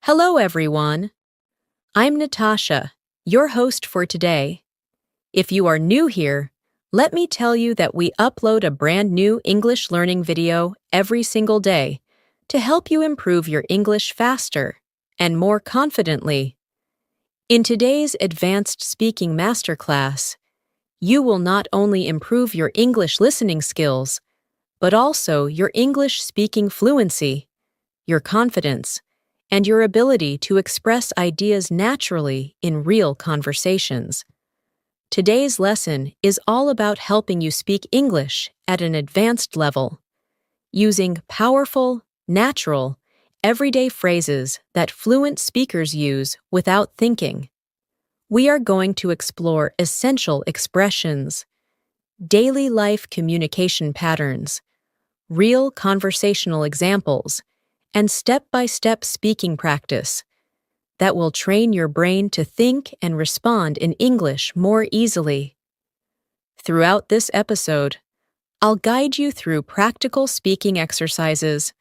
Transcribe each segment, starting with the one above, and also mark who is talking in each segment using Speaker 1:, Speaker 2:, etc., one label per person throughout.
Speaker 1: Hello, everyone. I'm Natasha, your host for today. If you are new here, let me tell you that we upload a brand new English learning video every single day to help you improve your English faster and more confidently. In today's Advanced Speaking Masterclass, you will not only improve your English listening skills, but also your English speaking fluency, your confidence, and your ability to express ideas naturally in real conversations. Today's lesson is all about helping you speak English at an advanced level, using powerful, natural, everyday phrases that fluent speakers use without thinking. We are going to explore essential expressions, daily life communication patterns, real conversational examples, and step-by-step speaking practice that will train your brain to think and respond in English more easily. Throughout this episode, I'll guide you through practical speaking exercises,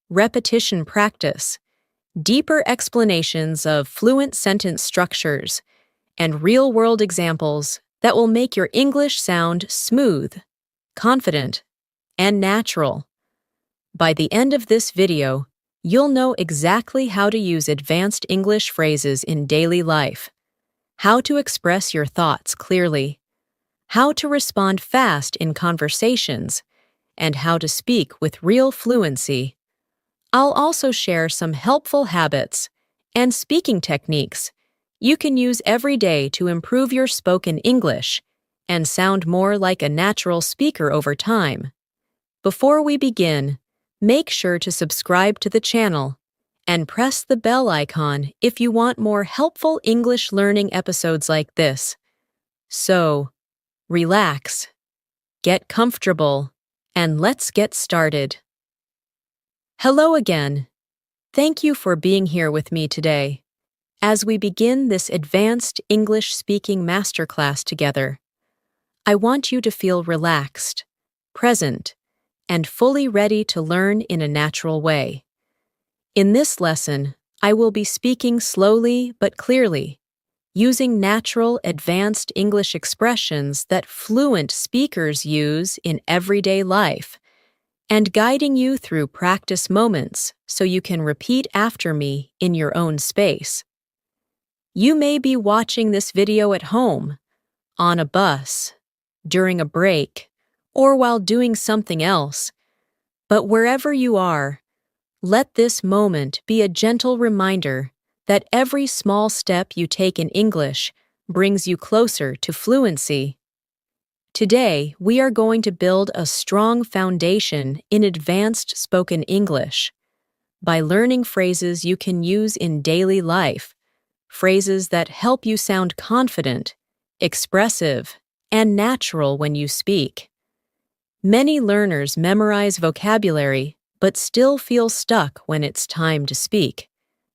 Speaker 1: repetition practice, deeper explanations of fluent sentence structures, and real-world examples that will make your English sound smooth, confident, and natural. By the end of this video, you'll know exactly how to use advanced English phrases in daily life, how to express your thoughts clearly, how to respond fast in conversations, and how to speak with real fluency. I'll also share some helpful habits and speaking techniques you can use every day to improve your spoken English and sound more like a natural speaker over time. Before we begin, make sure to subscribe to the channel and press the bell icon if you want more helpful English learning episodes like this. So, relax, get comfortable, and let's get started. Hello again. Thank you for being here with me today as we begin this advanced English speaking masterclass together. I want you to feel relaxed, present, and fully ready to learn in a natural way. In this lesson, I will be speaking slowly but clearly, using natural, advanced English expressions that fluent speakers use in everyday life, and guiding you through practice moments so you can repeat after me in your own space. You may be watching this video at home, on a bus, during a break, or while doing something else. But wherever you are, let this moment be a gentle reminder that every small step you take in English brings you closer to fluency. Today, we are going to build a strong foundation in advanced spoken English by learning phrases you can use in daily life, phrases that help you sound confident, expressive, and natural when you speak. Many learners memorize vocabulary but still feel stuck when it's time to speak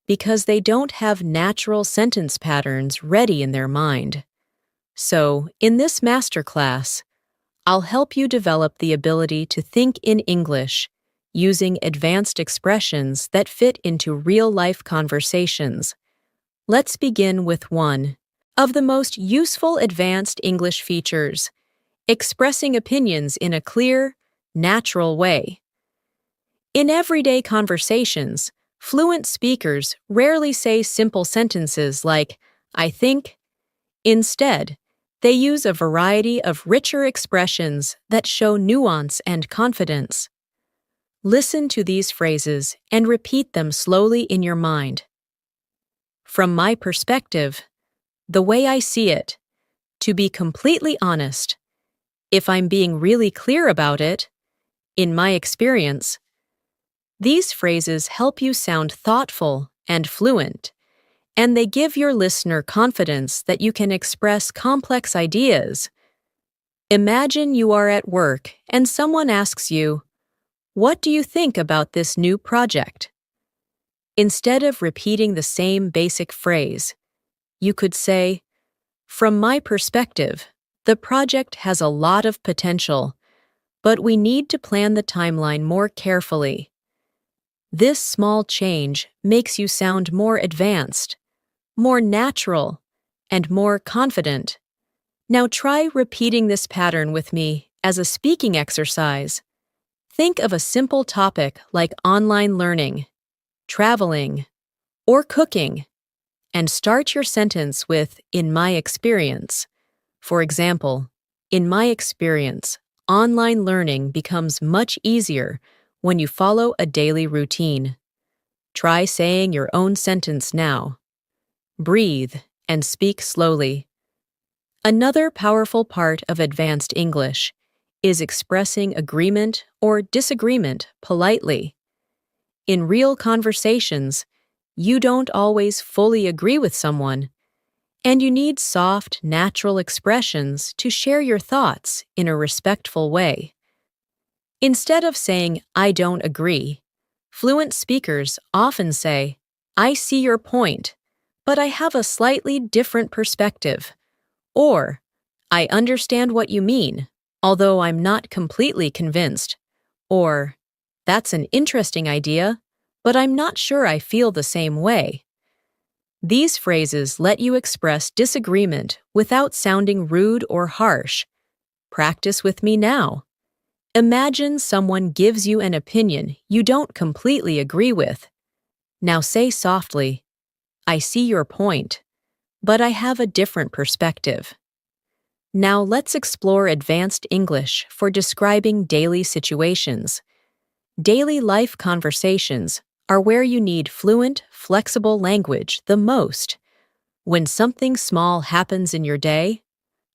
Speaker 1: because they don't have natural sentence patterns ready in their mind. So, in this masterclass, I'll help you develop the ability to think in English using advanced expressions that fit into real-life conversations. Let's begin with one of the most useful advanced English features: expressing opinions in a clear, natural way. In everyday conversations, fluent speakers rarely say simple sentences like, "I think." Instead, they use a variety of richer expressions that show nuance and confidence. Listen to these phrases and repeat them slowly in your mind. From my perspective, the way I see it, to be completely honest, if I'm being really clear about it, in my experience, these phrases help you sound thoughtful and fluent, and they give your listener confidence that you can express complex ideas. Imagine you are at work and someone asks you, "What do you think about this new project?" Instead of repeating the same basic phrase, you could say, "From my perspective, the project has a lot of potential, but we need to plan the timeline more carefully." This small change makes you sound more advanced, more natural, and more confident. Now try repeating this pattern with me as a speaking exercise. Think of a simple topic like online learning, traveling, or cooking, and start your sentence with "in my experience." For example, in my experience, online learning becomes much easier when you follow a daily routine. Try saying your own sentence now. Breathe and speak slowly. Another powerful part of advanced English is expressing agreement or disagreement politely. In real conversations, you don't always fully agree with someone, and you need soft, natural expressions to share your thoughts in a respectful way. Instead of saying, "I don't agree," fluent speakers often say, "I see your point, but I have a slightly different perspective," or "I understand what you mean, although I'm not completely convinced," or "That's an interesting idea, but I'm not sure I feel the same way." These phrases let you express disagreement without sounding rude or harsh. Practice with me now. Imagine someone gives you an opinion you don't completely agree with. Now say softly, "I see your point, but I have a different perspective." Now let's explore advanced English for describing daily situations. Daily life conversations are where you need fluent, flexible language the most. When something small happens in your day,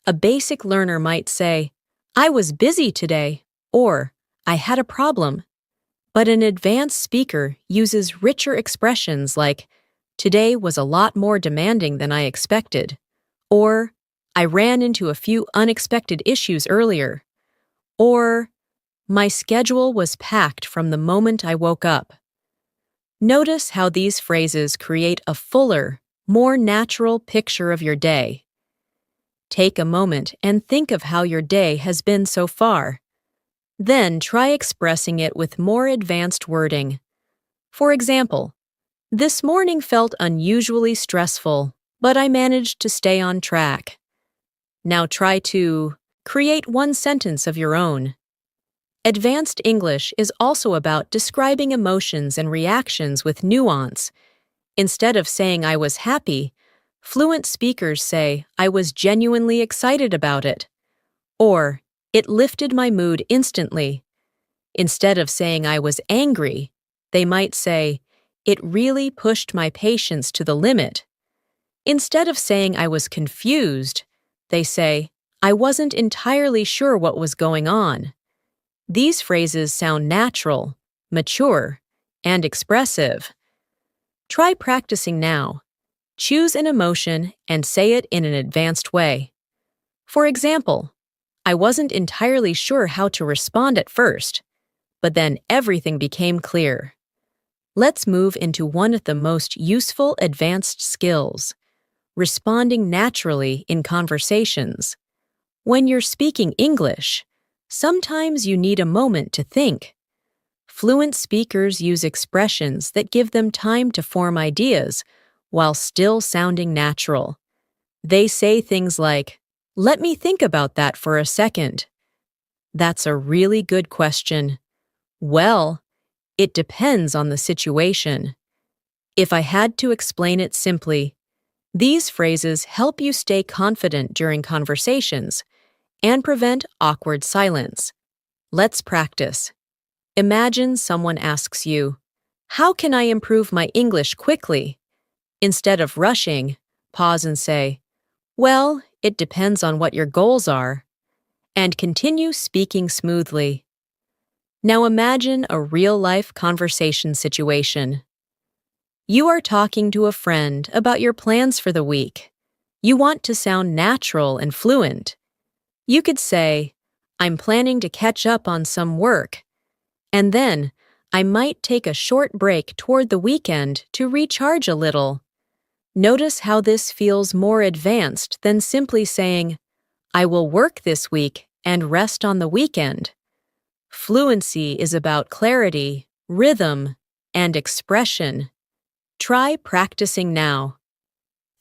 Speaker 1: a basic learner might say, "I was busy today," or "I had a problem." But an advanced speaker uses richer expressions like, "Today was a lot more demanding than I expected," or "I ran into a few unexpected issues earlier," or "My schedule was packed from the moment I woke up." Notice how these phrases create a fuller, more natural picture of your day. Take a moment and think of how your day has been so far. Then try expressing it with more advanced wording. For example, "This morning felt unusually stressful, but I managed to stay on track." Now try to create one sentence of your own. Advanced English is also about describing emotions and reactions with nuance. Instead of saying "I was happy," fluent speakers say, "I was genuinely excited about it," or "It lifted my mood instantly." Instead of saying "I was angry," they might say, "It really pushed my patience to the limit." Instead of saying "I was confused," they say, "I wasn't entirely sure what was going on." These phrases sound natural, mature, and expressive. Try practicing now. Choose an emotion and say it in an advanced way. For example, "I wasn't entirely sure how to respond at first, but then everything became clear." Let's move into one of the most useful advanced skills: responding naturally in conversations. When you're speaking English, sometimes you need a moment to think. Fluent speakers use expressions that give them time to form ideas while still sounding natural. They say things like, "Let me think about that for a second." "That's a really good question." "Well, it depends on the situation." If I had to explain it simply, these phrases help you stay confident during conversations and prevent awkward silence. Let's practice. Imagine someone asks you, "How can I improve my English quickly?" Instead of rushing, pause and say, "Well, it depends on what your goals are," and continue speaking smoothly. Now imagine a real-life conversation situation. You are talking to a friend about your plans for the week. You want to sound natural and fluent. You could say, "I'm planning to catch up on some work," and then, "I might take a short break toward the weekend to recharge a little." Notice how this feels more advanced than simply saying, "I will work this week and rest on the weekend." Fluency is about clarity, rhythm, and expression. Try practicing now.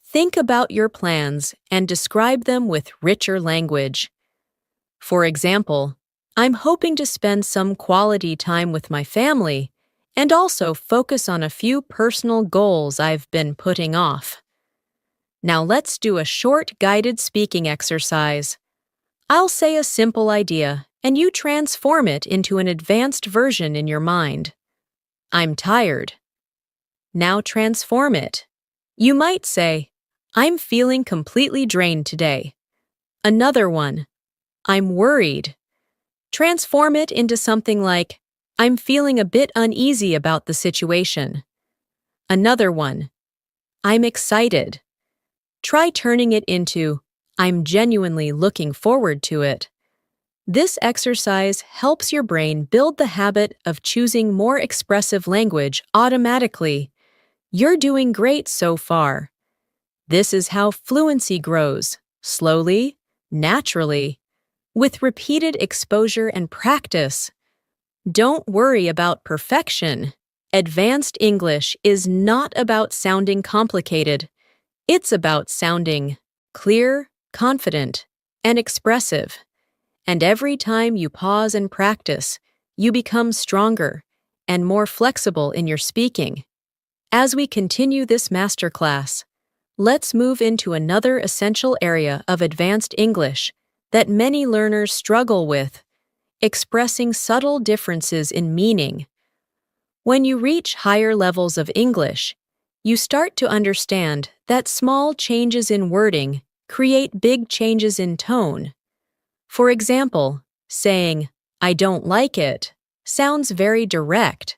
Speaker 1: Think about your plans and describe them with richer language. For example, I'm hoping to spend some quality time with my family and also focus on a few personal goals I've been putting off. Now let's do a short guided speaking exercise. I'll say a simple idea, and you transform it into an advanced version in your mind. I'm tired. Now transform it. You might say, I'm feeling completely drained today. Another one, I'm worried. Transform it into something like, I'm feeling a bit uneasy about the situation. Another one, I'm excited. Try turning it into, I'm genuinely looking forward to it. This exercise helps your brain build the habit of choosing more expressive language automatically. You're doing great so far. This is how fluency grows, slowly, naturally, with repeated exposure and practice. Don't worry about perfection. Advanced English is not about sounding complicated. It's about sounding clear, confident, and expressive. And every time you pause and practice, you become stronger and more flexible in your speaking. As we continue this masterclass, let's move into another essential area of advanced English that many learners struggle with: expressing subtle differences in meaning. When you reach higher levels of English, you start to understand that small changes in wording create big changes in tone. For example, saying, I don't like it, sounds very direct,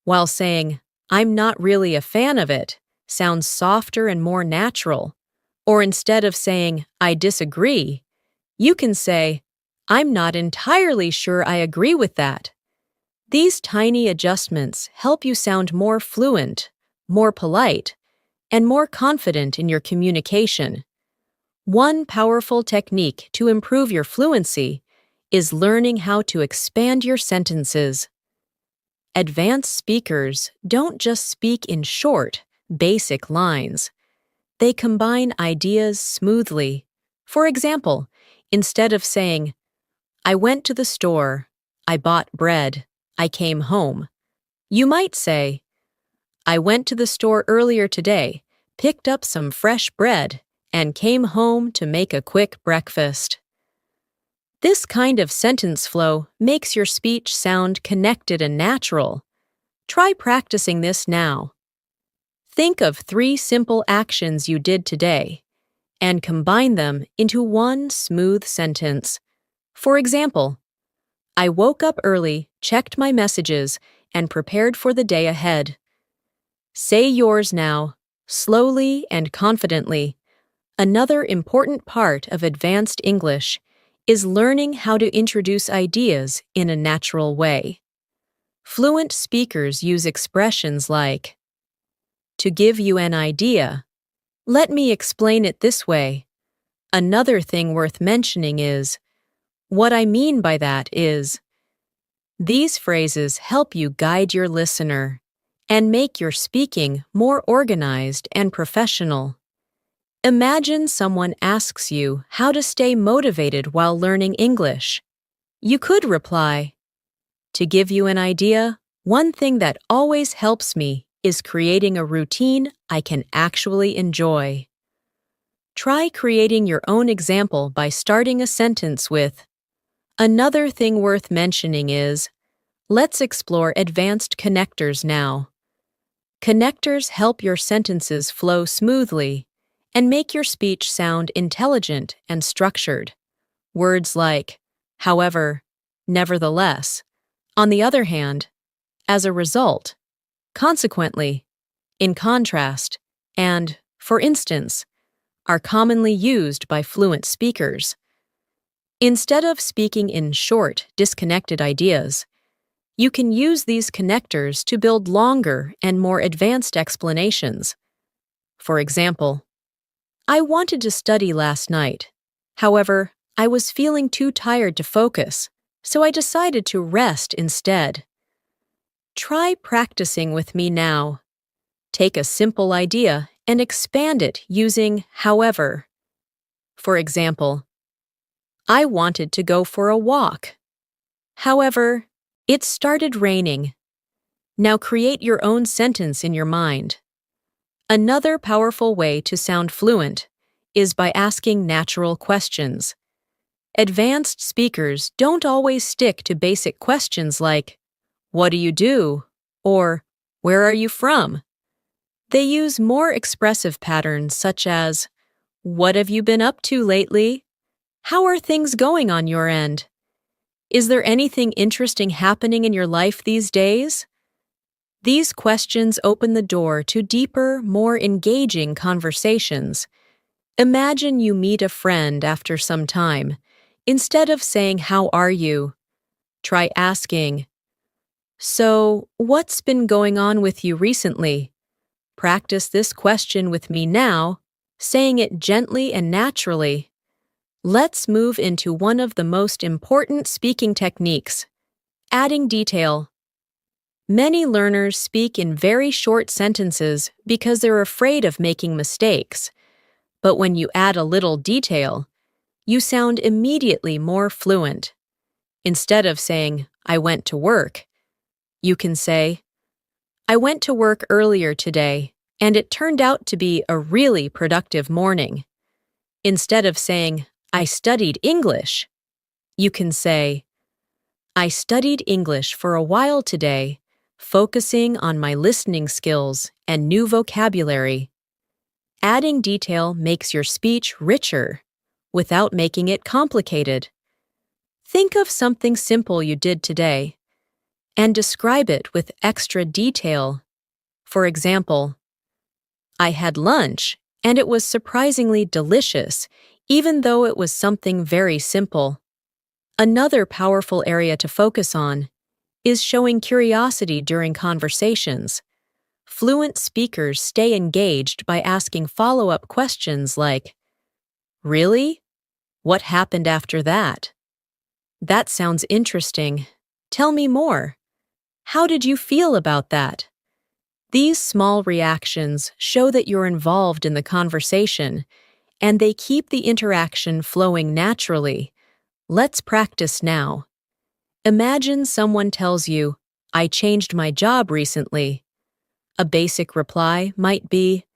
Speaker 1: while saying, I'm not really a fan of it, sounds softer and more natural. Or instead of saying, I disagree, you can say, I'm not entirely sure I agree with that. These tiny adjustments help you sound more fluent, more polite, and more confident in your communication. One powerful technique to improve your fluency is learning how to expand your sentences. Advanced speakers don't just speak in short, basic lines. They combine ideas smoothly. For example, instead of saying, I went to the store, I bought bread, I came home, you might say, I went to the store earlier today, picked up some fresh bread, and came home to make a quick breakfast. This kind of sentence flow makes your speech sound connected and natural. Try practicing this now. Think of 3 simple actions you did today and combine them into one smooth sentence. For example, I woke up early, checked my messages, and prepared for the day ahead. Say yours now, slowly and confidently. Another important part of advanced English is learning how to introduce ideas in a natural way. Fluent speakers use expressions like, to give you an idea, let me explain it this way. Another thing worth mentioning is, what I mean by that is. These phrases help you guide your listener and make your speaking more organized and professional. Imagine someone asks you how to stay motivated while learning English. You could reply, to give you an idea, one thing that always helps me is creating a routine I can actually enjoy. Try creating your own example by starting a sentence with, another thing worth mentioning is, let's explore advanced connectors now. Connectors help your sentences flow smoothly and make your speech sound intelligent and structured. Words like, however, nevertheless, on the other hand, as a result, consequently, in contrast, and, for instance, are commonly used by fluent speakers. Instead of speaking in short, disconnected ideas, you can use these connectors to build longer and more advanced explanations. For example, I wanted to study last night. However, I was feeling too tired to focus, so I decided to rest instead. Try practicing with me now. Take a simple idea and expand it using however. For example, I wanted to go for a walk. However, it started raining. Now create your own sentence in your mind. Another powerful way to sound fluent is by asking natural questions. Advanced speakers don't always stick to basic questions like, "What do you do?" or "Where are you from?" They use more expressive patterns such as, "What have you been up to lately? How are things going on your end? Is there anything interesting happening in your life these days?" These questions open the door to deeper, more engaging conversations. Imagine you meet a friend after some time. Instead of saying, "How are you?" try asking, "So, what's been going on with you recently?" Practice this question with me now, saying it gently and naturally. Let's move into one of the most important speaking techniques, adding detail. Many learners speak in very short sentences because they're afraid of making mistakes. But when you add a little detail, you sound immediately more fluent. Instead of saying, "I went to work," you can say, "I went to work earlier today, and it turned out to be a really productive morning." Instead of saying, "I studied English," you can say, "I studied English for a while today, focusing on my listening skills and new vocabulary." Adding detail makes your speech richer without making it complicated. Think of something simple you did today and describe it with extra detail. For example, "I had lunch and it was surprisingly delicious, even though it was something very simple." Another powerful area to focus on is showing curiosity during conversations. Fluent speakers stay engaged by asking follow-up questions like, "Really? What happened after that? That sounds interesting. Tell me more. How did you feel about that?" These small reactions show that you're involved in the conversation, and they keep the interaction flowing naturally. Let's practice now. Imagine someone tells you, "I changed my job recently." A basic reply might be,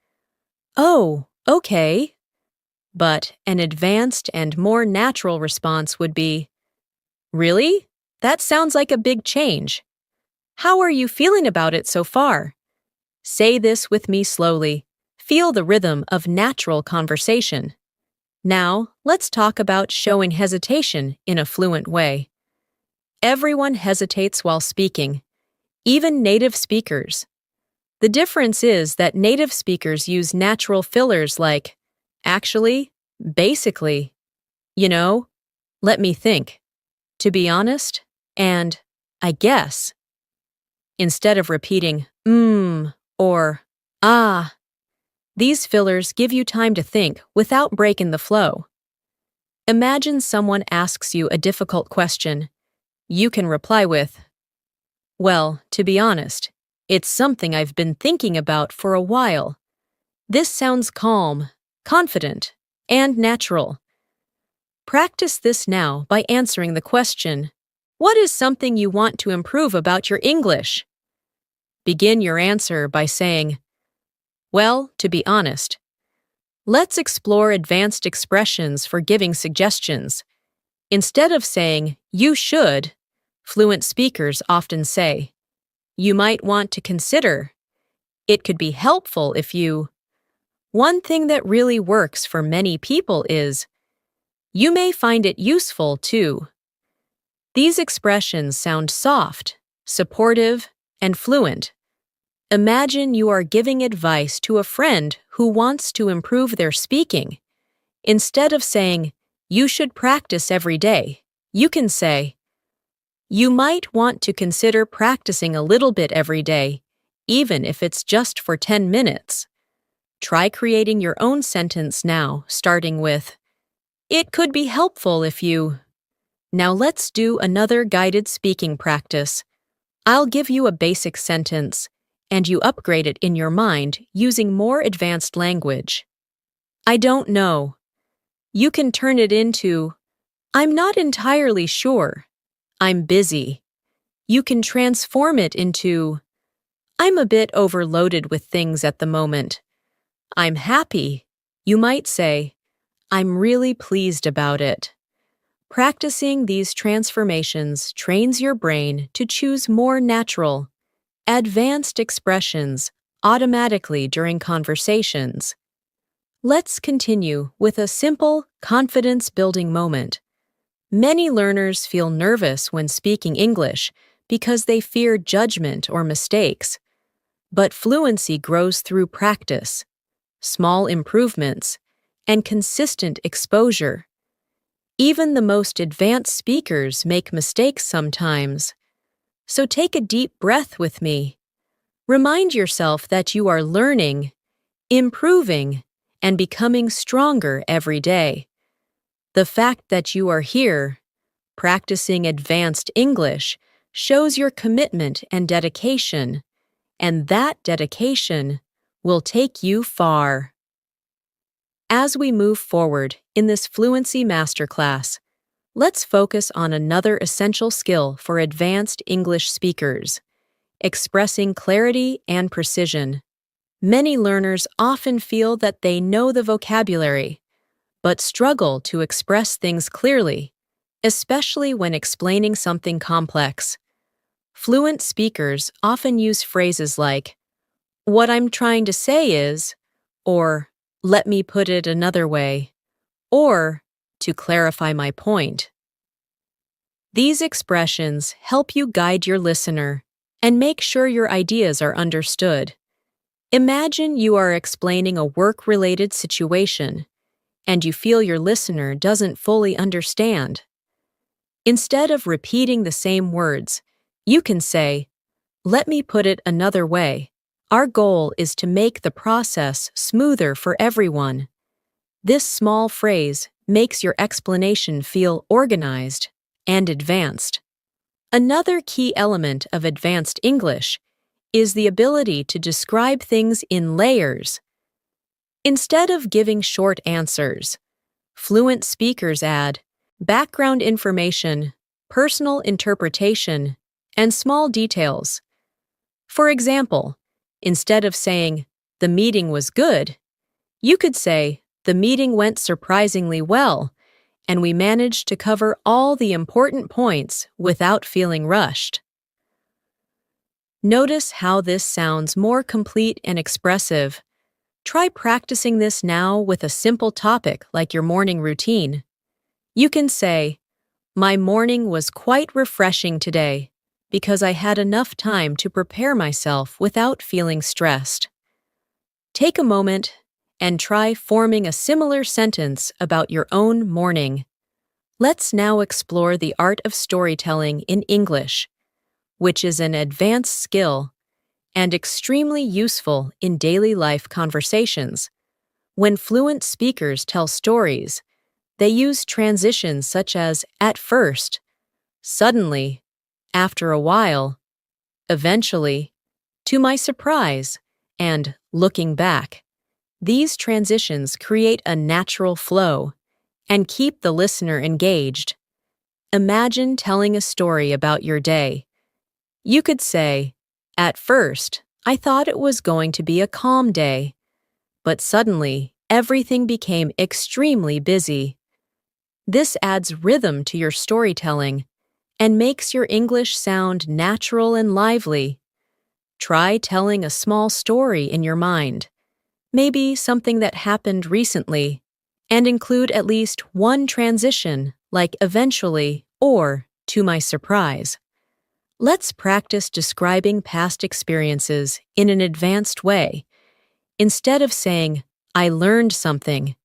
Speaker 1: "Oh, okay." But an advanced and more natural response would be, "Really? That sounds like a big change. How are you feeling about it so far?" Say this with me slowly. Feel the rhythm of natural conversation. Now, let's talk about showing hesitation in a fluent way. Everyone hesitates while speaking, even native speakers. The difference is that native speakers use natural fillers like, "Actually," "basically," "you know," "let me think," "to be honest," and "I guess," instead of repeating or "ah." These fillers give you time to think without breaking the flow. Imagine someone asks you a difficult question. You can reply with, "Well, to be honest, it's something I've been thinking about for a while." This sounds calm, confident, and natural. Practice this now by answering the question, "What is something you want to improve about your English?" Begin your answer by saying, "Well, to be honest." Let's explore advanced expressions for giving suggestions. Instead of saying, "You should," fluent speakers often say, "You might want to consider." It could be helpful if you. One thing that really works for many people is, "You may find it useful too." These expressions sound soft, supportive, and fluent. Imagine you are giving advice to a friend who wants to improve their speaking. Instead of saying, "You should practice every day," you can say, "You might want to consider practicing a little bit every day, even if it's just for 10 minutes. Try creating your own sentence now, starting with, "It could be helpful if you." Now let's do another guided speaking practice. I'll give you a basic sentence, and you upgrade it in your mind using more advanced language. I don't know. You can turn it into, I'm not entirely sure. I'm busy. You can transform it into, I'm a bit overloaded with things at the moment. I'm happy. You might say, I'm really pleased about it. Practicing these transformations trains your brain to choose more natural, advanced expressions automatically during conversations. Let's continue with a simple, confidence-building moment. Many learners feel nervous when speaking English because they fear judgment or mistakes. But fluency grows through practice, small improvements, and consistent exposure. Even the most advanced speakers make mistakes sometimes. So take a deep breath with me. Remind yourself that you are learning, improving, and becoming stronger every day. The fact that you are here, practicing advanced English, shows your commitment and dedication, and that dedication will take you far. As we move forward in this fluency masterclass, let's focus on another essential skill for advanced English speakers: expressing clarity and precision. Many learners often feel that they know the vocabulary, but struggle to express things clearly, especially when explaining something complex. Fluent speakers often use phrases like, "What I'm trying to say is," or "Let me put it another way," or "To clarify my point." These expressions help you guide your listener and make sure your ideas are understood. Imagine you are explaining a work-related situation, and you feel your listener doesn't fully understand. Instead of repeating the same words, you can say, "Let me put it another way. Our goal is to make the process smoother for everyone." This small phrase makes your explanation feel organized and advanced. Another key element of advanced English is the ability to describe things in layers. Instead of giving short answers, fluent speakers add background information, personal interpretation, and small details. For example, instead of saying, "The meeting was good," you could say, "The meeting went surprisingly well, and we managed to cover all the important points without feeling rushed." Notice how this sounds more complete and expressive. Try practicing this now with a simple topic like your morning routine. You can say, "My morning was quite refreshing today because I had enough time to prepare myself without feeling stressed." Take a moment and try forming a similar sentence about your own morning. Let's now explore the art of storytelling in English, which is an advanced skill and extremely useful in daily life conversations. When fluent speakers tell stories, they use transitions such as "at first," "suddenly," "after a while," "eventually," "to my surprise," and "looking back." These transitions create a natural flow and keep the listener engaged. Imagine telling a story about your day. You could say, "At first, I thought it was going to be a calm day, but suddenly everything became extremely busy." This adds rhythm to your storytelling and makes your English sound natural and lively. Try telling a small story in your mind, maybe something that happened recently, and include at least one transition like "eventually" or "to my surprise." Let's practice describing past experiences in an advanced way. Instead of saying, "I learned something,"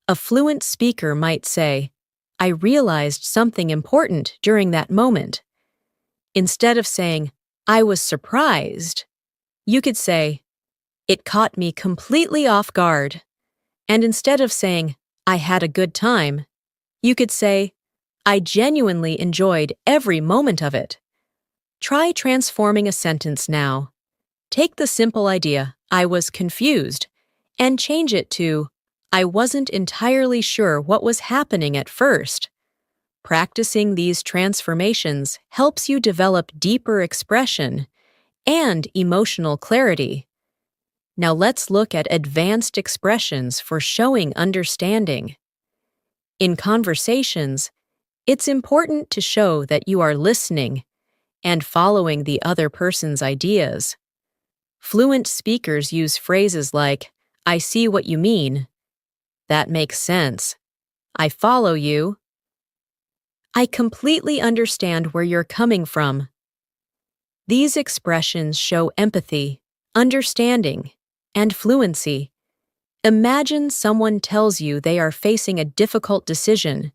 Speaker 1: a fluent speaker might say, "I realized something important during that moment." Instead of saying, "I was surprised," you could say, "It caught me completely off guard." And instead of saying, "I had a good time," you could say, "I genuinely enjoyed every moment of it." Try transforming a sentence now. Take the simple idea, I was confused, and change it to, I wasn't entirely sure what was happening at first. Practicing these transformations helps you develop deeper expression and emotional clarity. Now let's look at advanced expressions for showing understanding. In conversations, it's important to show that you are listening and following the other person's ideas. Fluent speakers use phrases like, I see what you mean. That makes sense. I follow you. I completely understand where you're coming from. These expressions show empathy, understanding, and fluency. Imagine someone tells you they are facing a difficult decision.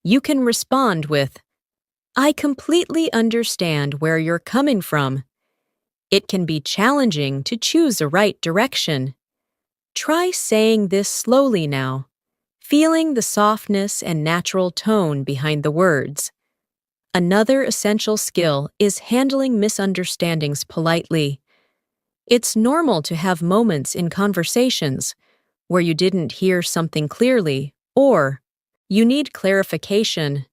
Speaker 1: You can respond with, I completely understand where you're coming from. It can be challenging to choose a right direction. Try saying this slowly now, feeling the softness and natural tone behind the words. Another essential skill is handling misunderstandings politely. It's normal to have moments in conversations where you didn't hear something clearly or you need clarification.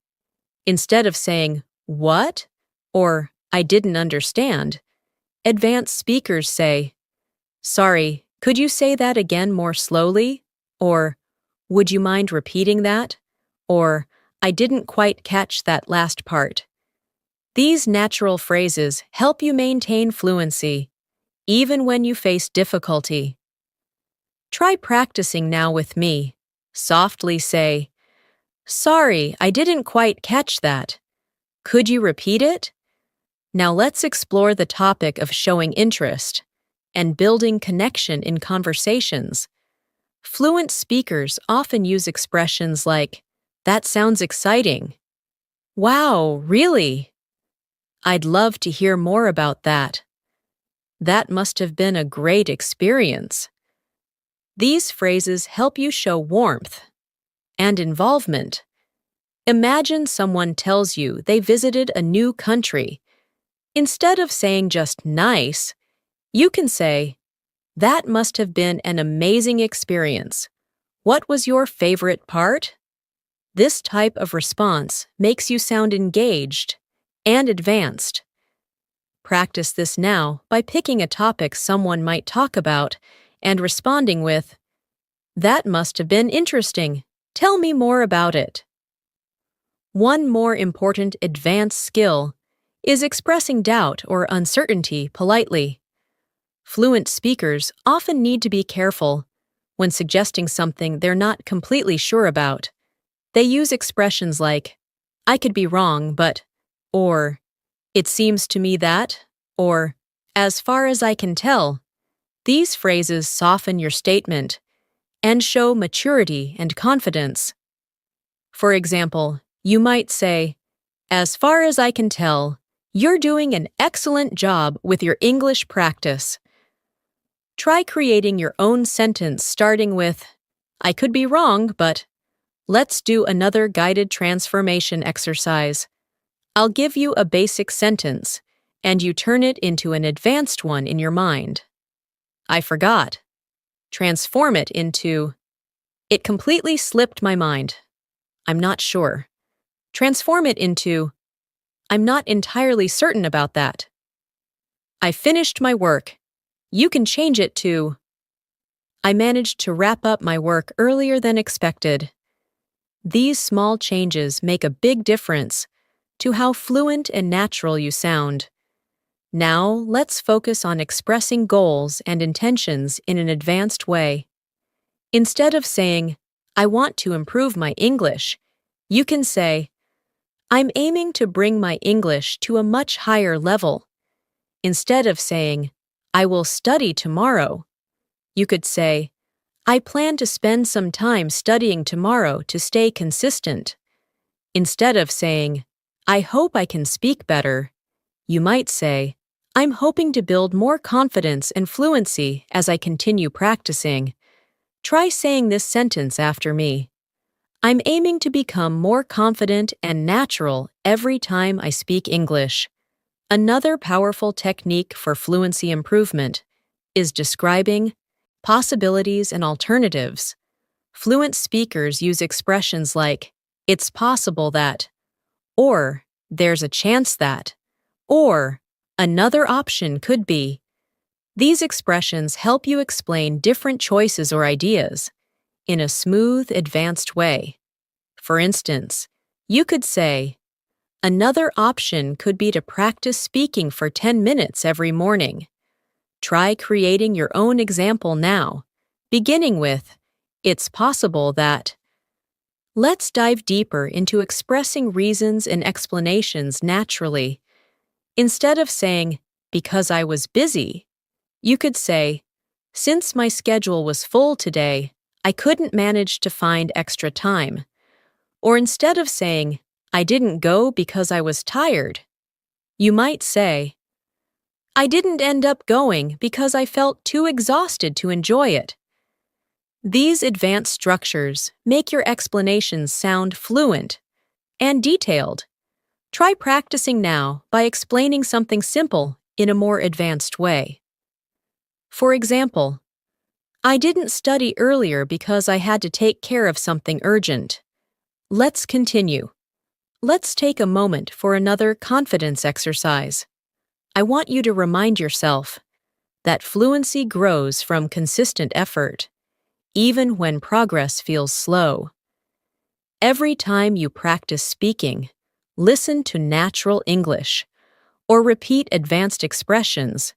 Speaker 1: Instead of saying, what? Or, I didn't understand, advanced speakers say, sorry, could you say that again more slowly? Or, would you mind repeating that? Or, I didn't quite catch that last part. These natural phrases help you maintain fluency, even when you face difficulty. Try practicing now with me. Softly say, sorry, I didn't quite catch that. Could you repeat it? Now let's explore the topic of showing interest and building connection in conversations. Fluent speakers often use expressions like, that sounds exciting. Wow, really? I'd love to hear more about that. That must have been a great experience. These phrases help you show warmth and involvement. Imagine someone tells you they visited a new country. Instead of saying just nice, you can say, that must have been an amazing experience. What was your favorite part? This type of response makes you sound engaged and advanced. Practice this now by picking a topic someone might talk about and responding with, that must have been interesting. Tell me more about it. One more important advanced skill is expressing doubt or uncertainty politely. Fluent speakers often need to be careful when suggesting something they're not completely sure about. They use expressions like, I could be wrong, but, or, it seems to me that, or, as far as I can tell. These phrases soften your statement and show maturity and confidence. For example, you might say, as far as I can tell, you're doing an excellent job with your English practice. Try creating your own sentence starting with, I could be wrong, but let's do another guided transformation exercise. I'll give you a basic sentence, and you turn it into an advanced one in your mind. I forgot. Transform it into, it completely slipped my mind. I'm not sure. Transform it into, I'm not entirely certain about that. I finished my work. You can change it to, I managed to wrap up my work earlier than expected. These small changes make a big difference to how fluent and natural you sound. Now, let's focus on expressing goals and intentions in an advanced way. Instead of saying, I want to improve my English, you can say, I'm aiming to bring my English to a much higher level. Instead of saying, I will study tomorrow, you could say, I plan to spend some time studying tomorrow to stay consistent. Instead of saying, I hope I can speak better, you might say, I'm hoping to build more confidence and fluency as I continue practicing. Try saying this sentence after me. I'm aiming to become more confident and natural every time I speak English. Another powerful technique for fluency improvement is describing possibilities and alternatives. Fluent speakers use expressions like, it's possible that, or there's a chance that, or another option could be. These expressions help you explain different choices or ideas in a smooth, advanced way. For instance, you could say, another option could be to practice speaking for 10 minutes every morning. Try creating your own example now, beginning with, it's possible that. Let's dive deeper into expressing reasons and explanations naturally. Instead of saying, because I was busy, you could say, since my schedule was full today, I couldn't manage to find extra time. Or instead of saying, I didn't go because I was tired, you might say, I didn't end up going because I felt too exhausted to enjoy it. These advanced structures make your explanations sound fluent and detailed. Try practicing now by explaining something simple in a more advanced way. For example, I didn't study earlier because I had to take care of something urgent. Let's continue. Let's take a moment for another confidence exercise. I want you to remind yourself that fluency grows from consistent effort, even when progress feels slow. Every time you practice speaking, listen to natural English, or repeat advanced expressions,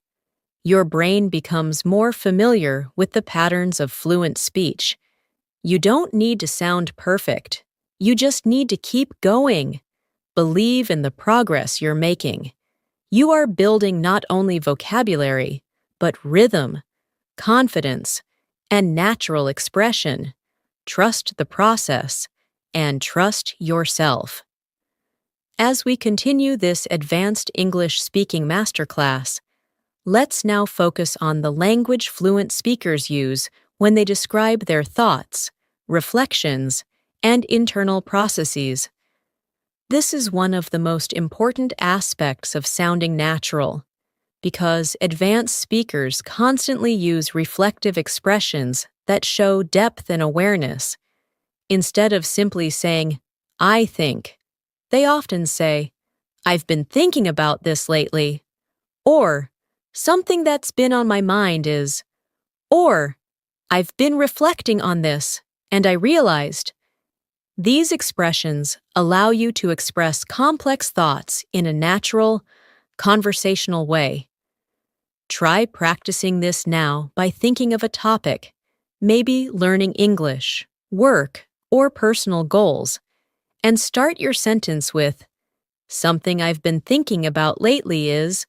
Speaker 1: your brain becomes more familiar with the patterns of fluent speech. You don't need to sound perfect. You just need to keep going. Believe in the progress you're making. You are building not only vocabulary, but rhythm, confidence, and natural expression. Trust the process and trust yourself. As we continue this advanced English speaking masterclass, let's now focus on the language fluent speakers use when they describe their thoughts, reflections, and internal processes. This is one of the most important aspects of sounding natural, because advanced speakers constantly use reflective expressions that show depth and awareness. Instead of simply saying, I think, they often say, I've been thinking about this lately, or something that's been on my mind is, or I've been reflecting on this and I realized. These expressions allow you to express complex thoughts in a natural, conversational way. Try practicing this now by thinking of a topic, maybe learning English, work, or personal goals, and start your sentence with, something I've been thinking about lately is.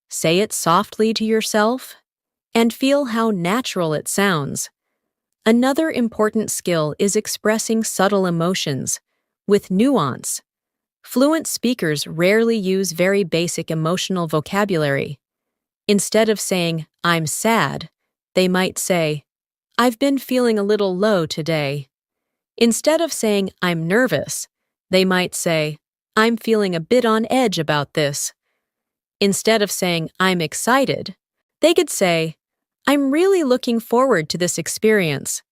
Speaker 1: Say it softly to yourself and feel how natural it sounds. Another important skill is expressing subtle emotions with nuance. Fluent speakers rarely use very basic emotional vocabulary. Instead of saying, I'm sad, they might say, I've been feeling a little low today. Instead of saying, I'm nervous, they might say, I'm feeling a bit on edge about this. Instead of saying, I'm excited, they could say, I'm really looking forward to this experience.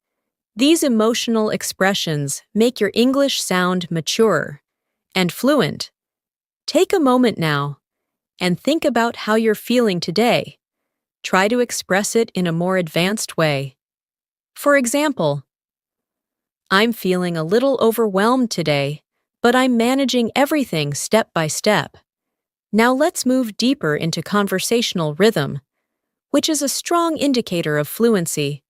Speaker 1: These emotional expressions make your English sound mature and fluent. Take a moment now and think about how you're feeling today. Try to express it in a more advanced way. For example, I'm feeling a little overwhelmed today, but I'm managing everything step by step. Now let's move deeper into conversational rhythm, which is a strong indicator of fluency.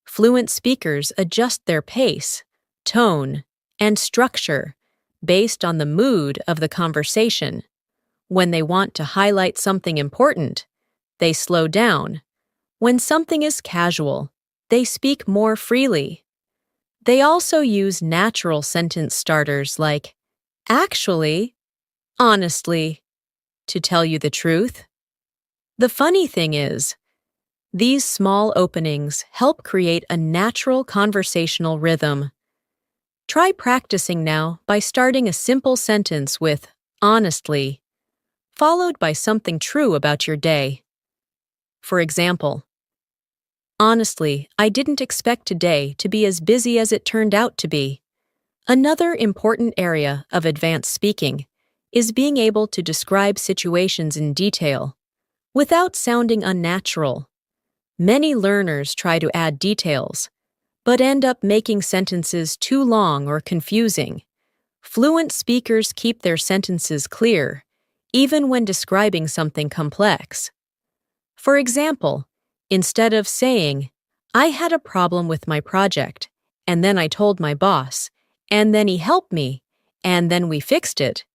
Speaker 1: Fluent speakers adjust their pace, tone, and structure based on the mood of the conversation. When they want to highlight something important, they slow down. When something is casual, they speak more freely. They also use natural sentence starters like, actually, honestly, to tell you the truth. The funny thing is, these small openings help create a natural conversational rhythm. Try practicing now by starting a simple sentence with honestly. followed by something true about your day. For example, honestly, I didn't expect today to be as busy as it turned out to be. Another important area of advanced speaking is being able to describe situations in detail without sounding unnatural. Many learners try to add details, but end up making sentences too long or confusing. Fluent speakers keep their sentences clear, even when describing something complex. For example, instead of saying, "I had a problem with my project, and then I told my boss, and then he helped me, and then we fixed it,"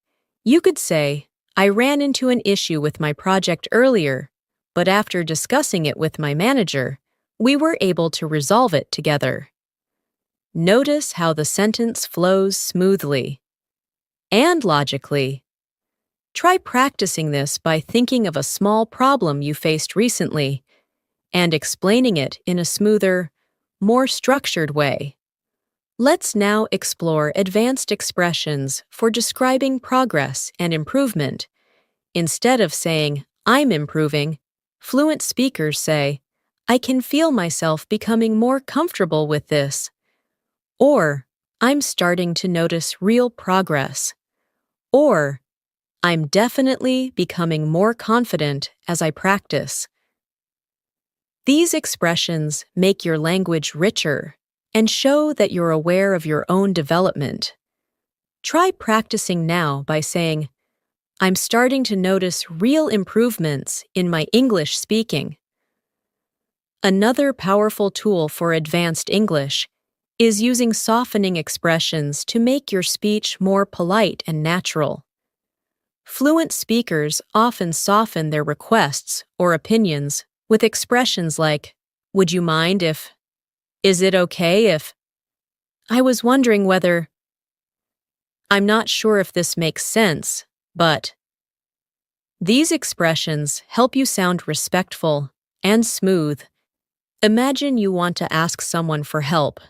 Speaker 1: you could say, "I ran into an issue with my project earlier, but after discussing it with my manager, we were able to resolve it together." Notice how the sentence flows smoothly and logically. Try practicing this by thinking of a small problem you faced recently and explaining it in a smoother, more structured way. Let's now explore advanced expressions for describing progress and improvement. Instead of saying, "I'm improving," fluent speakers say, "I can feel myself becoming more comfortable with this," or "I'm starting to notice real progress," or "I'm definitely becoming more confident as I practice." These expressions make your language richer and show that you're aware of your own development. Try practicing now by saying, "I'm starting to notice real improvements in my English speaking." Another powerful tool for advanced English is using softening expressions to make your speech more polite and natural. Fluent speakers often soften their requests or opinions with expressions like, "Would you mind if," "Is it okay if," "I was wondering whether," "I'm not sure if this makes sense, but." These expressions help you sound respectful and smooth. Imagine you want to ask someone for help.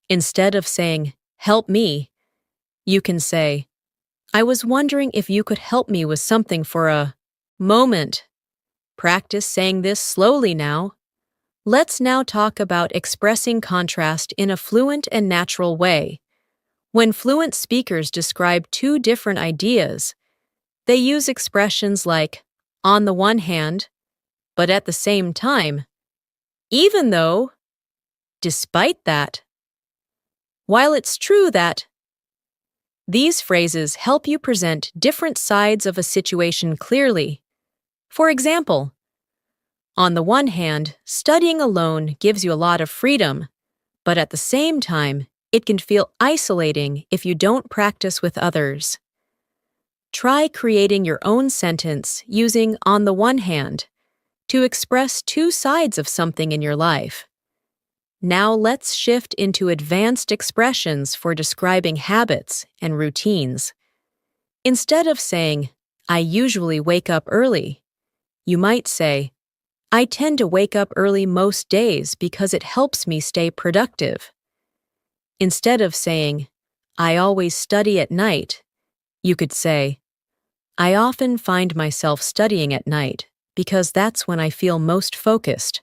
Speaker 1: Instead of saying, "Help me," you can say, "I was wondering if you could help me with something for a moment." Practice saying this slowly now. Let's now talk about expressing contrast in a fluent and natural way. When fluent speakers describe two different ideas, they use expressions like, "on the one hand," "but at the same time," "even though," "despite that," "while it's true that." These phrases help you present different sides of a situation clearly. For example, on the one hand, studying alone gives you a lot of freedom, but at the same time, it can feel isolating if you don't practice with others. Try creating your own sentence using "on the one hand" to express two sides of something in your life. Now let's shift into advanced expressions for describing habits and routines. Instead of saying, "I usually wake up early," you might say, "I tend to wake up early most days because it helps me stay productive." Instead of saying, "I always study at night," you could say, "I often find myself studying at night because that's when I feel most focused."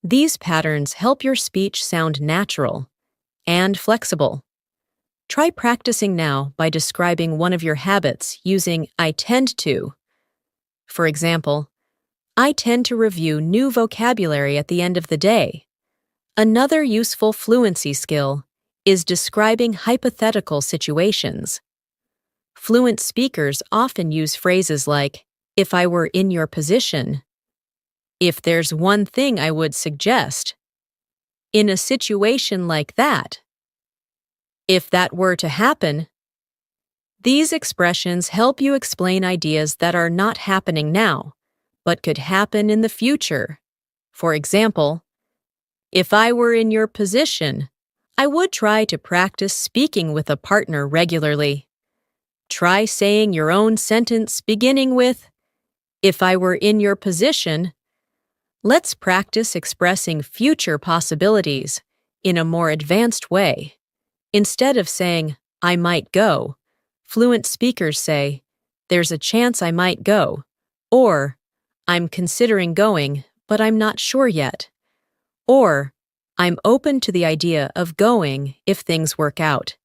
Speaker 1: These patterns help your speech sound natural and flexible. Try practicing now by describing one of your habits using "I tend to." For example, "I tend to review new vocabulary at the end of the day." Another useful fluency skill is describing hypothetical situations. Fluent speakers often use phrases like, "If I were in your position," "If there's one thing I would suggest," "In a situation like that," "If that were to happen." These expressions help you explain ideas that are not happening now, but could happen in the future. For example, "If I were in your position, I would try to practice speaking with a partner regularly." Try saying your own sentence beginning with, "If I were in your position." Let's practice expressing future possibilities in a more advanced way. Instead of saying, "I might go," fluent speakers say, there's a chance I might go, or I'm considering going, but I'm not sure yet, or I'm open to the idea of going if things work out.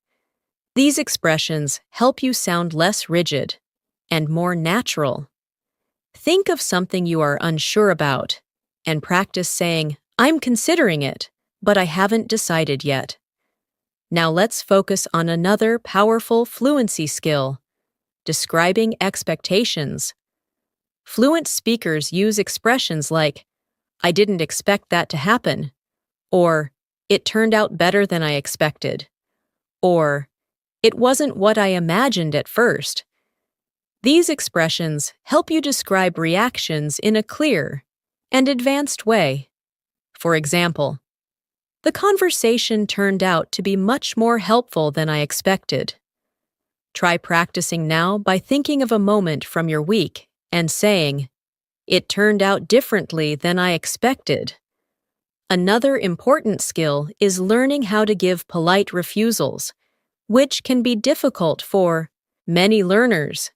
Speaker 1: These expressions help you sound less rigid and more natural. Think of something you are unsure about and practice saying, I'm considering it, but I haven't decided yet. Now let's focus on another powerful fluency skill, describing expectations. Fluent speakers use expressions like, I didn't expect that to happen, or it turned out better than I expected, or it wasn't what I imagined at first. These expressions help you describe reactions in a clear and advanced way. For example, the conversation turned out to be much more helpful than I expected. Try practicing now by thinking of a moment from your week and saying, it turned out differently than I expected. Another important skill is learning how to give polite refusals, which can be difficult for many learners.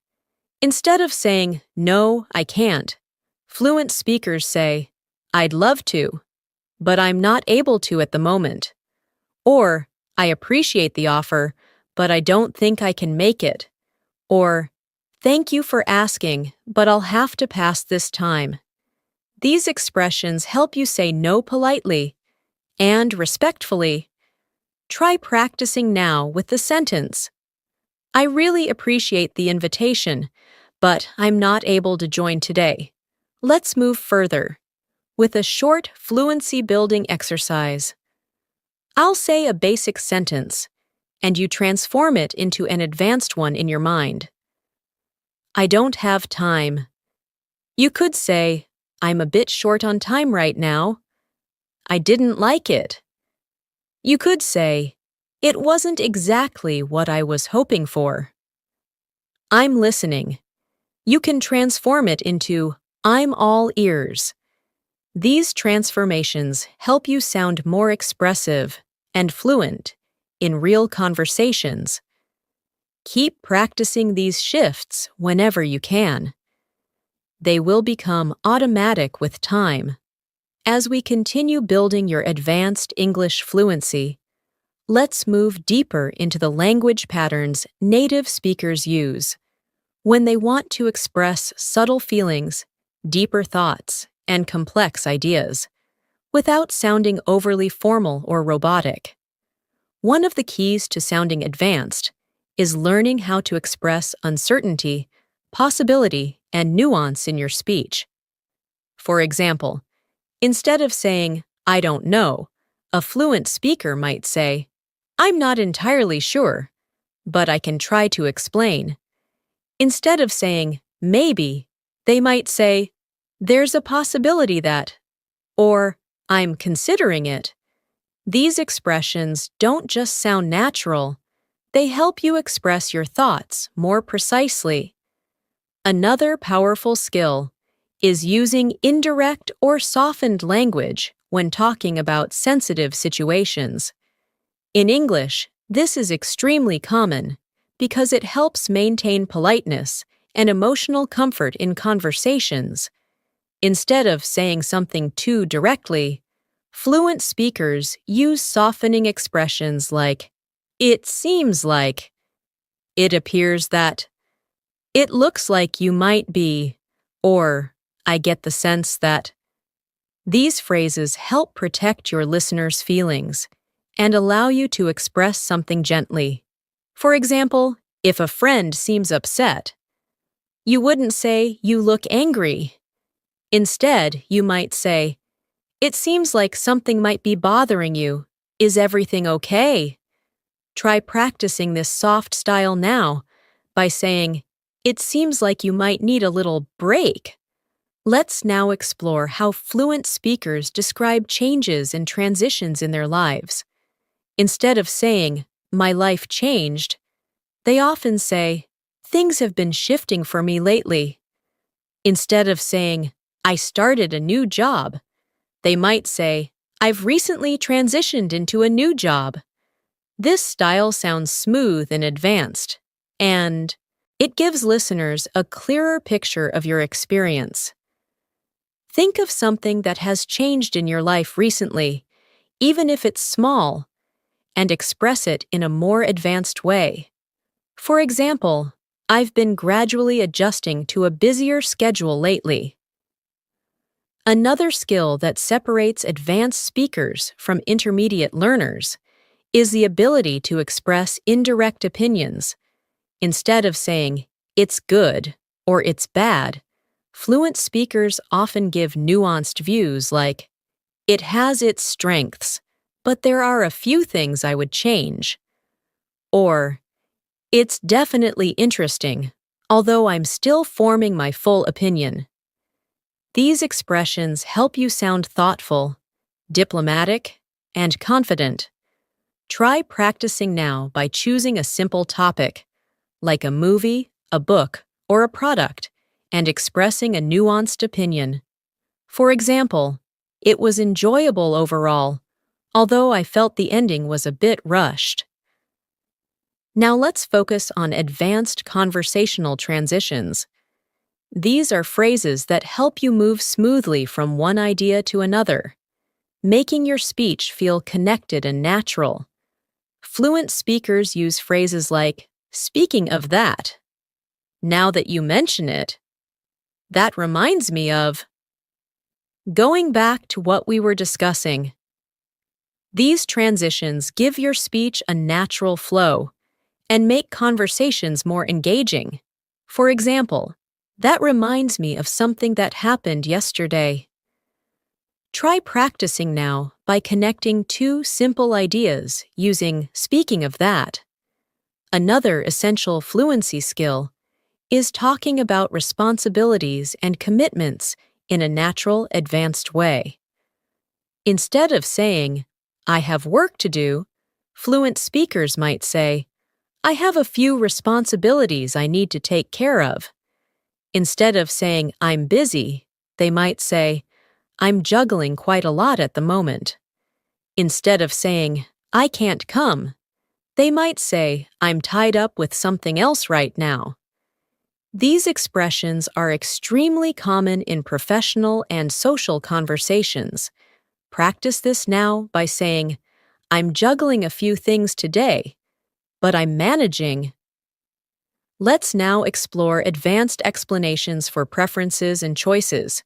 Speaker 1: Instead of saying, no, I can't, fluent speakers say, I'd love to, but I'm not able to at the moment. Or, I appreciate the offer, but I don't think I can make it. Or, thank you for asking, but I'll have to pass this time. These expressions help you say no politely and respectfully. Try practicing now with the sentence, I really appreciate the invitation, but I'm not able to join today. Let's move further with a short fluency building exercise. I'll say a basic sentence, and you transform it into an advanced one in your mind. I don't have time. You could say, I'm a bit short on time right now. I didn't like it. You could say, it wasn't exactly what I was hoping for. I'm listening. You can transform it into, I'm all ears. These transformations help you sound more expressive and fluent in real conversations. Keep practicing these shifts whenever you can. They will become automatic with time. As we continue building your advanced English fluency, let's move deeper into the language patterns native speakers use when they want to express subtle feelings, deeper thoughts, and complex ideas, without sounding overly formal or robotic. One of the keys to sounding advanced is learning how to express uncertainty, possibility, and nuance in your speech. For example, instead of saying, I don't know, a fluent speaker might say, I'm not entirely sure, but I can try to explain. Instead of saying, maybe, they might say, there's a possibility that, or I'm considering it. These expressions don't just sound natural, they help you express your thoughts more precisely. Another powerful skill is using indirect or softened language when talking about sensitive situations. In English, this is extremely common because it helps maintain politeness and emotional comfort in conversations. Instead of saying something too directly, fluent speakers use softening expressions like, it seems like, it appears that, it looks like you might be, or I get the sense that. These phrases help protect your listener's feelings and allow you to express something gently. For example, if a friend seems upset, you wouldn't say, you look angry. Instead, you might say, it seems like something might be bothering you. Is everything okay? Try practicing this soft style now by saying, it seems like you might need a little break. Let's now explore how fluent speakers describe changes and transitions in their lives. Instead of saying, my life changed, they often say, things have been shifting for me lately. Instead of saying, I started a new job, they might say, I've recently transitioned into a new job. This style sounds smooth and advanced, and It gives listeners a clearer picture of your experience. Think of something that has changed in your life recently, even if it's small, and express it in a more advanced way. For example, I've been gradually adjusting to a busier schedule lately. Another skill that separates advanced speakers from intermediate learners is the ability to express indirect opinions. Instead of saying, "it's good" or "it's bad," fluent speakers often give nuanced views like, "it has its strengths, but there are a few things I would change." Or, "it's definitely interesting, although I'm still forming my full opinion." These expressions help you sound thoughtful, diplomatic, and confident. Try practicing now by choosing a simple topic, like a movie, a book, or a product, and expressing a nuanced opinion. For example, "it was enjoyable overall, although I felt the ending was a bit rushed." Now let's focus on advanced conversational transitions. These are phrases that help you move smoothly from one idea to another, making your speech feel connected and natural. Fluent speakers use phrases like, "speaking of that," "now that you mention it," "that reminds me of," "going back to what we were discussing." These transitions give your speech a natural flow and make conversations more engaging. For example, "that reminds me of something that happened yesterday." Try practicing now by connecting two simple ideas using "speaking of that." Another essential fluency skill is talking about responsibilities and commitments in a natural, advanced way. Instead of saying, "I have work to do," fluent speakers might say, "I have a few responsibilities I need to take care of." Instead of saying, "I'm busy," they might say, "I'm juggling quite a lot at the moment." Instead of saying, "I can't come," they might say, "I'm tied up with something else right now." These expressions are extremely common in professional and social conversations. Practice this now by saying, "I'm juggling a few things today, but I'm managing." Let's now explore advanced explanations for preferences and choices.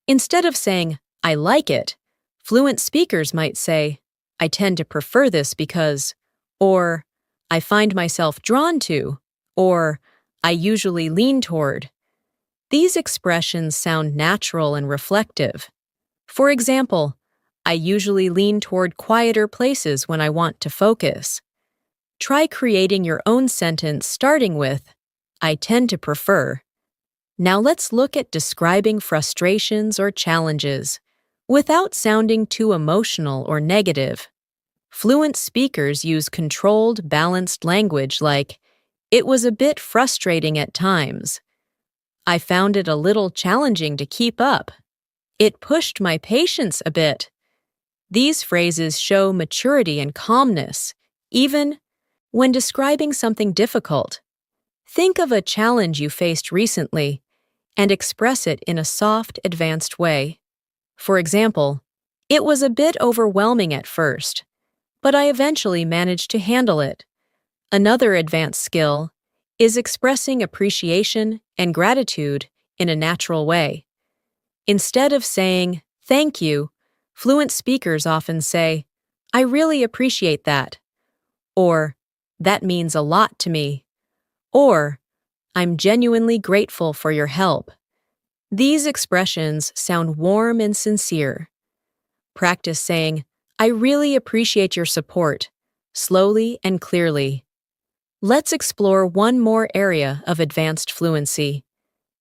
Speaker 1: Instead of saying, "I like it," fluent speakers might say, "I tend to prefer this because," or "I find myself drawn to," or "I usually lean toward." These expressions sound natural and reflective. For example, "I usually lean toward quieter places when I want to focus." Try creating your own sentence starting with, "I tend to prefer." Now let's look at describing frustrations or challenges without sounding too emotional or negative. Fluent speakers use controlled, balanced language like, "it was a bit frustrating at times." "I found it a little challenging to keep up." "It pushed my patience a bit." These phrases show maturity and calmness, even when describing something difficult. Think of a challenge you faced recently and express it in a soft, advanced way. For example, "it was a bit overwhelming at first, but I eventually managed to handle it." Another advanced skill is expressing appreciation and gratitude in a natural way. Instead of saying, "thank you," fluent speakers often say, "I really appreciate that," or "that means a lot to me," or "I'm genuinely grateful for your help." These expressions sound warm and sincere. Practice saying, "I really appreciate your support," slowly and clearly. Let's explore one more area of advanced fluency,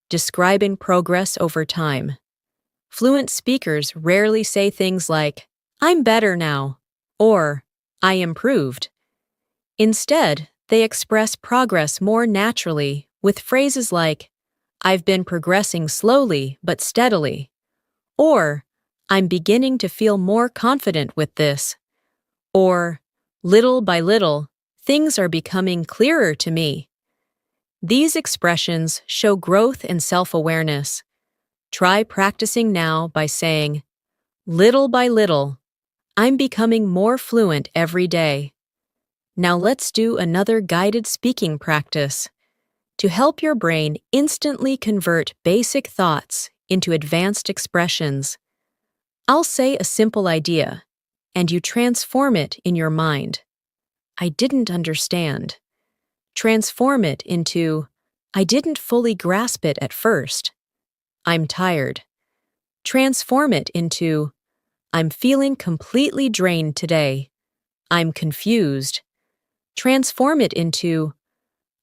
Speaker 1: describing progress over time. Fluent speakers rarely say things like, "I'm better now," or "I improved." Instead, they express progress more naturally with phrases like, "I've been progressing slowly but steadily," or "I'm beginning to feel more confident with this," or "little by little, things are becoming clearer to me." These expressions show growth and self-awareness. Try practicing now by saying, little by little, I'm becoming more fluent every day. Now let's do another guided speaking practice to help your brain instantly convert basic thoughts into advanced expressions. I'll say a simple idea, and you transform it in your mind. I didn't understand. Transform it into, I didn't fully grasp it at first. I'm tired. Transform it into, I'm feeling completely drained today. I'm confused. Transform it into,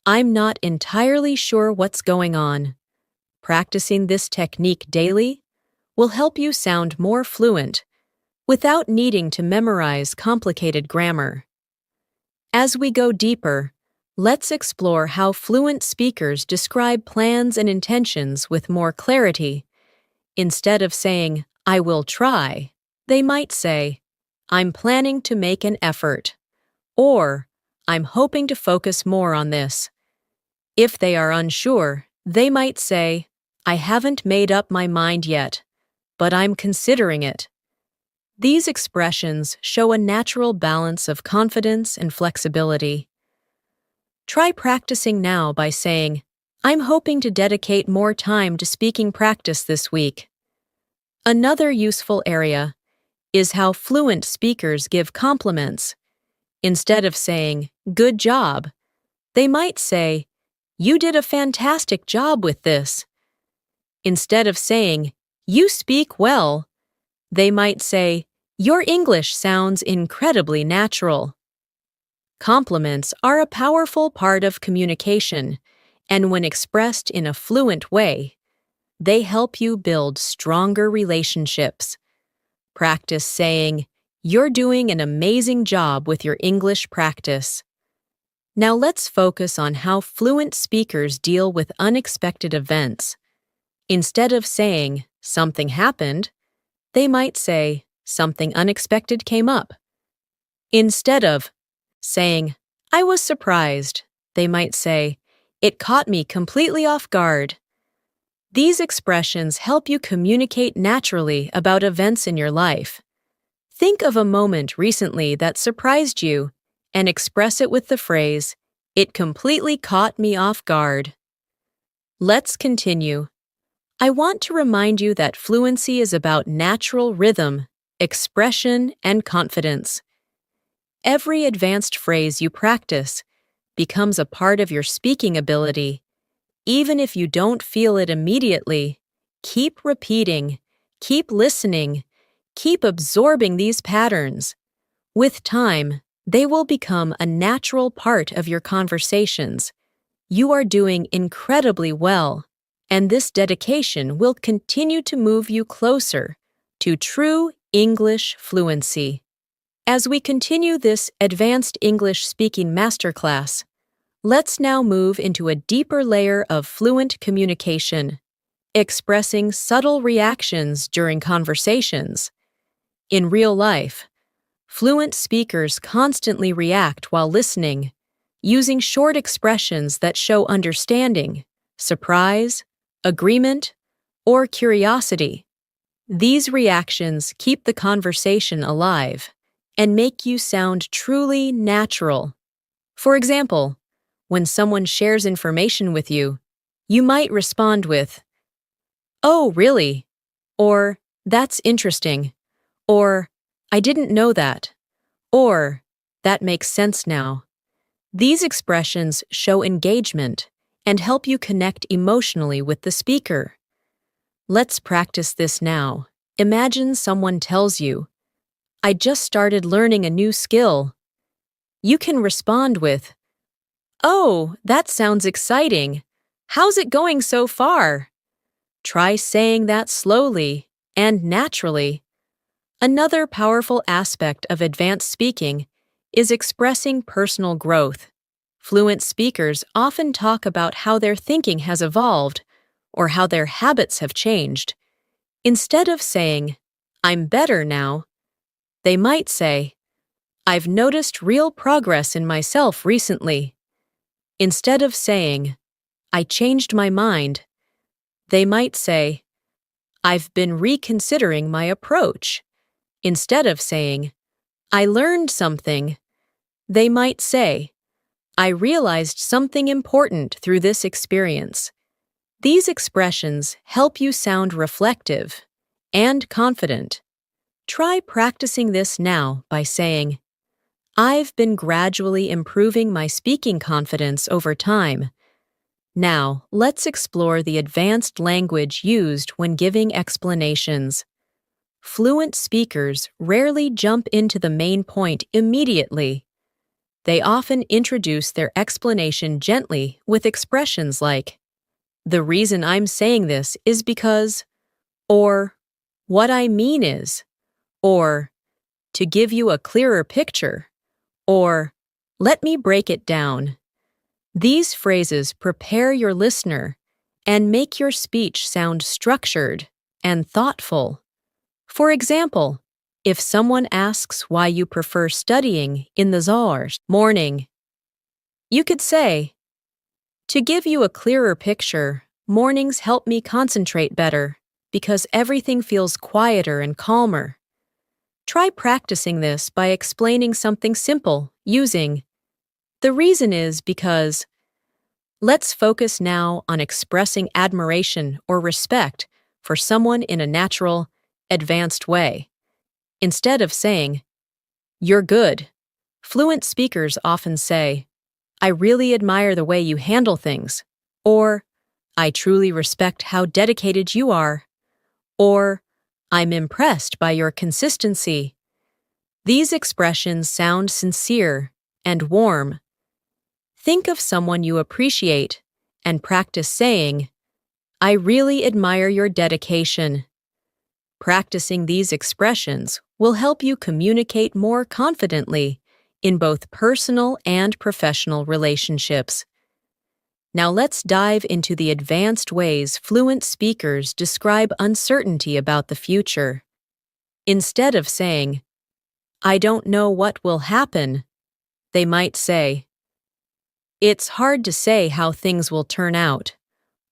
Speaker 1: I'm not entirely sure what's going on. Practicing this technique daily will help you sound more fluent without needing to memorize complicated grammar. As we go deeper, let's explore how fluent speakers describe plans and intentions with more clarity. Instead of saying, I will try, they might say, I'm planning to make an effort, or I'm hoping to focus more on this. If they are unsure, they might say, I haven't made up my mind yet, but I'm considering it. These expressions show a natural balance of confidence and flexibility. Try practicing now by saying, I'm hoping to dedicate more time to speaking practice this week. Another useful area is how fluent speakers give compliments. Instead of saying, good job, they might say, you did a fantastic job with this. Instead of saying, you speak well, they might say, your English sounds incredibly natural. Compliments are a powerful part of communication, and when expressed in a fluent way, they help you build stronger relationships. Practice saying, you're doing an amazing job with your English practice. Now let's focus on how fluent speakers deal with unexpected events. Instead of saying, something happened, they might say, something unexpected came up. Instead of saying, I was surprised, they might say, it caught me completely off guard. These expressions help you communicate naturally about events in your life. Think of a moment recently that surprised you and express it with the phrase, it completely caught me off guard. Let's continue. I want to remind you that fluency is about natural rhythm, expression, and confidence. Every advanced phrase you practice becomes a part of your speaking ability. Even if you don't feel it immediately, keep repeating, keep listening, keep absorbing these patterns. With time, they will become a natural part of your conversations. You are doing incredibly well, and this dedication will continue to move you closer to true English fluency. As we continue this advanced English speaking masterclass, let's now move into a deeper layer of fluent communication, expressing subtle reactions during conversations. In real life, fluent speakers constantly react while listening, using short expressions that show understanding, surprise, agreement, or curiosity. These reactions keep the conversation alive and make you sound truly natural. For example, when someone shares information with you, you might respond with, "Oh, really?" Or, "That's interesting." Or, "I didn't know that." Or, "That makes sense now." These expressions show engagement and help you connect emotionally with the speaker. Let's practice this now. Imagine someone tells you, "I just started learning a new skill." You can respond with, "Oh, that sounds exciting. How's it going so far?" Try saying that slowly and naturally. Another powerful aspect of advanced speaking is expressing personal growth. Fluent speakers often talk about how their thinking has evolved or how their habits have changed. Instead of saying, "I'm better now," they might say, "I've noticed real progress in myself recently." Instead of saying, I changed my mind. They might say, I've been reconsidering my approach. Instead of saying, I learned something, they might say, I realized something important through this experience. These expressions help you sound reflective and confident. Try practicing this now by saying, I've been gradually improving my speaking confidence over time. Now, let's explore the advanced language used when giving explanations. Fluent speakers rarely jump into the main point immediately. They often introduce their explanation gently with expressions like, the reason I'm saying this is because, or what I mean is, or to give you a clearer picture, or let me break it down. These phrases prepare your listener and make your speech sound structured and thoughtful. For example, if someone asks why you prefer studying in the morning, you could say, to give you a clearer picture, mornings help me concentrate better because everything feels quieter and calmer. Try practicing this by explaining something simple using, the reason is because. Let's focus now on expressing admiration or respect for someone in a natural, advanced way. Instead of saying, you're good, fluent speakers often say, I really admire the way you handle things, or I truly respect how dedicated you are, or I'm impressed by your consistency. These expressions sound sincere and warm. Think of someone you appreciate and practice saying, I really admire your dedication. Practicing these expressions will help you communicate more confidently in both personal and professional relationships. Now let's dive into the advanced ways fluent speakers describe uncertainty about the future. Instead of saying, I don't know what will happen, they might say, it's hard to say how things will turn out,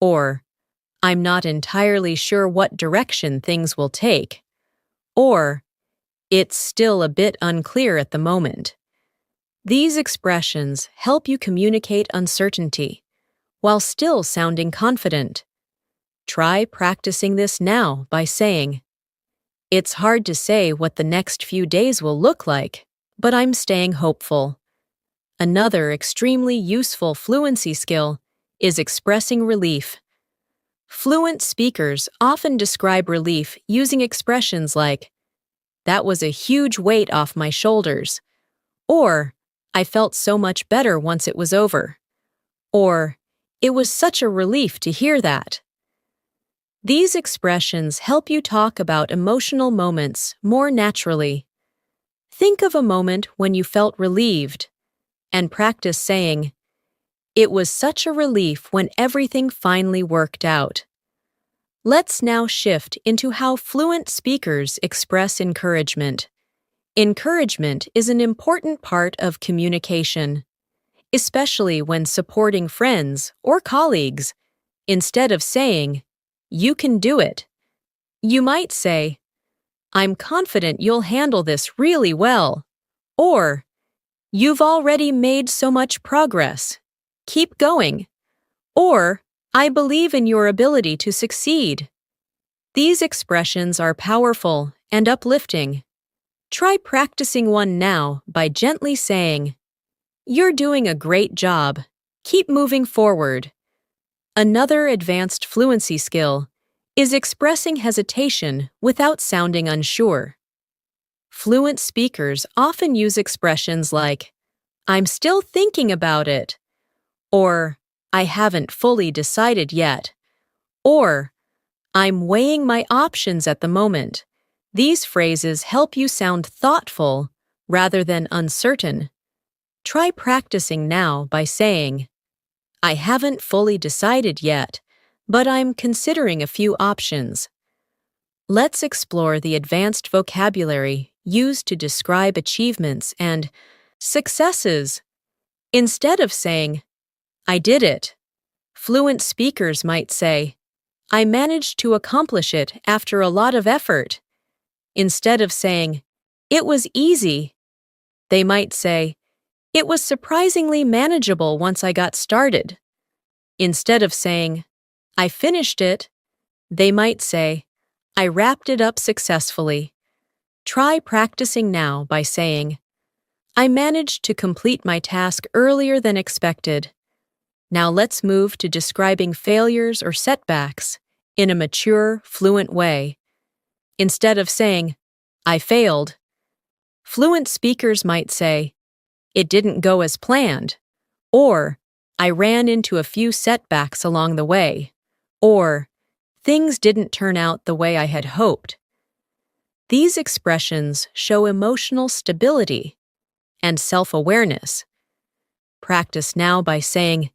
Speaker 1: or I'm not entirely sure what direction things will take, or it's still a bit unclear at the moment. These expressions help you communicate uncertainty while still sounding confident. Try practicing this now by saying, it's hard to say what the next few days will look like, but I'm staying hopeful. Another extremely useful fluency skill is expressing relief. Fluent speakers often describe relief using expressions like, that was a huge weight off my shoulders, or I felt so much better once it was over, or it was such a relief to hear that. These expressions help you talk about emotional moments more naturally. Think of a moment when you felt relieved, and practice saying, it was such a relief when everything finally worked out. Let's now shift into how fluent speakers express encouragement. Encouragement is an important part of communication, especially when supporting friends or colleagues. Instead of saying, you can do it, you might say, I'm confident you'll handle this really well, or you've already made so much progress. Keep going. Or, I believe in your ability to succeed. These expressions are powerful and uplifting. Try practicing one now by gently saying, you're doing a great job. Keep moving forward. Another advanced fluency skill is expressing hesitation without sounding unsure. Fluent speakers often use expressions like, I'm still thinking about it, or I haven't fully decided yet, or I'm weighing my options at the moment. These phrases help you sound thoughtful rather than uncertain. Try practicing now by saying, I haven't fully decided yet, but I'm considering a few options. Let's explore the advanced vocabulary used to describe achievements and successes. Instead of saying, I did it, Fluent speakers might say, I managed to accomplish it after a lot of effort. Instead of saying, it was easy, they might say, it was surprisingly manageable once I got started. Instead of saying, I finished it, they might say, I wrapped it up successfully. Try practicing now by saying, I managed to complete my task earlier than expected. Now let's move to describing failures or setbacks in a mature, fluent way. Instead of saying, I failed, fluent speakers might say, it didn't go as planned, or I ran into a few setbacks along the way, or things didn't turn out the way I had hoped. These expressions show emotional stability and self-awareness. Practice now by saying,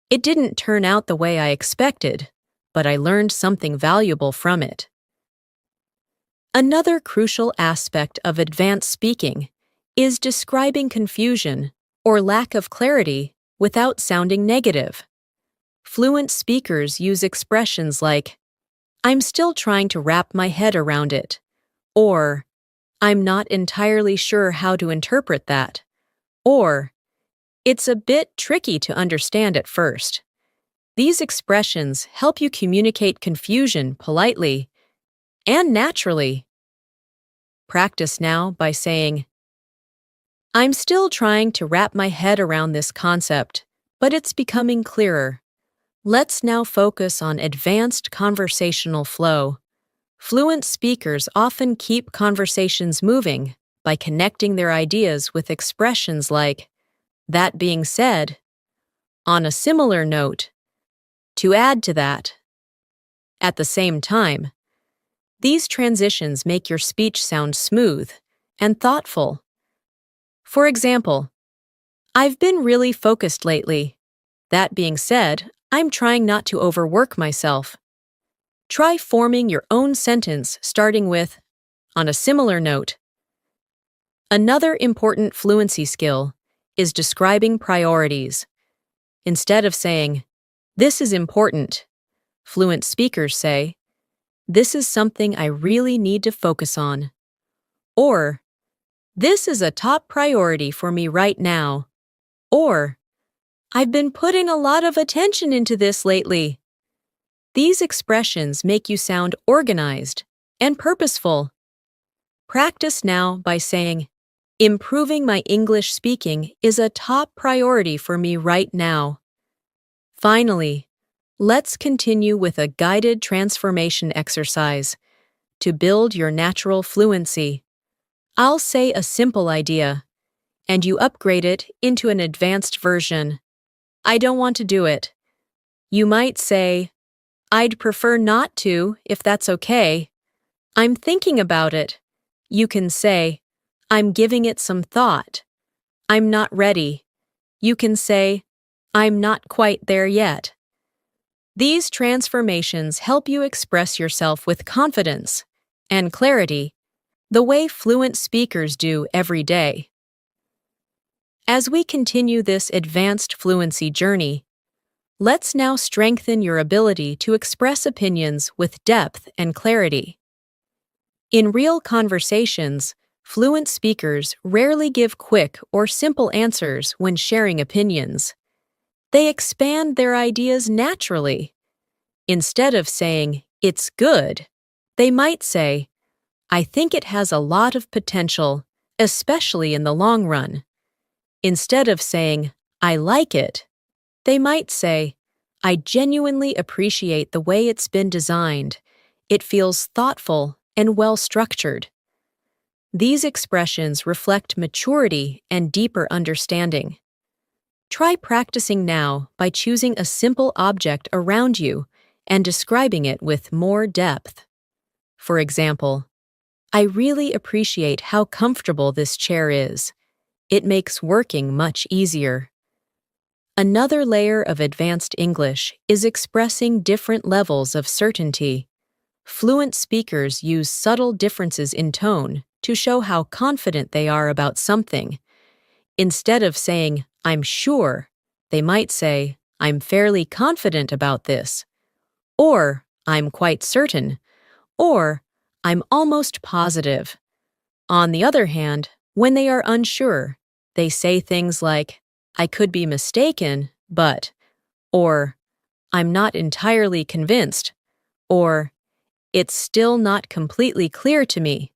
Speaker 1: it didn't turn out the way I expected, but I learned something valuable from it. Another crucial aspect of advanced speaking is describing confusion or lack of clarity without sounding negative. Fluent speakers use expressions like, I'm still trying to wrap my head around it, or I'm not entirely sure how to interpret that, or it's a bit tricky to understand at first. These expressions help you communicate confusion politely and naturally. Practice now by saying, I'm still trying to wrap my head around this concept, but it's becoming clearer. Let's now focus on advanced conversational flow. Fluent speakers often keep conversations moving by connecting their ideas with expressions like, that being said, on a similar note, to add to that. At the same time, these transitions make your speech sound smooth and thoughtful. For example, I've been really focused lately. That being said, I'm trying not to overwork myself. Try forming your own sentence starting with, on a similar note. Another important fluency skill is describing priorities. Instead of saying, this is important, fluent speakers say, this is something I really need to focus on. Or, this is a top priority for me right now. Or, I've been putting a lot of attention into this lately. These expressions make you sound organized and purposeful. Practice now by saying, improving my English speaking is a top priority for me right now. Finally, let's continue with a guided transformation exercise to build your natural fluency. I'll say a simple idea, and you upgrade it into an advanced version. I don't want to do it. You might say, I'd prefer not to, if that's okay. I'm thinking about it. You can say, I'm giving it some thought. I'm not ready. You can say, I'm not quite there yet. These transformations help you express yourself with confidence and clarity, the way fluent speakers do every day. As we continue this advanced fluency journey, let's now strengthen your ability to express opinions with depth and clarity. In real conversations, fluent speakers rarely give quick or simple answers when sharing opinions. They expand their ideas naturally. Instead of saying, it's good, they might say, I think it has a lot of potential, especially in the long run. Instead of saying, I like it, they might say, I genuinely appreciate the way it's been designed. It feels thoughtful and well-structured. These expressions reflect maturity and deeper understanding. Try practicing now by choosing a simple object around you and describing it with more depth. For example, I really appreciate how comfortable this chair is. It makes working much easier. Another layer of advanced English is expressing different levels of certainty. Fluent speakers use subtle differences in tone to show how confident they are about something. Instead of saying, I'm sure, they might say, I'm fairly confident about this, or I'm quite certain, or I'm almost positive. On the other hand, when they are unsure, they say things like, I could be mistaken, but, or I'm not entirely convinced, or it's still not completely clear to me.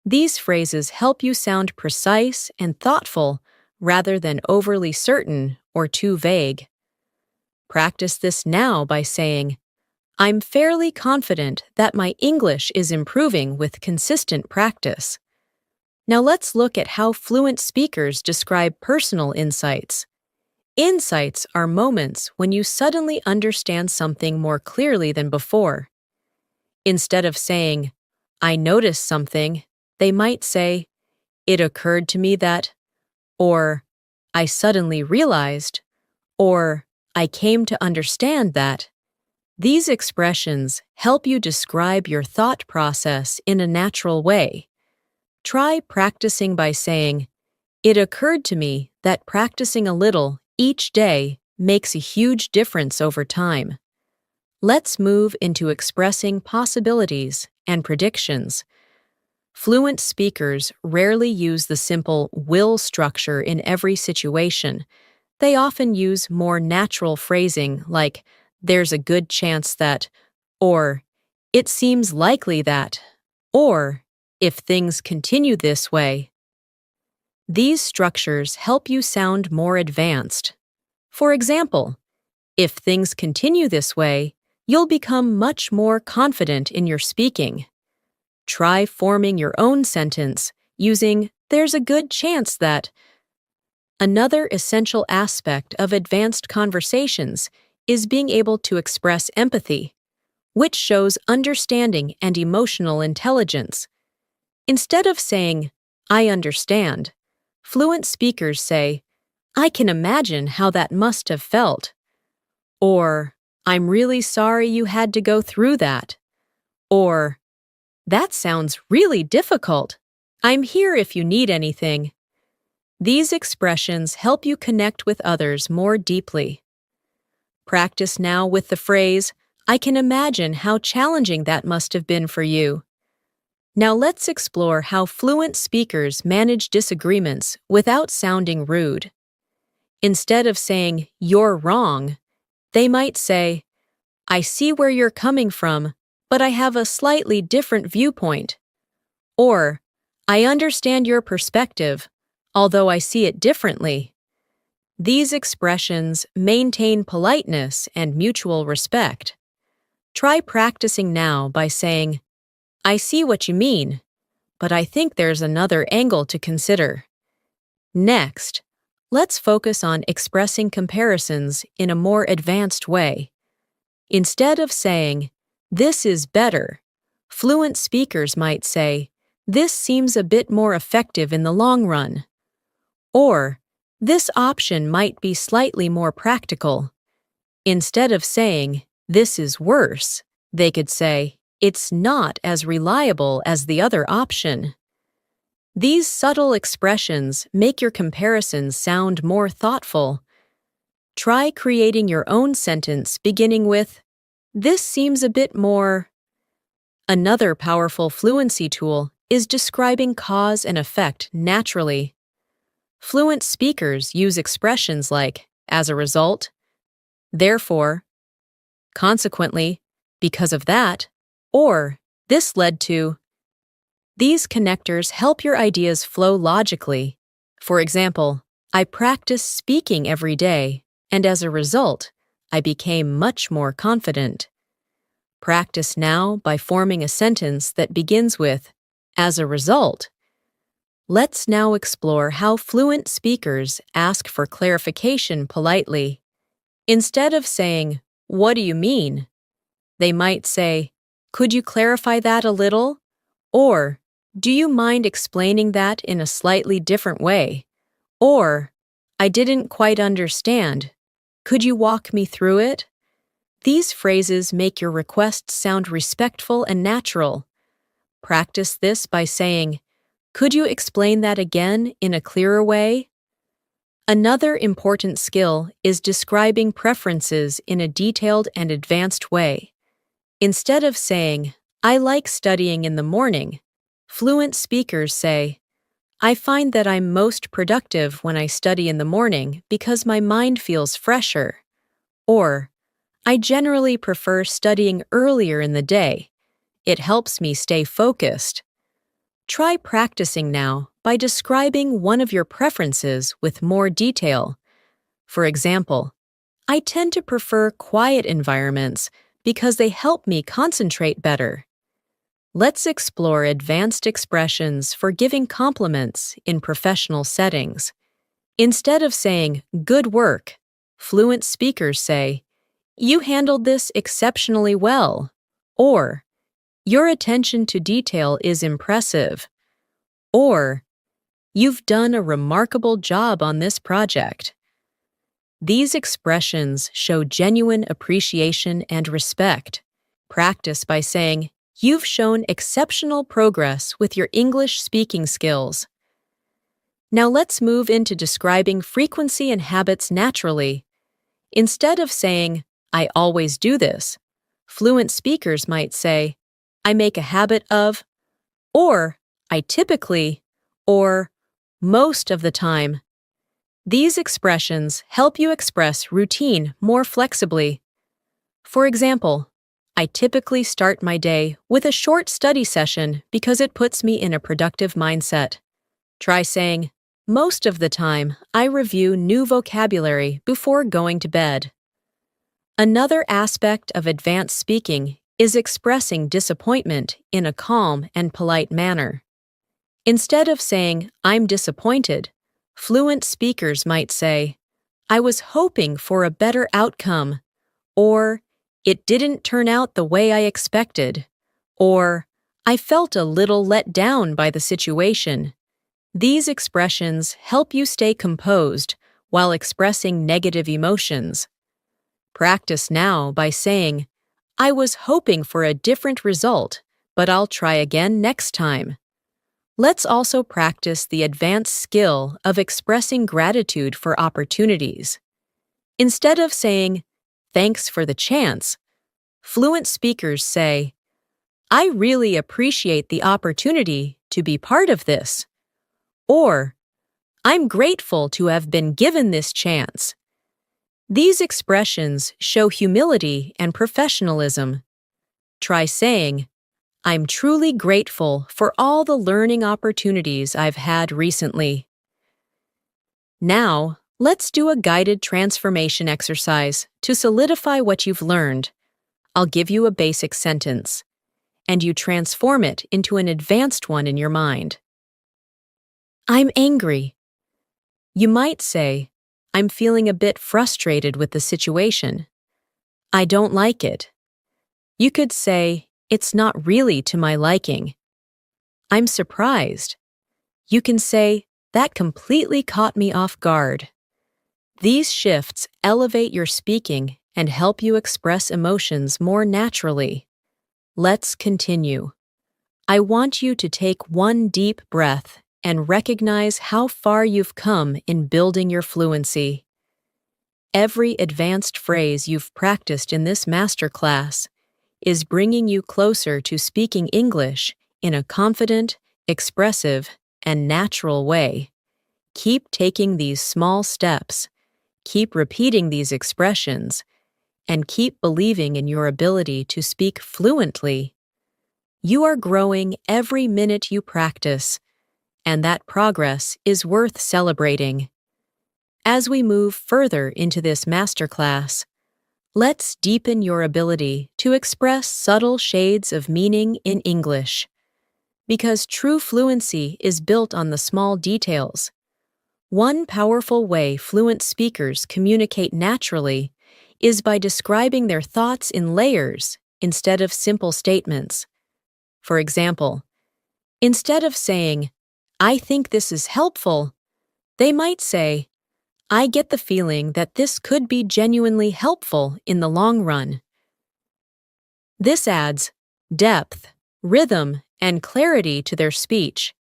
Speaker 1: These phrases help you sound precise and thoughtful rather than overly certain or too vague. Practice this now by saying, I'm fairly confident that my English is improving with consistent practice. Now let's look at how fluent speakers describe personal insights. Insights are moments when you suddenly understand something more clearly than before. Instead of saying, I noticed something, they might say, it occurred to me that, or I suddenly realized, or I came to understand that. These expressions help you describe your thought process in a natural way. Try practicing by saying, it occurred to me that practicing a little each day makes a huge difference over time. Let's move into expressing possibilities and predictions. Fluent speakers rarely use the simple will structure in every situation. They often use more natural phrasing like, there's a good chance that, or it seems likely that, or if things continue this way. These structures help you sound more advanced. For example, if things continue this way, you'll become much more confident in your speaking. Try forming your own sentence using there's a good chance that. Another essential aspect of advanced conversations is being able to express empathy, which shows understanding and emotional intelligence. Instead of saying, I understand, fluent speakers say, I can imagine how that must have felt. Or, I'm really sorry you had to go through that. Or, that sounds really difficult. I'm here if you need anything. These expressions help you connect with others more deeply. Practice now with the phrase, I can imagine how challenging that must have been for you. Now let's explore how fluent speakers manage disagreements without sounding rude. Instead of saying, you're wrong, they might say, I see where you're coming from, but I have a slightly different viewpoint. Or, I understand your perspective, although I see it differently. These expressions maintain politeness and mutual respect. Try practicing now by saying, I see what you mean, but I think there's another angle to consider. Next, let's focus on expressing comparisons in a more advanced way. Instead of saying, this is better, fluent speakers might say, this seems a bit more effective in the long run. Or, this option might be slightly more practical. Instead of saying, this is worse, they could say, it's not as reliable as the other option. These subtle expressions make your comparisons sound more thoughtful. Try creating your own sentence beginning with, this seems a bit more. Another powerful fluency tool is describing cause and effect naturally. Fluent speakers use expressions like, as a result, therefore, consequently, because of that, or this led to. These connectors help your ideas flow logically. For example, I practice speaking every day, and as a result, I became much more confident. Practice now by forming a sentence that begins with, as a result. Let's now explore how fluent speakers ask for clarification politely. Instead of saying, what do you mean? They might say, could you clarify that a little? Or, do you mind explaining that in a slightly different way? Or, I didn't quite understand. Could you walk me through it? These phrases make your requests sound respectful and natural. Practice this by saying, could you explain that again in a clearer way? Another important skill is describing preferences in a detailed and advanced way. Instead of saying, I like studying in the morning, fluent speakers say, I find that I'm most productive when I study in the morning because my mind feels fresher. Or, I generally prefer studying earlier in the day. It helps me stay focused. Try practicing now by describing one of your preferences with more detail. For example, I tend to prefer quiet environments because they help me concentrate better. Let's explore advanced expressions for giving compliments in professional settings. Instead of saying, good work, fluent speakers say, you handled this exceptionally well, or your attention to detail is impressive, or you've done a remarkable job on this project. These expressions show genuine appreciation and respect. Practice by saying, you've shown exceptional progress with your English speaking skills. Now let's move into describing frequency and habits naturally. Instead of saying, I always do this, fluent speakers might say, I make a habit of, or I typically, or most of the time. These expressions help you express routine more flexibly. For example, I typically start my day with a short study session because it puts me in a productive mindset. Try saying, most of the time, I review new vocabulary before going to bed. Another aspect of advanced speaking is expressing disappointment in a calm and polite manner. Instead of saying, I'm disappointed, fluent speakers might say, I was hoping for a better outcome, or it didn't turn out the way I expected, or I felt a little let down by the situation. These expressions help you stay composed while expressing negative emotions. Practice now by saying, I was hoping for a different result, but I'll try again next time. Let's also practice the advanced skill of expressing gratitude for opportunities. Instead of saying, thanks for the chance, fluent speakers say, I really appreciate the opportunity to be part of this. Or, I'm grateful to have been given this chance. These expressions show humility and professionalism. Try saying, I'm truly grateful for all the learning opportunities I've had recently. Now, let's do a guided transformation exercise to solidify what you've learned. I'll give you a basic sentence, and you transform it into an advanced one in your mind. I'm angry. You might say, I'm feeling a bit frustrated with the situation. I don't like it. You could say, it's not really to my liking. I'm surprised. You can say, that completely caught me off guard. These shifts elevate your speaking and help you express emotions more naturally. Let's continue. I want you to take one deep breath and recognize how far you've come in building your fluency. Every advanced phrase you've practiced in this masterclass is bringing you closer to speaking English in a confident, expressive, and natural way. Keep taking these small steps, keep repeating these expressions, and keep believing in your ability to speak fluently. You are growing every minute you practice, and that progress is worth celebrating. As we move further into this masterclass, let's deepen your ability to express subtle shades of meaning in English. Because true fluency is built on the small details. One powerful way fluent speakers communicate naturally is by describing their thoughts in layers instead of simple statements. For example, instead of saying, I think this is helpful, they might say, I get the feeling that this could be genuinely helpful in the long run. This adds depth, rhythm, and clarity to their speech.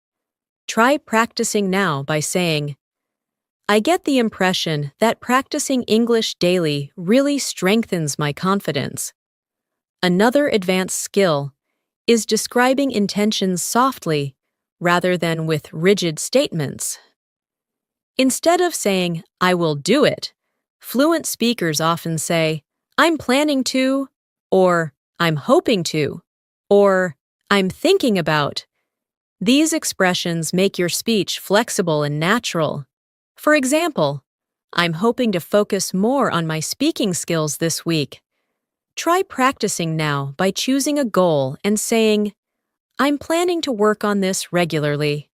Speaker 1: Try practicing now by saying, I get the impression that practicing English daily really strengthens my confidence. Another advanced skill is describing intentions softly rather than with rigid statements. Instead of saying, I will do it, fluent speakers often say, I'm planning to, or I'm hoping to, or I'm thinking about. These expressions make your speech flexible and natural. For example, I'm hoping to focus more on my speaking skills this week. Try practicing now by choosing a goal and saying, I'm planning to work on this regularly.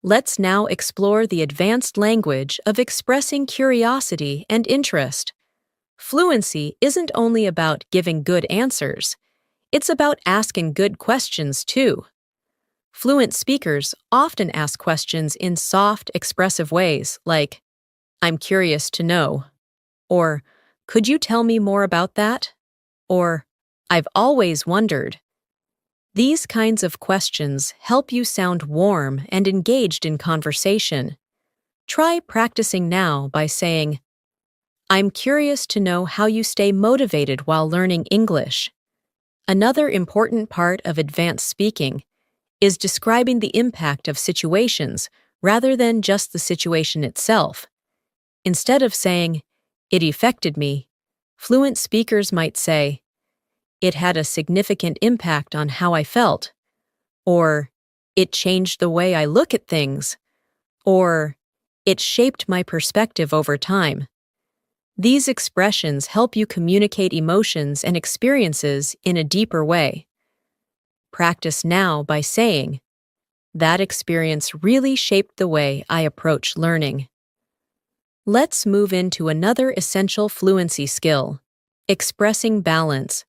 Speaker 1: Let's now explore the advanced language of expressing curiosity and interest. Fluency isn't only about giving good answers, it's about asking good questions too. Fluent speakers often ask questions in soft, expressive ways like, I'm curious to know, or could you tell me more about that? Or, I've always wondered. These kinds of questions help you sound warm and engaged in conversation. Try practicing now by saying, I'm curious to know how you stay motivated while learning English. Another important part of advanced speaking is describing the impact of situations rather than just the situation itself. Instead of saying, it affected me, fluent speakers might say, it had a significant impact on how I felt, or it changed the way I look at things, or it shaped my perspective over time. These expressions help you communicate emotions and experiences in a deeper way. Practice now by saying, that experience really shaped the way I approach learning. Let's move into another essential fluency skill, expressing balance.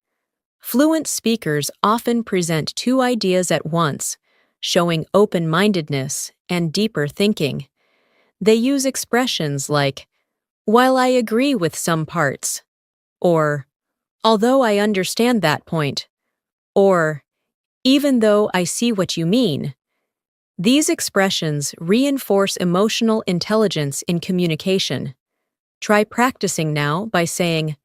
Speaker 1: Fluent speakers often present two ideas at once, showing open-mindedness and deeper thinking. They use expressions like, while I agree with some parts, or although I understand that point, or even though I see what you mean. These expressions reinforce emotional intelligence in communication. Try practicing now by saying,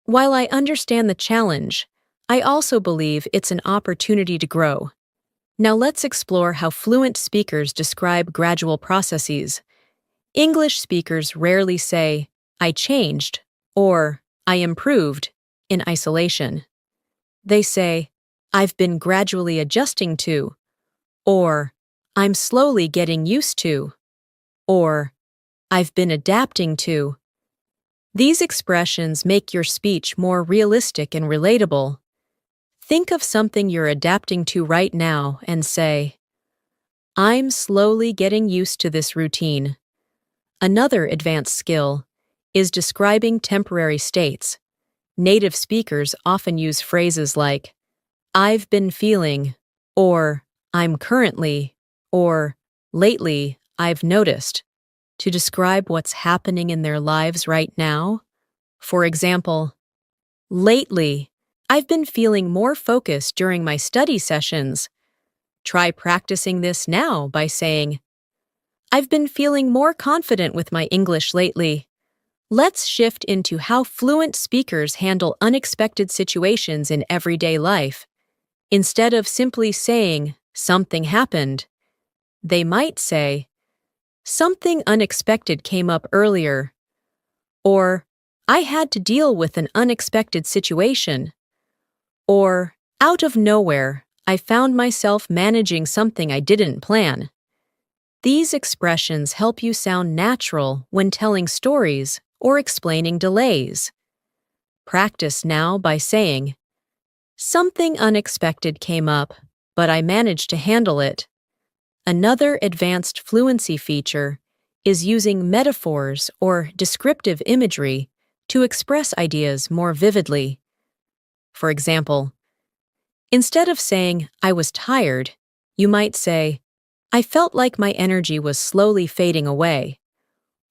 Speaker 1: while I understand the challenge, I also believe it's an opportunity to grow. Now let's explore how fluent speakers describe gradual processes. English speakers rarely say, I changed, or I improved, in isolation. They say, I've been gradually adjusting to, or I'm slowly getting used to, or I've been adapting to. These expressions make your speech more realistic and relatable. Think of something you're adapting to right now and say, I'm slowly getting used to this routine. Another advanced skill is describing temporary states. Native speakers often use phrases like, I've been feeling, or I'm currently, or lately, I've noticed, to describe what's happening in their lives right now. For example, lately, I've been feeling more focused during my study sessions. Try practicing this now by saying, I've been feeling more confident with my English lately. Let's shift into how fluent speakers handle unexpected situations in everyday life. Instead of simply saying, something happened, they might say, something unexpected came up earlier, or I had to deal with an unexpected situation, or out of nowhere, I found myself managing something I didn't plan. These expressions help you sound natural when telling stories or explaining delays. Practice now by saying, something unexpected came up, but I managed to handle it. Another advanced fluency feature is using metaphors or descriptive imagery to express ideas more vividly. For example, instead of saying, I was tired, you might say, I felt like my energy was slowly fading away.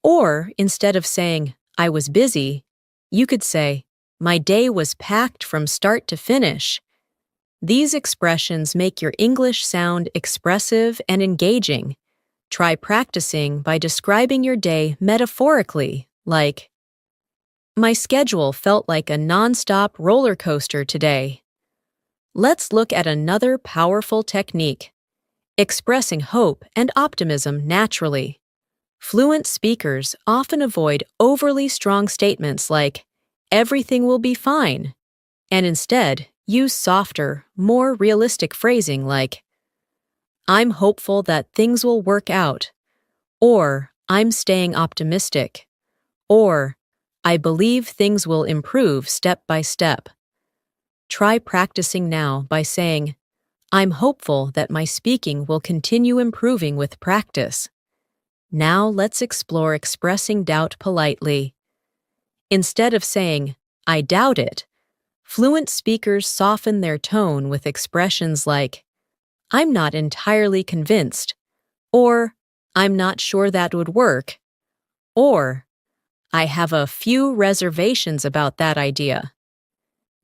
Speaker 1: Or instead of saying, I was busy, you could say, my day was packed from start to finish. These expressions make your English sound expressive and engaging. Try practicing by describing your day metaphorically, like, my schedule felt like a nonstop roller coaster today. Let's look at another powerful technique, expressing hope and optimism naturally. Fluent speakers often avoid overly strong statements like, everything will be fine, and instead use softer, more realistic phrasing like, I'm hopeful that things will work out, or I'm staying optimistic, or I believe things will improve step by step. Try practicing now by saying, I'm hopeful that my speaking will continue improving with practice. Now let's explore expressing doubt politely. Instead of saying, I doubt it, fluent speakers soften their tone with expressions like, I'm not entirely convinced, or I'm not sure that would work, or I have a few reservations about that idea.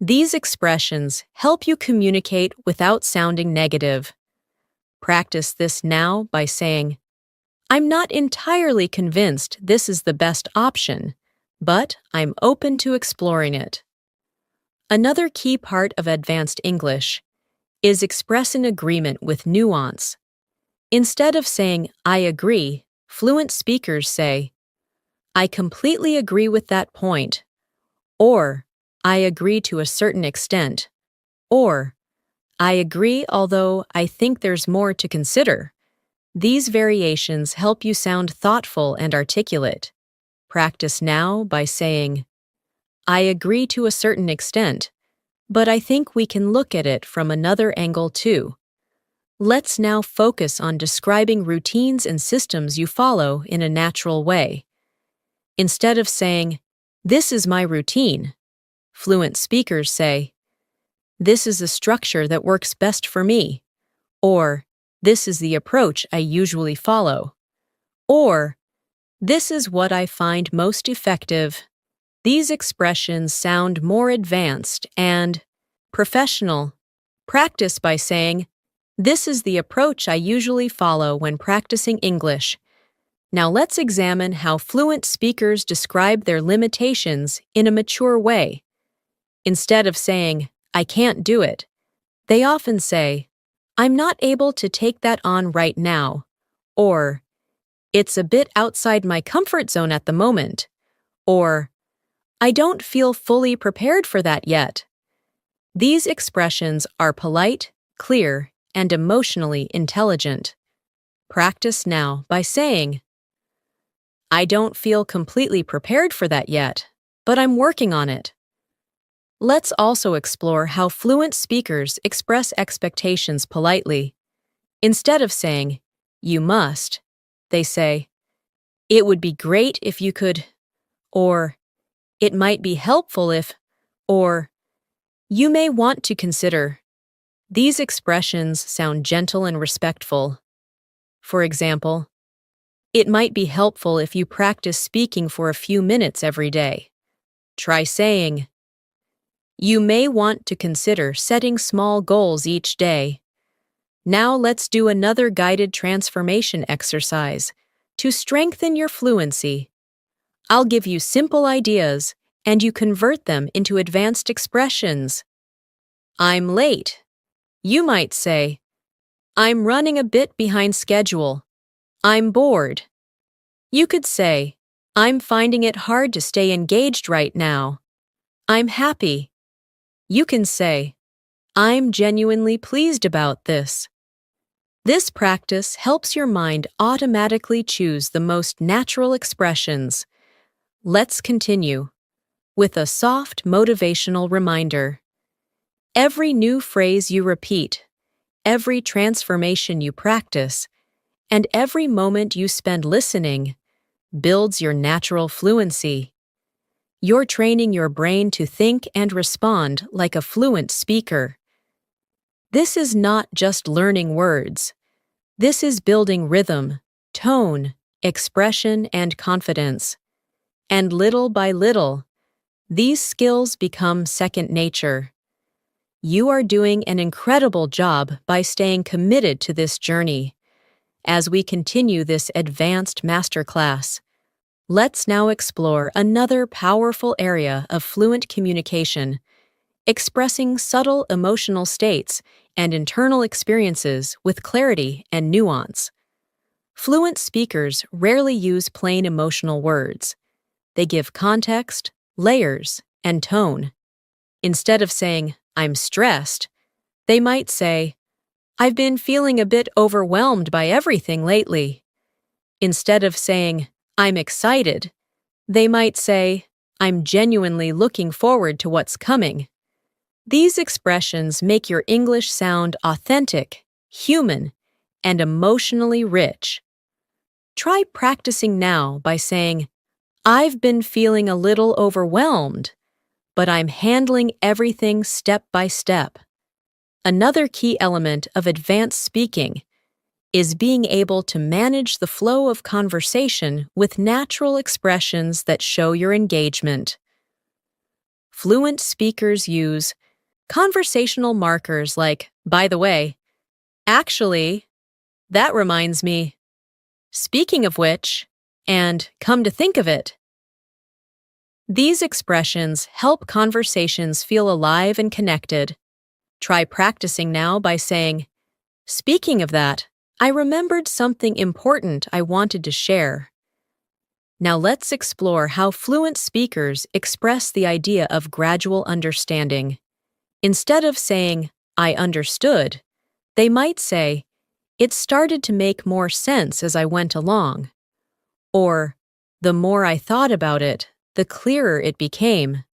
Speaker 1: These expressions help you communicate without sounding negative. Practice this now by saying, I'm not entirely convinced this is the best option, but I'm open to exploring it. Another key part of advanced English is expressing agreement with nuance. Instead of saying, I agree, fluent speakers say, I completely agree with that point, or I agree to a certain extent, or I agree although I think there's more to consider. These variations help you sound thoughtful and articulate. Practice now by saying, I agree to a certain extent, but I think we can look at it from another angle too. Let's now focus on describing routines and systems you follow in a natural way. Instead of saying, this is my routine, fluent speakers say, this is a structure that works best for me, or this is the approach I usually follow, or this is what I find most effective. These expressions sound more advanced and professional. Practice by saying, this is the approach I usually follow when practicing English. Now let's examine how fluent speakers describe their limitations in a mature way. Instead of saying, I can't do it, they often say, I'm not able to take that on right now, or it's a bit outside my comfort zone at the moment, or I don't feel fully prepared for that yet. These expressions are polite, clear, and emotionally intelligent. Practice now by saying, I don't feel completely prepared for that yet, but I'm working on it. Let's also explore how fluent speakers express expectations politely. Instead of saying, you must, they say, it would be great if you could, or it might be helpful if, or you may want to consider. These expressions sound gentle and respectful. For example, it might be helpful if you practice speaking for a few minutes every day. Try saying, you may want to consider setting small goals each day. Now let's do another guided transformation exercise to strengthen your fluency. I'll give you simple ideas, and you convert them into advanced expressions. I'm late. You might say, I'm running a bit behind schedule. I'm bored. You could say, I'm finding it hard to stay engaged right now. I'm happy. You can say, I'm genuinely pleased about this. This practice helps your mind automatically choose the most natural expressions. Let's continue with a soft motivational reminder. Every new phrase you repeat, every transformation you practice, and every moment you spend listening builds your natural fluency. You're training your brain to think and respond like a fluent speaker. This is not just learning words. This is building rhythm, tone, expression, and confidence. And little by little, these skills become second nature. You are doing an incredible job by staying committed to this journey. As we continue this advanced masterclass, let's now explore another powerful area of fluent communication, expressing subtle emotional states and internal experiences with clarity and nuance. Fluent speakers rarely use plain emotional words. They give context, layers, and tone. Instead of saying, "I'm stressed," they might say, "I've been feeling a bit overwhelmed by everything lately." Instead of saying, "I'm excited," they might say, "I'm genuinely looking forward to what's coming." These expressions make your English sound authentic, human, and emotionally rich. Try practicing now by saying, "I've been feeling a little overwhelmed, but I'm handling everything step by step." Another key element of advanced speaking is being able to manage the flow of conversation with natural expressions that show your engagement. Fluent speakers use conversational markers like, "By the way," "Actually," "That reminds me," "Speaking of which," and "Come to think of it." These expressions help conversations feel alive and connected. Try practicing now by saying, "Speaking of that, I remembered something important I wanted to share." Now let's explore how fluent speakers express the idea of gradual understanding. Instead of saying, "I understood," they might say, "It started to make more sense as I went along," or "The more I thought about it, the clearer it became."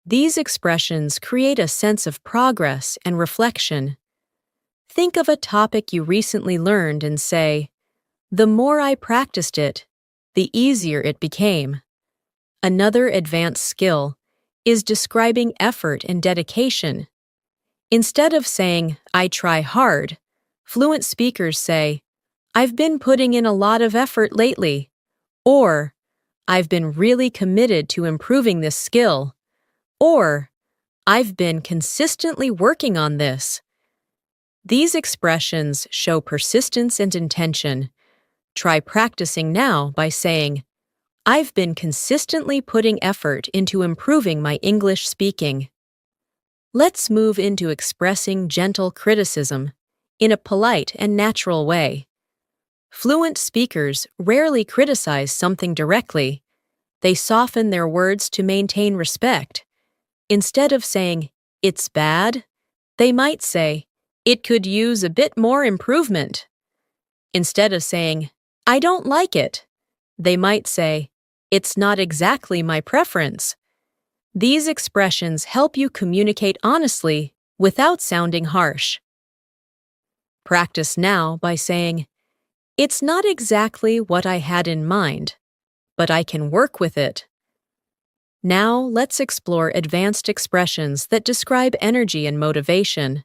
Speaker 1: These expressions create a sense of progress and reflection. Think of a topic you recently learned and say, "The more I practiced it, the easier it became." Another advanced skill is describing effort and dedication. Instead of saying, "I try hard," fluent speakers say, "I've been putting in a lot of effort lately," or "I've been really committed to improving this skill," or "I've been consistently working on this." These expressions show persistence and intention. Try practicing now by saying, "I've been consistently putting effort into improving my English speaking." Let's move into expressing gentle criticism in a polite and natural way. Fluent speakers rarely criticize something directly. They soften their words to maintain respect. Instead of saying, "It's bad," they might say, "It could use a bit more improvement." Instead of saying, "I don't like it," they might say, "It's not exactly my preference." These expressions help you communicate honestly without sounding harsh. Practice now by saying, "It's not exactly what I had in mind, but I can work with it." Now let's explore advanced expressions that describe energy and motivation.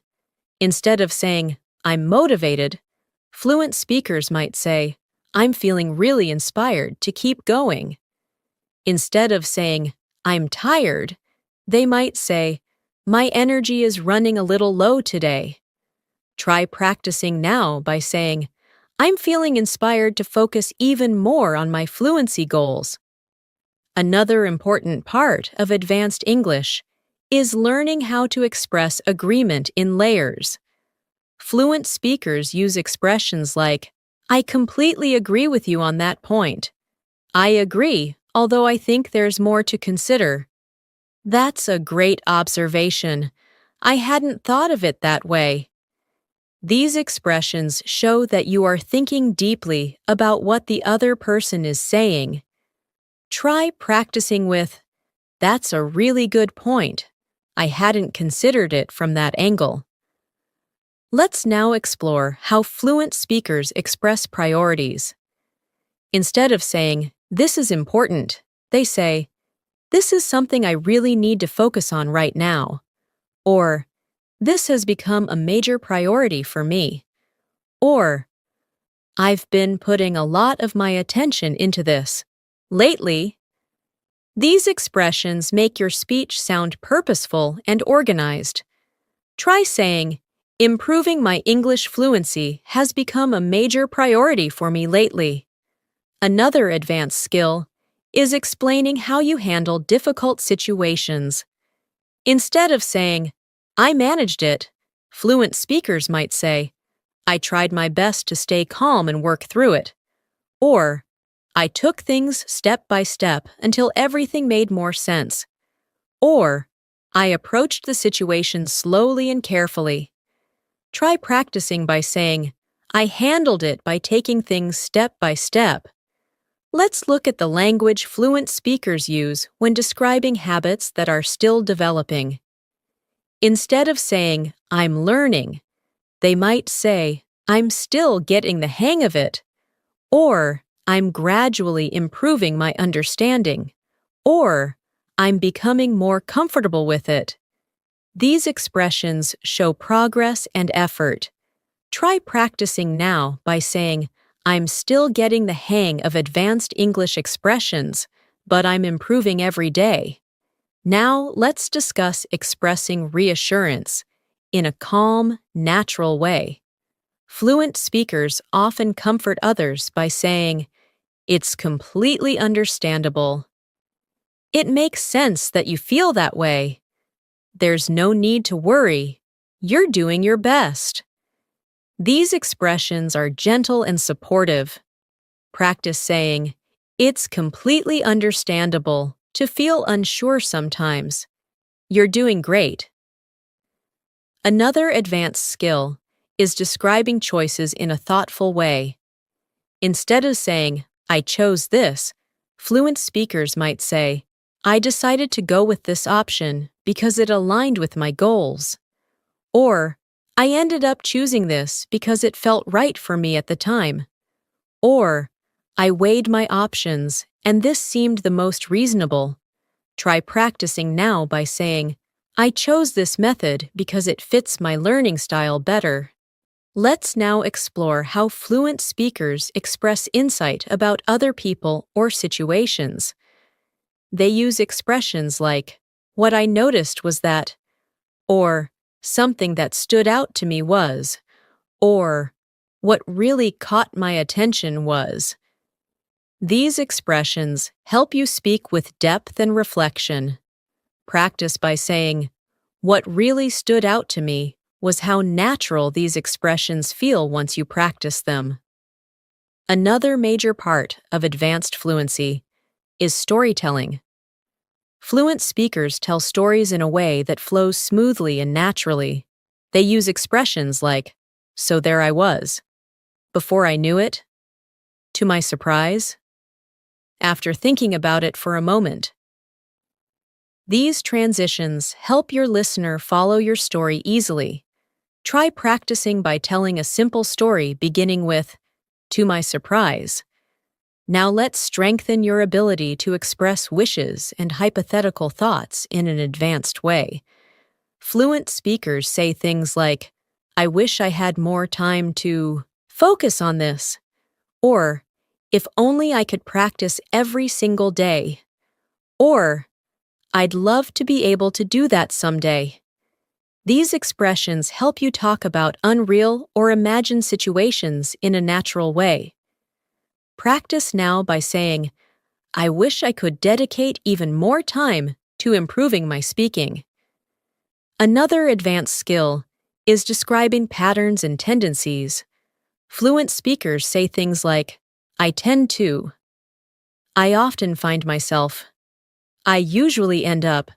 Speaker 1: Instead of saying, "I'm motivated," fluent speakers might say, "I'm feeling really inspired to keep going." Instead of saying, "I'm tired," they might say, "My energy is running a little low today." Try practicing now by saying, "I'm feeling inspired to focus even more on my fluency goals." Another important part of advanced English is learning how to express agreement in layers. Fluent speakers use expressions like, "I completely agree with you on that point," "I agree, although I think there's more to consider." "That's a great observation. I hadn't thought of it that way." These expressions show that you are thinking deeply about what the other person is saying. Try practicing with, "That's a really good point. I hadn't considered it from that angle." Let's now explore how fluent speakers express priorities. Instead of saying, "This is important," they say, "This is something I really need to focus on right now," or "This has become a major priority for me," or "I've been putting a lot of my attention into this lately." These expressions make your speech sound purposeful and organized. Try saying, Improving my English fluency has become a major priority for me lately. Another advanced skill is explaining how you handle difficult situations. Instead of saying, I managed it, fluent speakers might say, I tried my best to stay calm and work through it. Or, I took things step by step until everything made more sense. Or, I approached the situation slowly and carefully. Try practicing by saying, I handled it by taking things step by step. Let's look at the language fluent speakers use when describing habits that are still developing. Instead of saying, I'm learning, they might say, I'm still getting the hang of it, or I'm gradually improving my understanding, or I'm becoming more comfortable with it. These expressions show progress and effort. Try practicing now by saying, I'm still getting the hang of advanced English expressions, but I'm improving every day. Now let's discuss expressing reassurance in a calm, natural way. Fluent speakers often comfort others by saying, It's completely understandable. It makes sense that you feel that way. There's no need to worry. You're doing your best. These expressions are gentle and supportive. Practice saying, It's completely understandable to feel unsure sometimes. You're doing great. Another advanced skill is describing choices in a thoughtful way. Instead of saying, I chose this, fluent speakers might say, I decided to go with this option because it aligned with my goals. Or, I ended up choosing this because it felt right for me at the time. Or, I weighed my options and this seemed the most reasonable. Try practicing now by saying, I chose this method because it fits my learning style better. Let's now explore how fluent speakers express insight about other people or situations. They use expressions like, what I noticed was that, or something that stood out to me was, or what really caught my attention was. These expressions help you speak with depth and reflection. Practice by saying, what really stood out to me was how natural these expressions feel once you practice them. Another major part of advanced fluency is storytelling. Fluent speakers tell stories in a way that flows smoothly and naturally. They use expressions like, so there I was, before I knew it, to my surprise, after thinking about it for a moment. These transitions help your listener follow your story easily. Try practicing by telling a simple story beginning with, to my surprise. Now let's strengthen your ability to express wishes and hypothetical thoughts in an advanced way. Fluent speakers say things like, I wish I had more time to focus on this, or if only I could practice every single day, or I'd love to be able to do that someday. These expressions help you talk about unreal or imagined situations in a natural way. Practice now by saying, I wish I could dedicate even more time to improving my speaking. Another advanced skill is describing patterns and tendencies. Fluent speakers say things like, I tend to. I often find myself. I usually end up.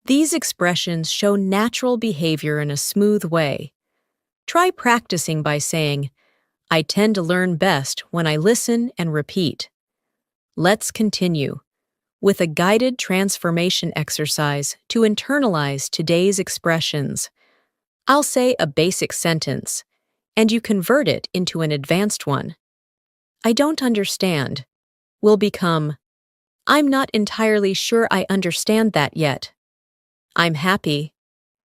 Speaker 1: These expressions show natural behavior in a smooth way. Try practicing by saying, I tend to learn best when I listen and repeat. Let's continue with a guided transformation exercise to internalize today's expressions. I'll say a basic sentence, and you convert it into an advanced one. I don't understand will become, I'm not entirely sure I understand that yet. I'm happy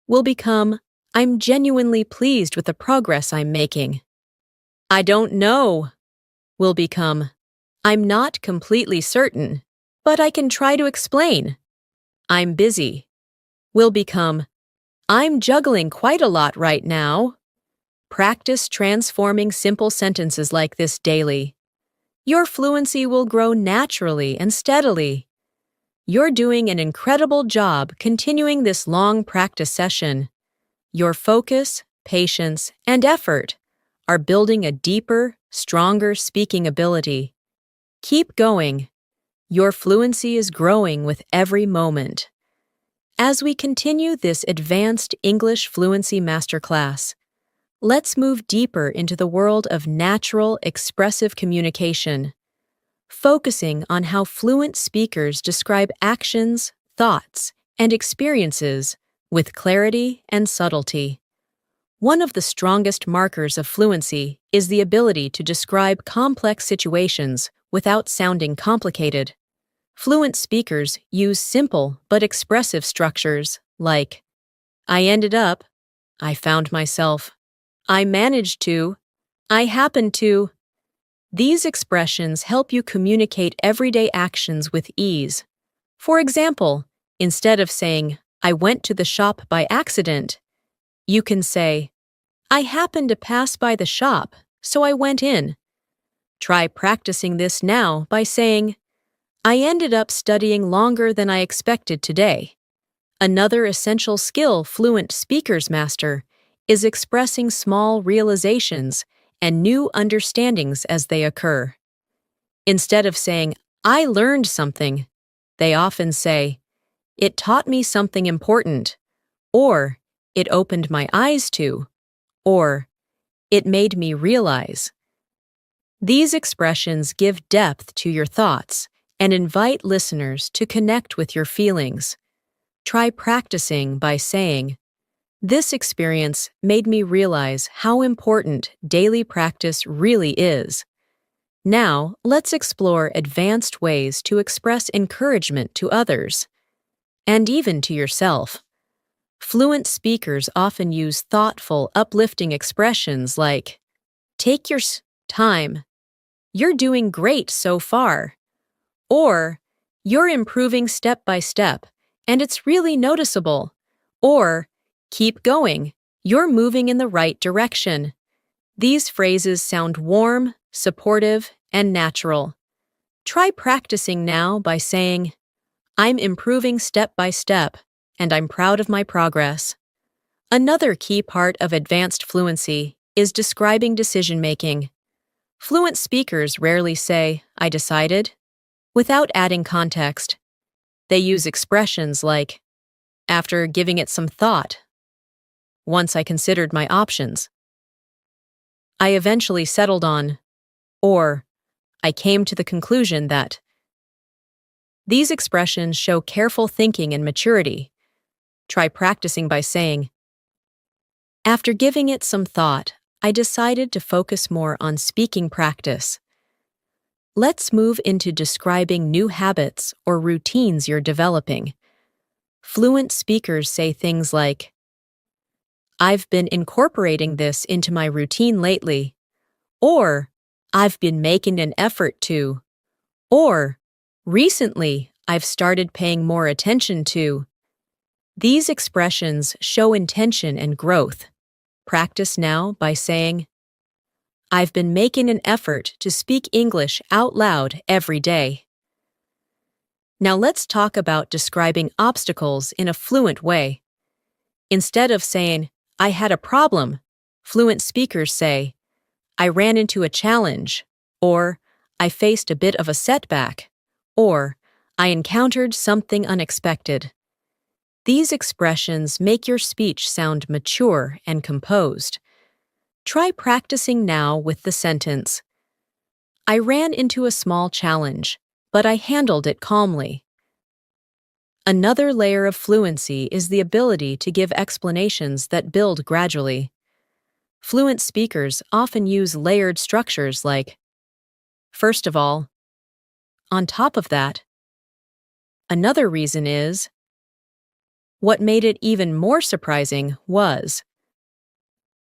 Speaker 1: will become, I'm genuinely pleased with the progress I'm making. I don't know will become, I'm not completely certain, but I can try to explain. I'm busy will become, I'm juggling quite a lot right now. Practice transforming simple sentences like this daily. Your fluency will grow naturally and steadily. You're doing an incredible job continuing this long practice session. Your focus, patience, and effort are building a deeper, stronger speaking ability. Keep going. Your fluency is growing with every moment. As we continue this advanced English fluency masterclass, let's move deeper into the world of natural, expressive communication, focusing on how fluent speakers describe actions, thoughts, and experiences with clarity and subtlety. One of the strongest markers of fluency is the ability to describe complex situations without sounding complicated. Fluent speakers use simple but expressive structures like, I ended up, I found myself, I managed to, I happened to. These expressions help you communicate everyday actions with ease. For example, instead of saying, I went to the shop by accident, you can say, I happened to pass by the shop, so I went in. Try practicing this now by saying, I ended up studying longer than I expected today. Another essential skill fluent speakers master is expressing small realizations and new understandings as they occur. Instead of saying, I learned something, they often say, it taught me something important, or it opened my eyes to, or it made me realize. These expressions give depth to your thoughts and invite listeners to connect with your feelings. Try practicing by saying, this experience made me realize how important daily practice really is. Now, let's explore advanced ways to express encouragement to others, and even to yourself. Fluent speakers often use thoughtful, uplifting expressions like, take your time, you're doing great so far, or you're improving step by step, and it's really noticeable, or keep going, you're moving in the right direction. These phrases sound warm, supportive, and natural. Try practicing now by saying, I'm improving step by step, and I'm proud of my progress. Another key part of advanced fluency is describing decision-making. Fluent speakers rarely say, I decided, without adding context. They use expressions like, after giving it some thought, once I considered my options, I eventually settled on, or I came to the conclusion that. These expressions show careful thinking and maturity. Try practicing by saying, after giving it some thought, I decided to focus more on speaking practice. Let's move into describing new habits or routines you're developing. Fluent speakers say things like, I've been incorporating this into my routine lately, or I've been making an effort to, or recently I've started paying more attention to. These expressions show intention and growth. Practice now by saying, I've been making an effort to speak English out loud every day. Now let's talk about describing obstacles in a fluent way. Instead of saying, I had a problem, fluent speakers say, I ran into a challenge, or I faced a bit of a setback, or I encountered something unexpected. These expressions make your speech sound mature and composed. Try practicing now with the sentence, I ran into a small challenge, but I handled it calmly. Another layer of fluency is the ability to give explanations that build gradually. Fluent speakers often use layered structures like, first of all, on top of that. Another reason is, what made it even more surprising was.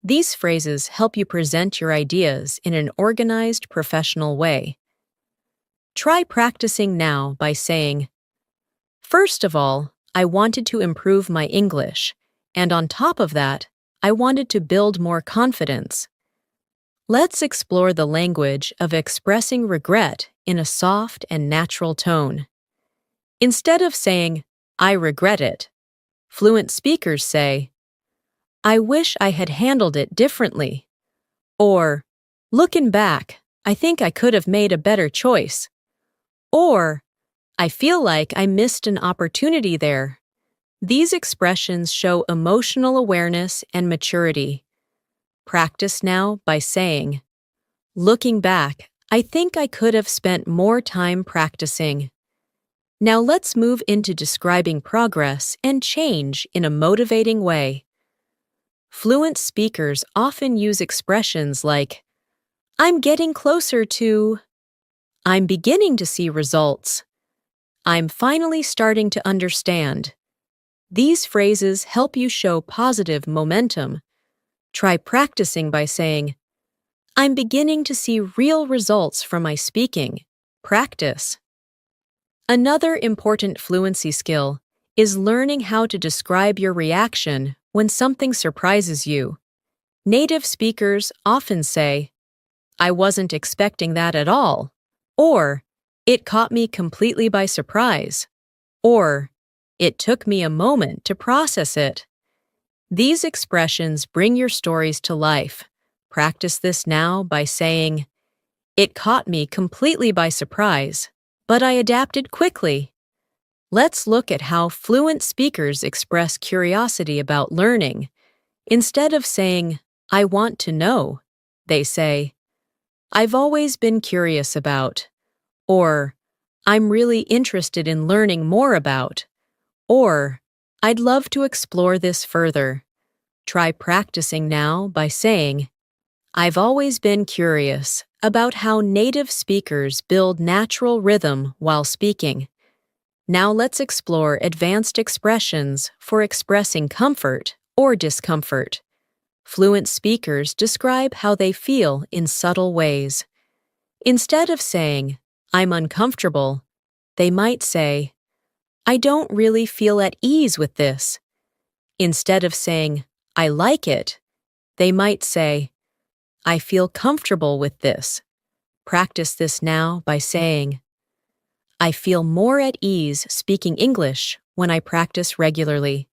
Speaker 1: These phrases help you present your ideas in an organized, professional way. Try practicing now by saying, first of all, I wanted to improve my English, And on top of that, I wanted to build more confidence. Let's explore the language of expressing regret in a soft and natural tone. Instead of saying, I regret it, fluent speakers say, I wish I had handled it differently. Or, looking back, I think I could have made a better choice. Or, I feel like I missed an opportunity there. These expressions show emotional awareness and maturity. Practice now by saying, looking back, I think I could have spent more time practicing. Now let's move into describing progress and change in a motivating way. Fluent speakers often use expressions like, I'm getting closer to, I'm beginning to see results, I'm finally starting to understand. These phrases help you show positive momentum. Try practicing by saying, I'm beginning to see real results from my speaking. Practice. Another important fluency skill is learning how to describe your reaction when something surprises you. Native speakers often say, I wasn't expecting that at all, or it caught me completely by surprise, or it took me a moment to process it. These expressions bring your stories to life. Practice this now by saying, it caught me completely by surprise, but I adapted quickly. Let's look at how fluent speakers express curiosity about learning. Instead of saying, I want to know, they say, I've always been curious about, or I'm really interested in learning more about, or I'd love to explore this further. Try practicing now by saying, I've always been curious about how native speakers build natural rhythm while speaking. Now let's explore advanced expressions for expressing comfort or discomfort. Fluent speakers describe how they feel in subtle ways. Instead of saying, I'm uncomfortable, they might say, I don't really feel at ease with this. Instead of saying, I like it, they might say, I feel comfortable with this. Practice this now by saying, I feel more at ease speaking English when I practice regularly.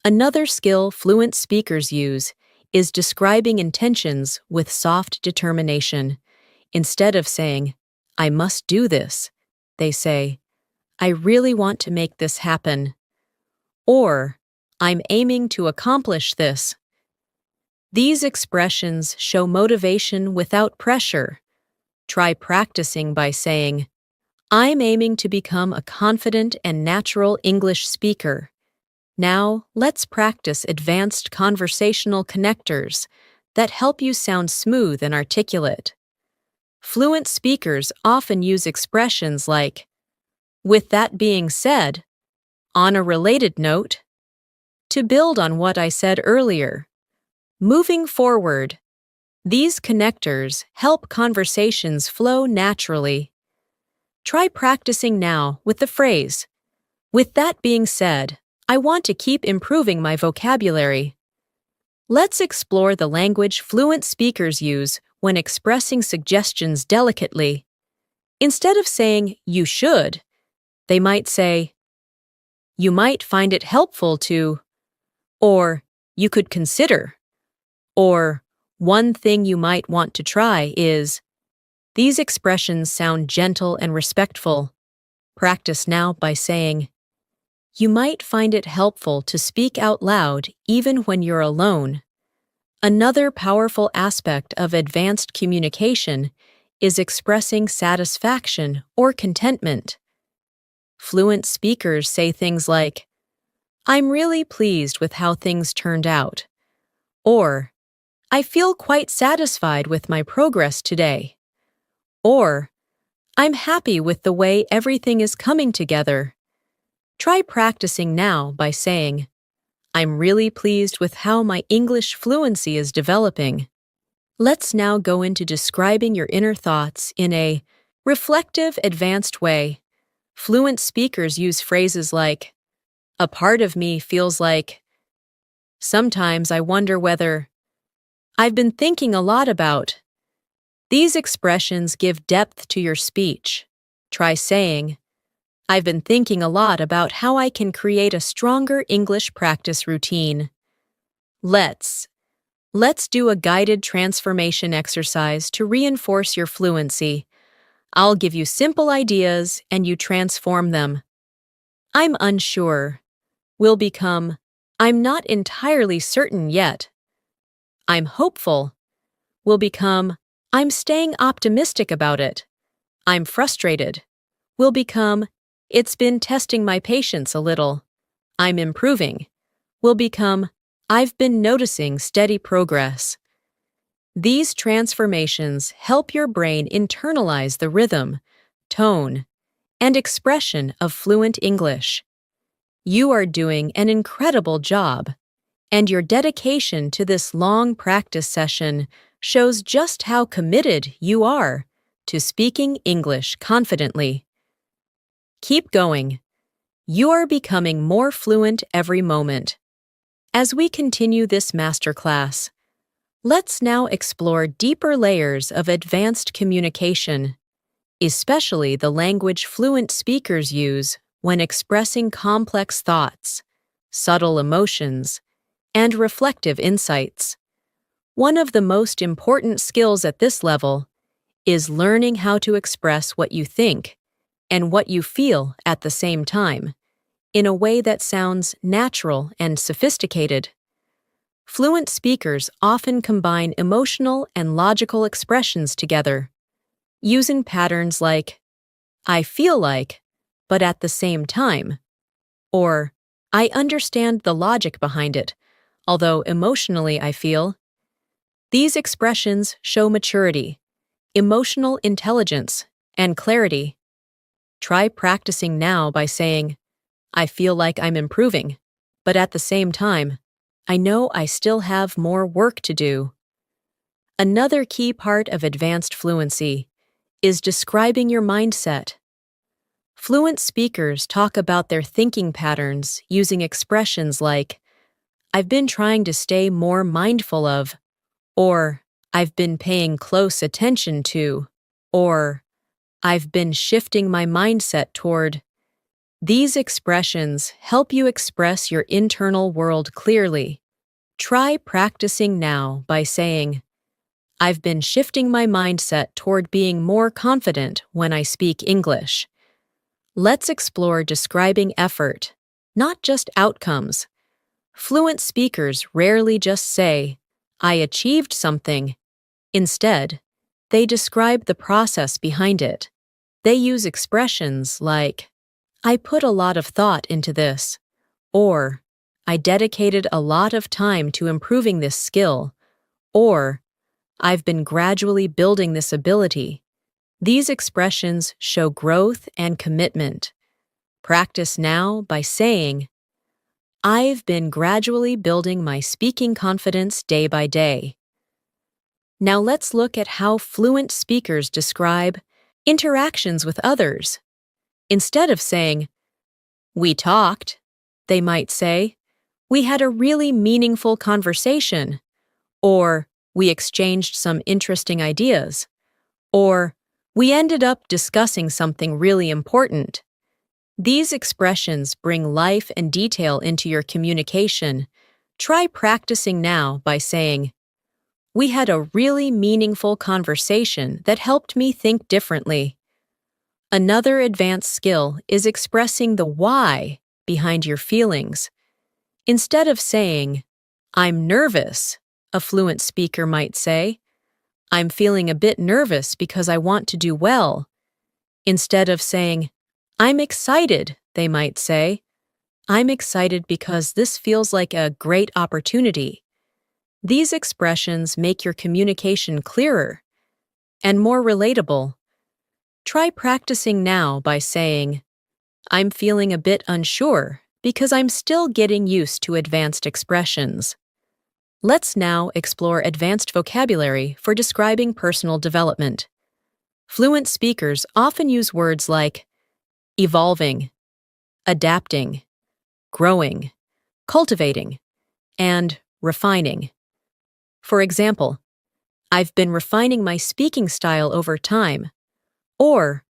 Speaker 1: Another skill fluent speakers use is describing intentions with soft determination. Instead of saying, I must do this, they say, I really want to make this happen. Or, I'm aiming to accomplish this. These expressions show motivation without pressure. Try practicing by saying, I'm aiming to become a confident and natural English speaker. Now, let's practice advanced conversational connectors that help you sound smooth and articulate. Fluent speakers often use expressions like, with that being said, on a related note, to build on what I said earlier, moving forward. These connectors help conversations flow naturally. Try practicing now with the phrase, with that being said, I want to keep improving my vocabulary. Let's explore the language fluent speakers use when expressing suggestions delicately. Instead of saying, you should, they might say, you might find it helpful to, or you could consider, or one thing you might want to try is. These expressions sound gentle and respectful. Practice now by saying, you might find it helpful to speak out loud even when you're alone. Another powerful aspect of advanced communication is expressing satisfaction or contentment. Fluent speakers say things like, I'm really pleased with how things turned out, or I feel quite satisfied with my progress today, or I'm happy with the way everything is coming together. Try practicing now by saying, I'm really pleased with how my English fluency is developing. Let's now go into describing your inner thoughts in a reflective, advanced way. Fluent speakers use phrases like, a part of me feels like, Sometimes I wonder whether I've been thinking a lot about. These expressions give depth to your speech. Try saying, I've been thinking a lot about how I can create a stronger English practice routine. Let's do a guided transformation exercise to reinforce your fluency. I'll give you simple ideas and you transform them. I'm unsure. Will become, I'm not entirely certain yet. I'm hopeful. Will become, I'm staying optimistic about it. I'm frustrated. Will become, it's been testing my patience a little. I'm improving. Will become, I've been noticing steady progress. These transformations help your brain internalize the rhythm, tone, and expression of fluent English. You are doing an incredible job, and your dedication to this long practice session shows just how committed you are to speaking English confidently. Keep going. You are becoming more fluent every moment. As we continue this masterclass, let's now explore deeper layers of advanced communication, especially the language fluent speakers use when expressing complex thoughts, subtle emotions, and reflective insights. One of the most important skills at this level is learning how to express what you think and what you feel at the same time, in a way that sounds natural and sophisticated. Fluent speakers often combine emotional and logical expressions together, using patterns like, I feel like, but at the same time, or I understand the logic behind it, although emotionally I feel. These expressions show maturity, emotional intelligence, and clarity. Try practicing now by saying, I feel like I'm improving, but at the same time, I know I still have more work to do. Another key part of advanced fluency is describing your mindset. Fluent speakers talk about their thinking patterns using expressions like, I've been trying to stay more mindful of, or I've been paying close attention to, or I've been shifting my mindset toward. These expressions help you express your internal world clearly. Try practicing now by saying, I've been shifting my mindset toward being more confident when I speak English. Let's explore describing effort, not just outcomes. Fluent speakers rarely just say, I achieved something. Instead, they describe the process behind it. They use expressions like, I put a lot of thought into this, or I dedicated a lot of time to improving this skill, or I've been gradually building this ability. These expressions show growth and commitment. Practice now by saying, I've been gradually building my speaking confidence day by day. Now let's look at how fluent speakers describe interactions with others. Instead of saying, we talked, they might say, we had a really meaningful conversation, or we exchanged some interesting ideas, or we ended up discussing something really important. These expressions bring life and detail into your communication. Try practicing now by saying, we had a really meaningful conversation that helped me think differently. Another advanced skill is expressing the why behind your feelings. Instead of saying, I'm nervous, a fluent speaker might say, I'm feeling a bit nervous because I want to do well. Instead of saying, I'm excited, they might say, I'm excited because this feels like a great opportunity. These expressions make your communication clearer and more relatable. Try practicing now by saying, I'm feeling a bit unsure because I'm still getting used to advanced expressions. Let's now explore advanced vocabulary for describing personal development. Fluent speakers often use words like evolving, adapting, growing, cultivating, and refining. For example, I've been refining my speaking style over time, or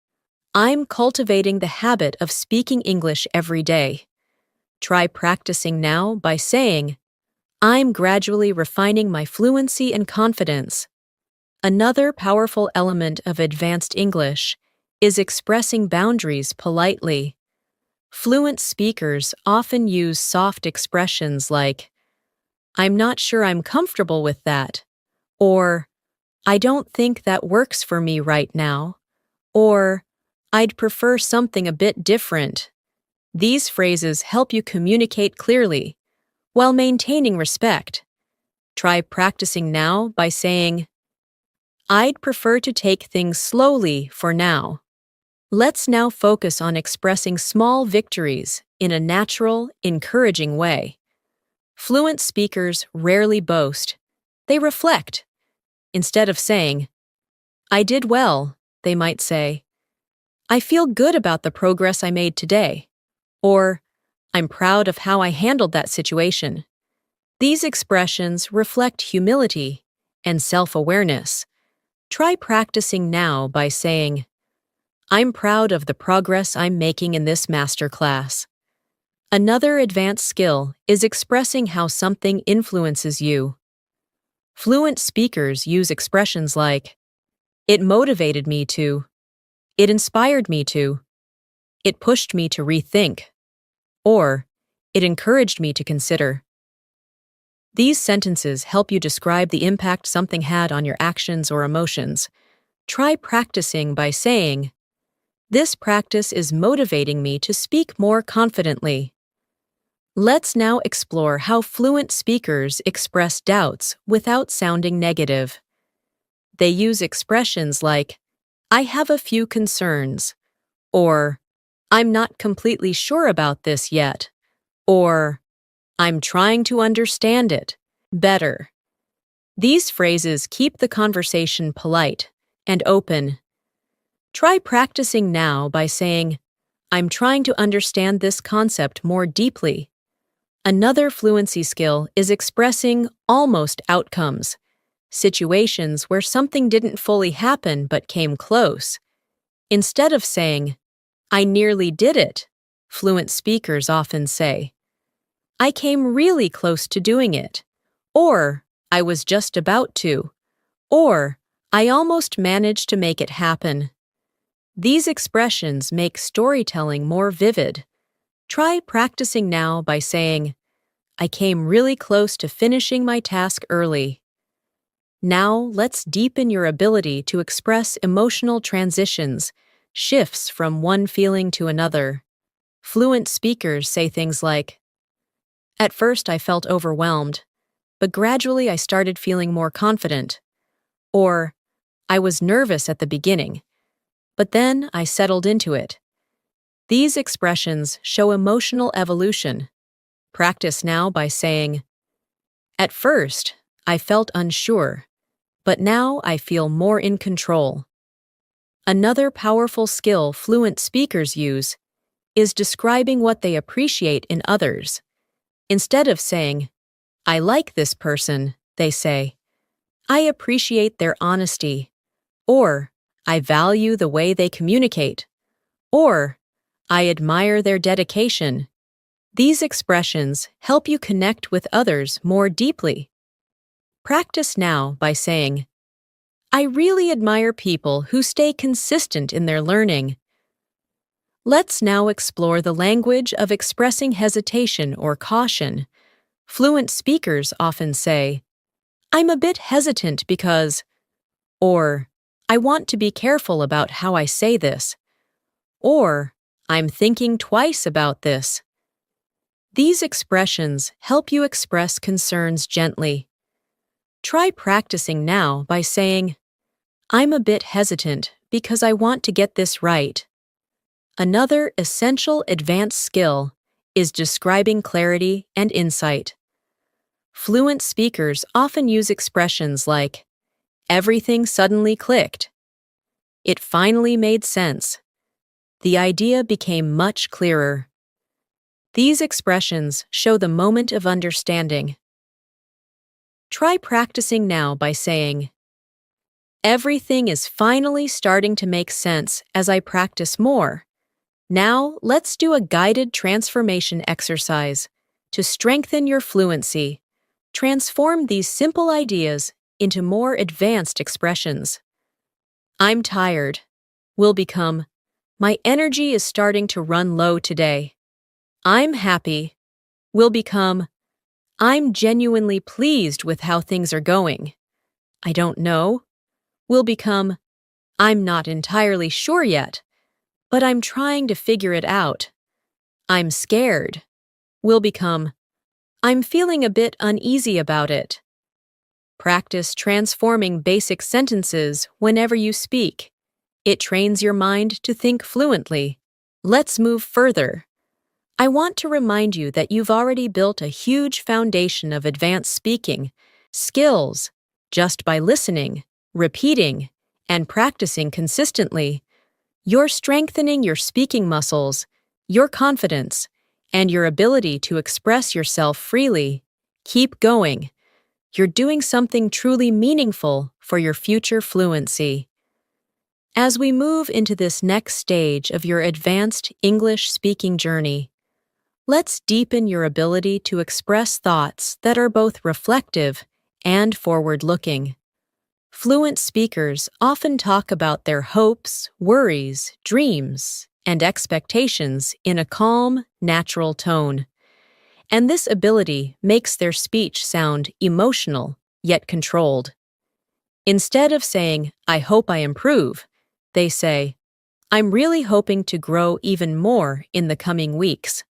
Speaker 1: I'm cultivating the habit of speaking English every day. Try practicing now by saying, I'm gradually refining my fluency and confidence. Another powerful element of advanced English is expressing boundaries politely. Fluent speakers often use soft expressions like, I'm not sure I'm comfortable with that, or I don't think that works for me right now, or I'd prefer something a bit different. These phrases help you communicate clearly while maintaining respect. Try practicing now by saying, I'd prefer to take things slowly for now. Let's now focus on expressing small victories in a natural, encouraging way. Fluent speakers rarely boast. They reflect. Instead of saying, I did well, they might say, I feel good about the progress I made today, or I'm proud of how I handled that situation. These expressions reflect humility and self-awareness. Try practicing now by saying, I'm proud of the progress I'm making in this masterclass. Another advanced skill is expressing how something influences you. Fluent speakers use expressions like, it motivated me to, it inspired me to, it pushed me to rethink, or it encouraged me to consider. These sentences help you describe the impact something had on your actions or emotions. Try practicing by saying, this practice is motivating me to speak more confidently. Let's now explore how fluent speakers express doubts without sounding negative. They use expressions like, I have a few concerns, or I'm not completely sure about this yet, or I'm trying to understand it better. These phrases keep the conversation polite and open. Try practicing now by saying, I'm trying to understand this concept more deeply. Another fluency skill is expressing almost outcomes, situations where something didn't fully happen but came close. Instead of saying, I nearly did it, fluent speakers often say, I came really close to doing it, or I was just about to, or I almost managed to make it happen. These expressions make storytelling more vivid. Try practicing now by saying, I came really close to finishing my task early. Now let's deepen your ability to express emotional transitions, shifts from one feeling to another. Fluent speakers say things like, at first I felt overwhelmed, but gradually I started feeling more confident. Or, I was nervous at the beginning, but then I settled into it. These expressions show emotional evolution. Practice now by saying, at first, I felt unsure, but now I feel more in control. Another powerful skill fluent speakers use is describing what they appreciate in others. Instead of saying, I like this person, they say, I appreciate their honesty, or I value the way they communicate, or I admire their dedication. These expressions help you connect with others more deeply. Practice now by saying, I really admire people who stay consistent in their learning. Let's now explore the language of expressing hesitation or caution. Fluent speakers often say, I'm a bit hesitant because, or I want to be careful about how I say this, or I'm thinking twice about this. These expressions help you express concerns gently. Try practicing now by saying, I'm a bit hesitant because I want to get this right. Another essential advanced skill is describing clarity and insight. Fluent speakers often use expressions like, everything suddenly clicked. It finally made sense. The idea became much clearer. These expressions show the moment of understanding. Try practicing now by saying, "Everything is finally starting to make sense as I practice more. Now, let's do a guided transformation exercise to strengthen your fluency. Transform these simple ideas into more advanced expressions." "I'm tired" will become, "My energy is starting to run low today." "I'm happy" will become, "I'm genuinely pleased with how things are going." "I don't know" will become, "I'm not entirely sure yet, but I'm trying to figure it out." "I'm scared" will become, "I'm feeling a bit uneasy about it." Practice transforming basic sentences whenever you speak. It trains your mind to think fluently. Let's move further. I want to remind you that you've already built a huge foundation of advanced speaking skills just by listening, repeating, and practicing consistently. You're strengthening your speaking muscles, your confidence, and your ability to express yourself freely. Keep going. You're doing something truly meaningful for your future fluency. As we move into this next stage of your advanced English speaking journey, let's deepen your ability to express thoughts that are both reflective and forward-looking. Fluent speakers often talk about their hopes, worries, dreams, and expectations in a calm, natural tone. And this ability makes their speech sound emotional, yet controlled. Instead of saying, "I hope I improve," they say, "I'm really hoping to grow even more in the coming weeks."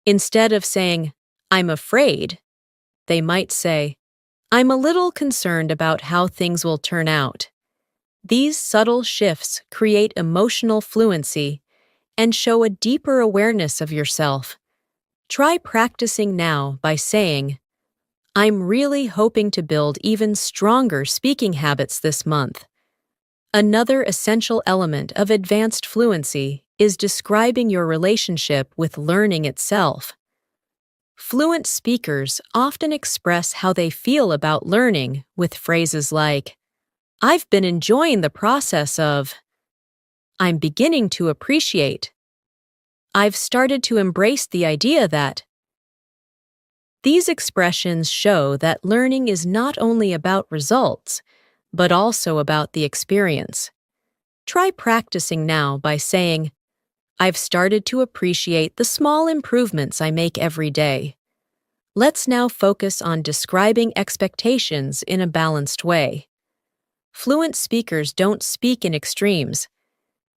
Speaker 1: Instead of saying, "I'm afraid," they might say, "I'm a little concerned about how things will turn out." These subtle shifts create emotional fluency and show a deeper awareness of yourself. Try practicing now by saying, "I'm really hoping to build even stronger speaking habits this month." Another essential element of advanced fluency is describing your relationship with learning itself. Fluent speakers often express how they feel about learning with phrases like, "I've been enjoying the process of," "I'm beginning to appreciate," "I've started to embrace the idea that." These expressions show that learning is not only about results, but also about the experience. Try practicing now by saying, "I've started to appreciate the small improvements I make every day." Let's now focus on describing expectations in a balanced way. Fluent speakers don't speak in extremes.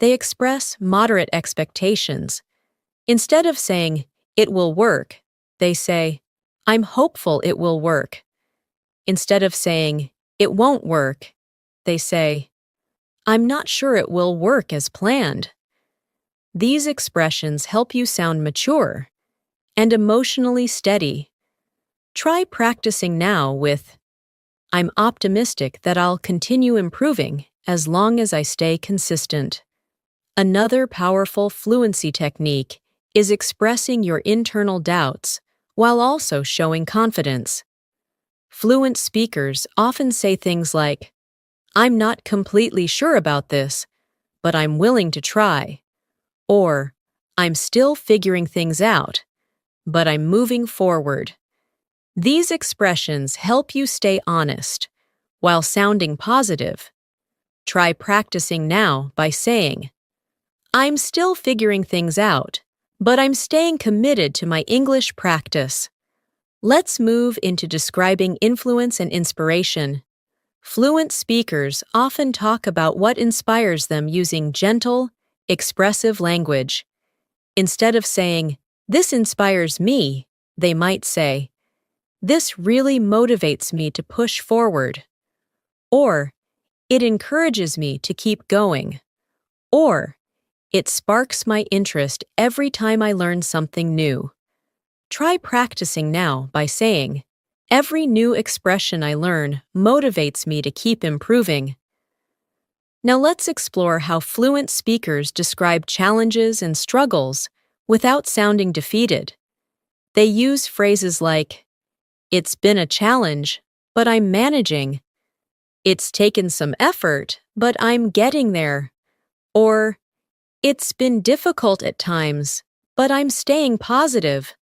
Speaker 1: They express moderate expectations. Instead of saying, "It will work," they say, "I'm hopeful it will work." Instead of saying, "It won't work," they say, "I'm not sure it will work as planned." These expressions help you sound mature and emotionally steady. Try practicing now with, "I'm optimistic that I'll continue improving as long as I stay consistent." Another powerful fluency technique is expressing your internal doubts while also showing confidence. Fluent speakers often say things like, "I'm not completely sure about this, but I'm willing to try," or "I'm still figuring things out, but I'm moving forward." These expressions help you stay honest while sounding positive. Try practicing now by saying, "I'm still figuring things out, but I'm staying committed to my English practice." Let's move into describing influence and inspiration. Fluent speakers often talk about what inspires them using gentle, expressive language. Instead of saying, "This inspires me," they might say, "This really motivates me to push forward," or "It encourages me to keep going," or "It sparks my interest every time I learn something new." Try practicing now by saying, "Every new expression I learn motivates me to keep improving." Now let's explore how fluent speakers describe challenges and struggles without sounding defeated. They use phrases like, "It's been a challenge," but I'm managing. It's taken some effort, but I'm getting there. Or, it's been difficult at times, but I'm staying positive.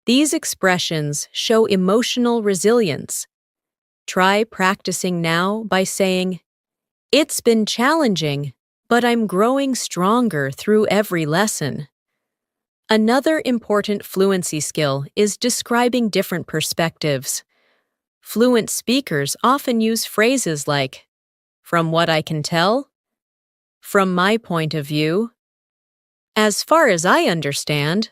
Speaker 1: These expressions show emotional resilience. Try practicing now by saying, "It's been challenging, but I'm growing stronger through every lesson." Another important fluency skill is describing different perspectives. Fluent speakers often use phrases like, "From what I can tell," "From my point of view," "As far as I understand,"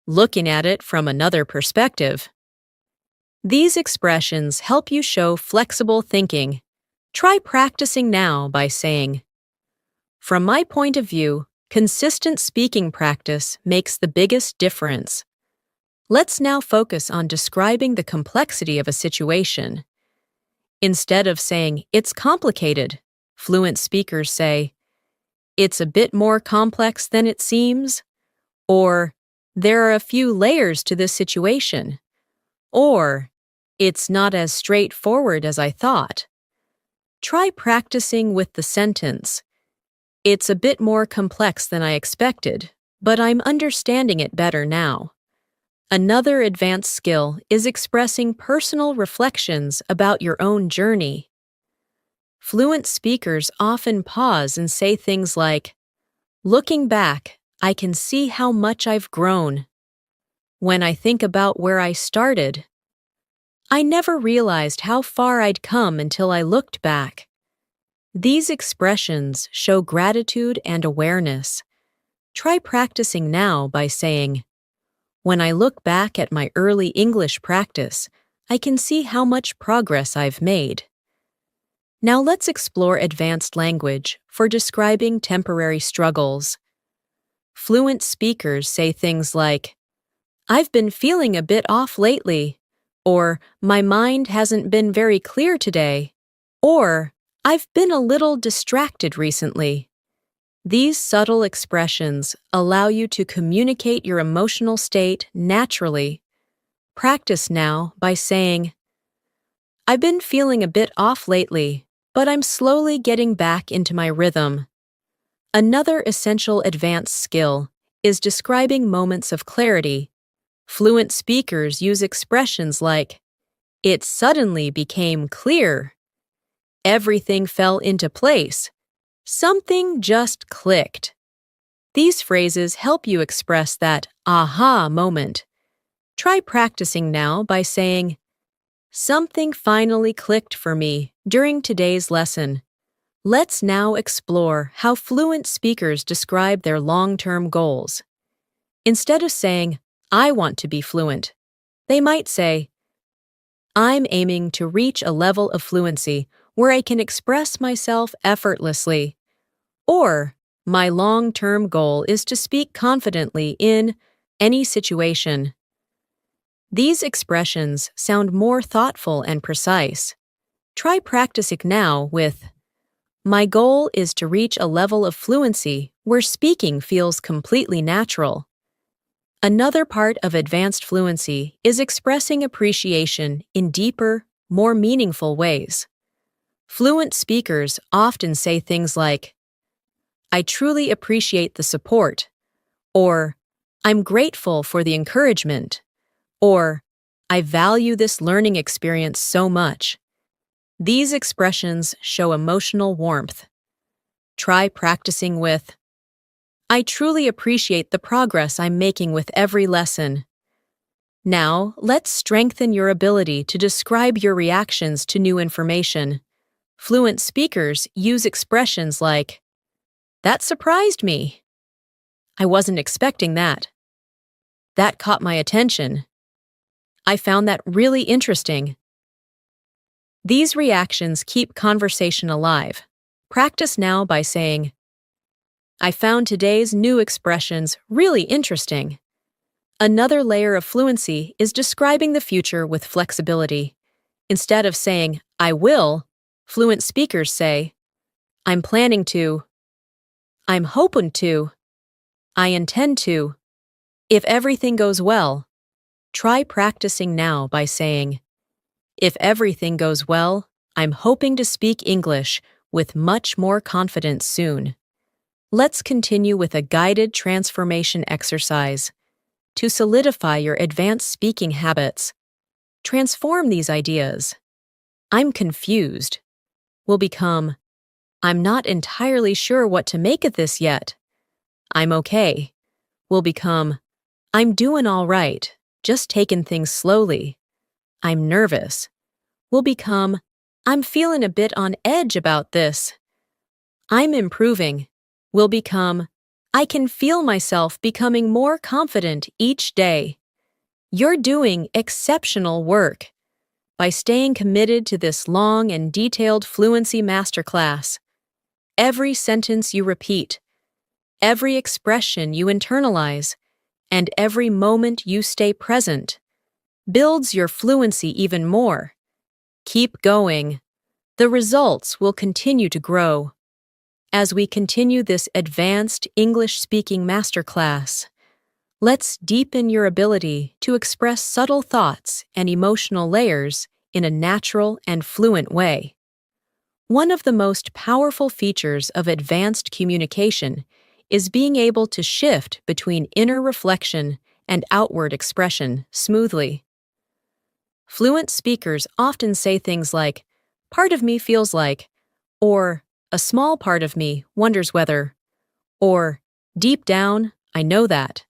Speaker 1: "Looking at it from another perspective." These expressions help you show flexible thinking. Try practicing now by saying, "From my point of view, consistent speaking practice makes the biggest difference." Let's now focus on describing the complexity of a situation. Instead of saying, "It's complicated," fluent speakers say, "It's a bit more complex than it seems," or "There are a few layers to this situation," or "It's not as straightforward as I thought." Try practicing with the sentence, "It's a bit more complex than I expected, but I'm understanding it better now." Another advanced skill is expressing personal reflections about your own journey. Fluent speakers often pause and say things like, "Looking back, I can see how much I've grown. When I think about where I started, I never realized how far I'd come until I looked back." These expressions show gratitude and awareness. Try practicing now by saying, "When I look back at my early English practice, I can see how much progress I've made." Now let's explore advanced language for describing temporary struggles. Fluent speakers say things like, "I've been feeling a bit off lately," or "My mind hasn't been very clear today," or "I've been a little distracted recently." These subtle expressions allow you to communicate your emotional state naturally. Practice now by saying, "I've been feeling a bit off lately, but I'm slowly getting back into my rhythm." Another essential advanced skill is describing moments of clarity. Fluent speakers use expressions like, "It suddenly became clear," "Everything fell into place," "Something just clicked." These phrases help you express that aha moment. Try practicing now by saying, "Something finally clicked for me during today's lesson." Let's now explore how fluent speakers describe their long-term goals. Instead of saying, "I want to be fluent," they might say, "I'm aiming to reach a level of fluency where I can express myself effortlessly," or "My long-term goal is to speak confidently in any situation." These expressions sound more thoughtful and precise. Try practicing now with, "My goal is to reach a level of fluency where speaking feels completely natural." Another part of advanced fluency is expressing appreciation in deeper, more meaningful ways. Fluent speakers often say things like, "I truly appreciate the support," or "I'm grateful for the encouragement," or "I value this learning experience so much." These expressions show emotional warmth. Try practicing with, "I truly appreciate the progress I'm making with every lesson." Now, let's strengthen your ability to describe your reactions to new information. Fluent speakers use expressions like, "That surprised me," "I wasn't expecting that," "That caught my attention," "I found that really interesting." These reactions keep conversation alive. Practice now by saying, "I found today's new expressions really interesting." Another layer of fluency is describing the future with flexibility. Instead of saying, "I will," fluent speakers say, "I'm planning to," "I'm hoping to," "I intend to," "If everything goes well." Try practicing now by saying, If everything goes well, I'm hoping to speak English with much more confidence soon. Let's continue with a guided transformation exercise. To solidify your advanced speaking habits, transform these ideas. I'm confused will become, I'm not entirely sure what to make of this yet. I'm okay will become, I'm doing all right, just taking things slowly. I'm nervous will become, I'm feeling a bit on edge about this. I'm improving will become, I can feel myself becoming more confident each day. You're doing exceptional work. By staying committed to this long and detailed fluency masterclass, every sentence you repeat, every expression you internalize, and every moment you stay present builds your fluency even more. Keep going. The results will continue to grow. As we continue this advanced English-speaking masterclass, let's deepen your ability to express subtle thoughts and emotional layers in a natural and fluent way. One of the most powerful features of advanced communication is being able to shift between inner reflection and outward expression smoothly. Fluent speakers often say things like, "Part of me feels like," or "A small part of me wonders whether," or "Deep down, I know that."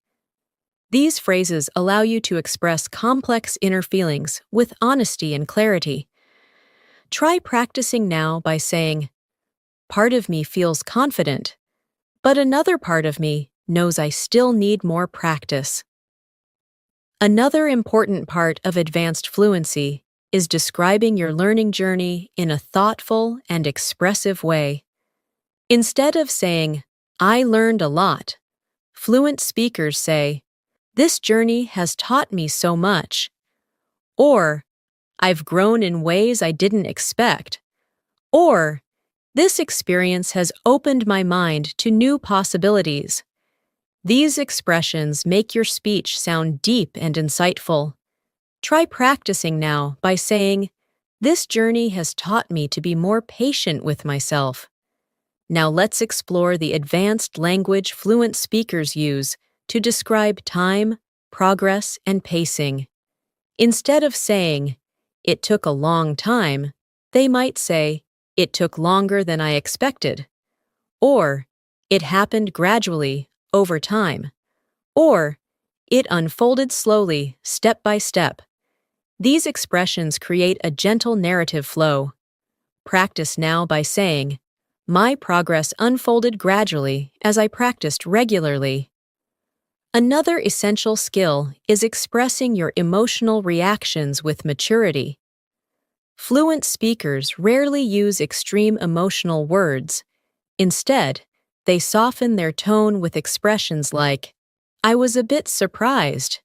Speaker 1: These phrases allow you to express complex inner feelings with honesty and clarity. Try practicing now by saying, "Part of me feels confident, but another part of me knows I still need more practice." Another important part of advanced fluency is describing your learning journey in a thoughtful and expressive way. Instead of saying, "I learned a lot," fluent speakers say, "This journey has taught me so much," or "I've grown in ways I didn't expect," or "This experience has opened my mind to new possibilities." These expressions make your speech sound deep and insightful. Try practicing now by saying, "This journey has taught me to be more patient with myself." Now let's explore the advanced language fluent speakers use to describe time, progress, and pacing. Instead of saying, "It took a long time," they might say, "It took longer than I expected," or "It happened gradually, over time," or "It unfolded slowly, step by step." These expressions create a gentle narrative flow. Practice now by saying, "My progress unfolded gradually as I practiced regularly." Another essential skill is expressing your emotional reactions with maturity. Fluent speakers rarely use extreme emotional words. Instead, they soften their tone with expressions like, "I was a bit surprised,"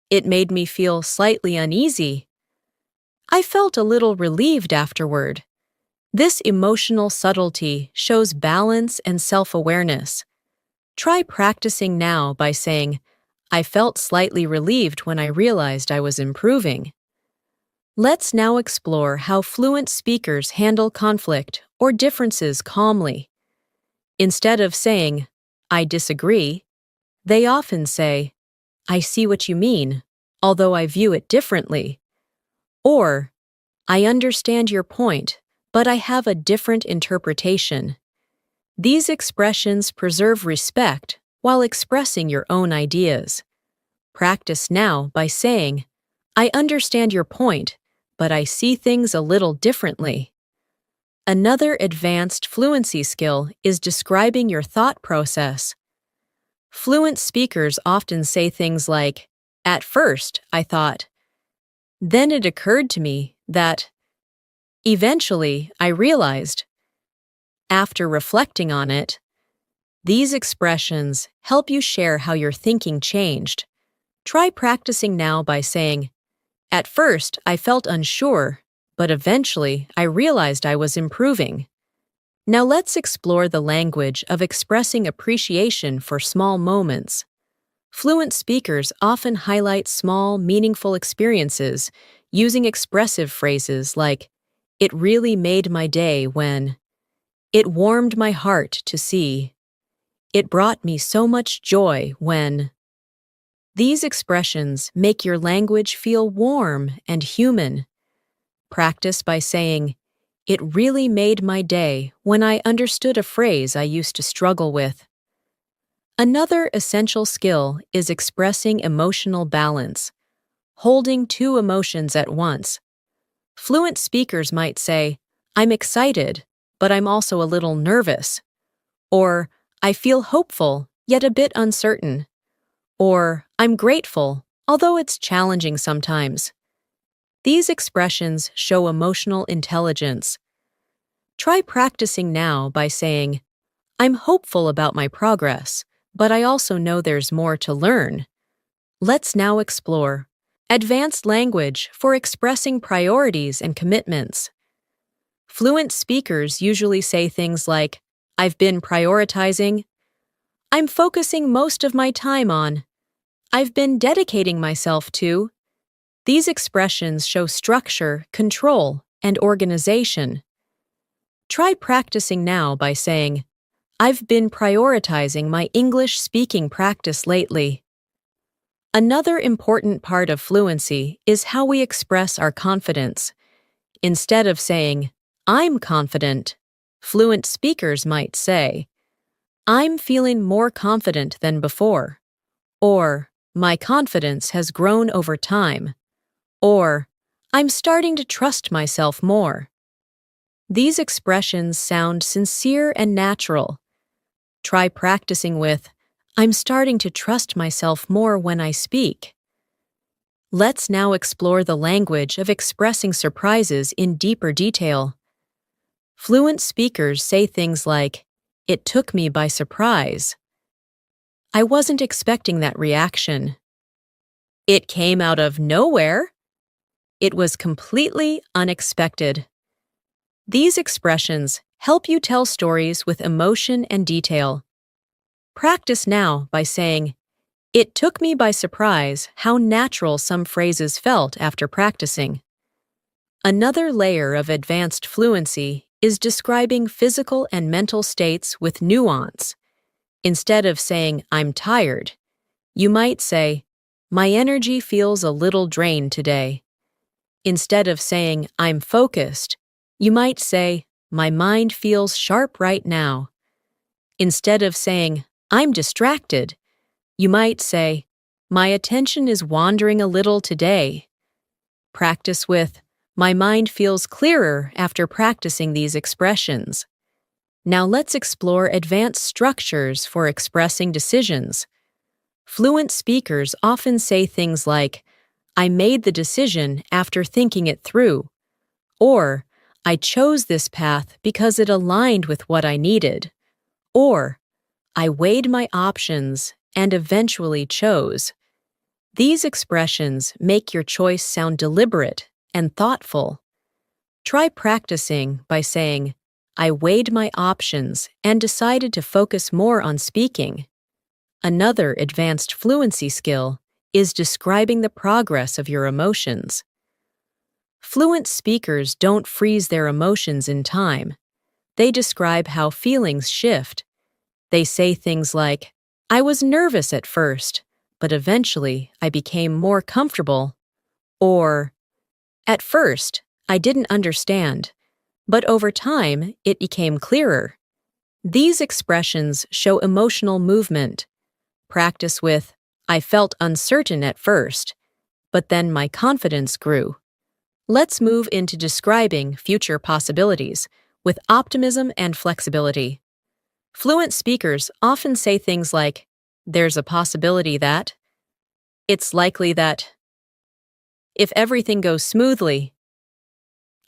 Speaker 1: "It made me feel slightly uneasy," "I felt a little relieved afterward." This emotional subtlety shows balance and self-awareness. Try practicing now by saying, "I felt slightly relieved when I realized I was improving." Let's now explore how fluent speakers handle conflict or differences calmly. Instead of saying, "I disagree," they often say, "I see what you mean, although I view it differently," or "I understand your point, but I have a different interpretation." These expressions preserve respect while expressing your own ideas. Practice now by saying, "I understand your point, but I see things a little differently." Another advanced fluency skill is describing your thought process. Fluent speakers often say things like, "At first, I thought," "Then it occurred to me that," "Eventually, I realized," "After reflecting on it." These expressions help you share how your thinking changed. Try practicing now by saying, "At first, I felt unsure, but eventually I realized I was improving." Now let's explore the language of expressing appreciation for small moments. Fluent speakers often highlight small, meaningful experiences using expressive phrases like, "It really made my day when," "It warmed my heart to see," "It brought me so much joy when." These expressions make your language feel warm and human. Practice by saying, "It really made my day when I understood a phrase I used to struggle with." Another essential skill is expressing emotional balance, holding two emotions at once. Fluent speakers might say, "I'm excited, but I'm also a little nervous," or "I feel hopeful, yet a bit uncertain," or "I'm grateful, although it's challenging sometimes." These expressions show emotional intelligence. Try practicing now by saying, "I'm hopeful about my progress, but I also know there's more to learn." Let's now explore advanced language for expressing priorities and commitments. Fluent speakers usually say things like, "I've been prioritizing," "I'm focusing most of my time on," "I've been dedicating myself to." These expressions show structure, control, and organization. Try practicing now by saying, "I've been prioritizing my English speaking practice lately." Another important part of fluency is how we express our confidence. Instead of saying, "I'm confident," fluent speakers might say, "I'm feeling more confident than before," or "My confidence has grown over time," or "I'm starting to trust myself more." These expressions sound sincere and natural. Try practicing with, "I'm starting to trust myself more when I speak." Let's now explore the language of expressing surprises in deeper detail. Fluent speakers say things like, "It took me by surprise," "I wasn't expecting that reaction," "It came out of nowhere," "It was completely unexpected." These expressions help you tell stories with emotion and detail. Practice now by saying, "It took me by surprise how natural some phrases felt after practicing." Another layer of advanced fluency is describing physical and mental states with nuance. Instead of saying, "I'm tired," you might say, "My energy feels a little drained today." Instead of saying, "I'm focused," you might say, "My mind feels sharp right now." Instead of saying, "I'm distracted," you might say, "My attention is wandering a little today." Practice with, "My mind feels clearer after practicing these expressions." Now let's explore advanced structures for expressing decisions. Fluent speakers often say things like, "I made the decision after thinking it through," or "I chose this path because it aligned with what I needed," or "I weighed my options and eventually chose." These expressions make your choice sound deliberate and thoughtful. Try practicing by saying, "I weighed my options and decided to focus more on speaking." Another advanced fluency skill is describing the progress of your emotions. Fluent speakers don't freeze their emotions in time. They describe how feelings shift. They say things like, "I was nervous at first, but eventually I became more comfortable," or "At first, I didn't understand, but over time it became clearer." These expressions show emotional movement. Practice with, "I felt uncertain at first, but then my confidence grew." Let's move into describing future possibilities with optimism and flexibility. Fluent speakers often say things like, "There's a possibility that," "It's likely that," "If everything goes smoothly,"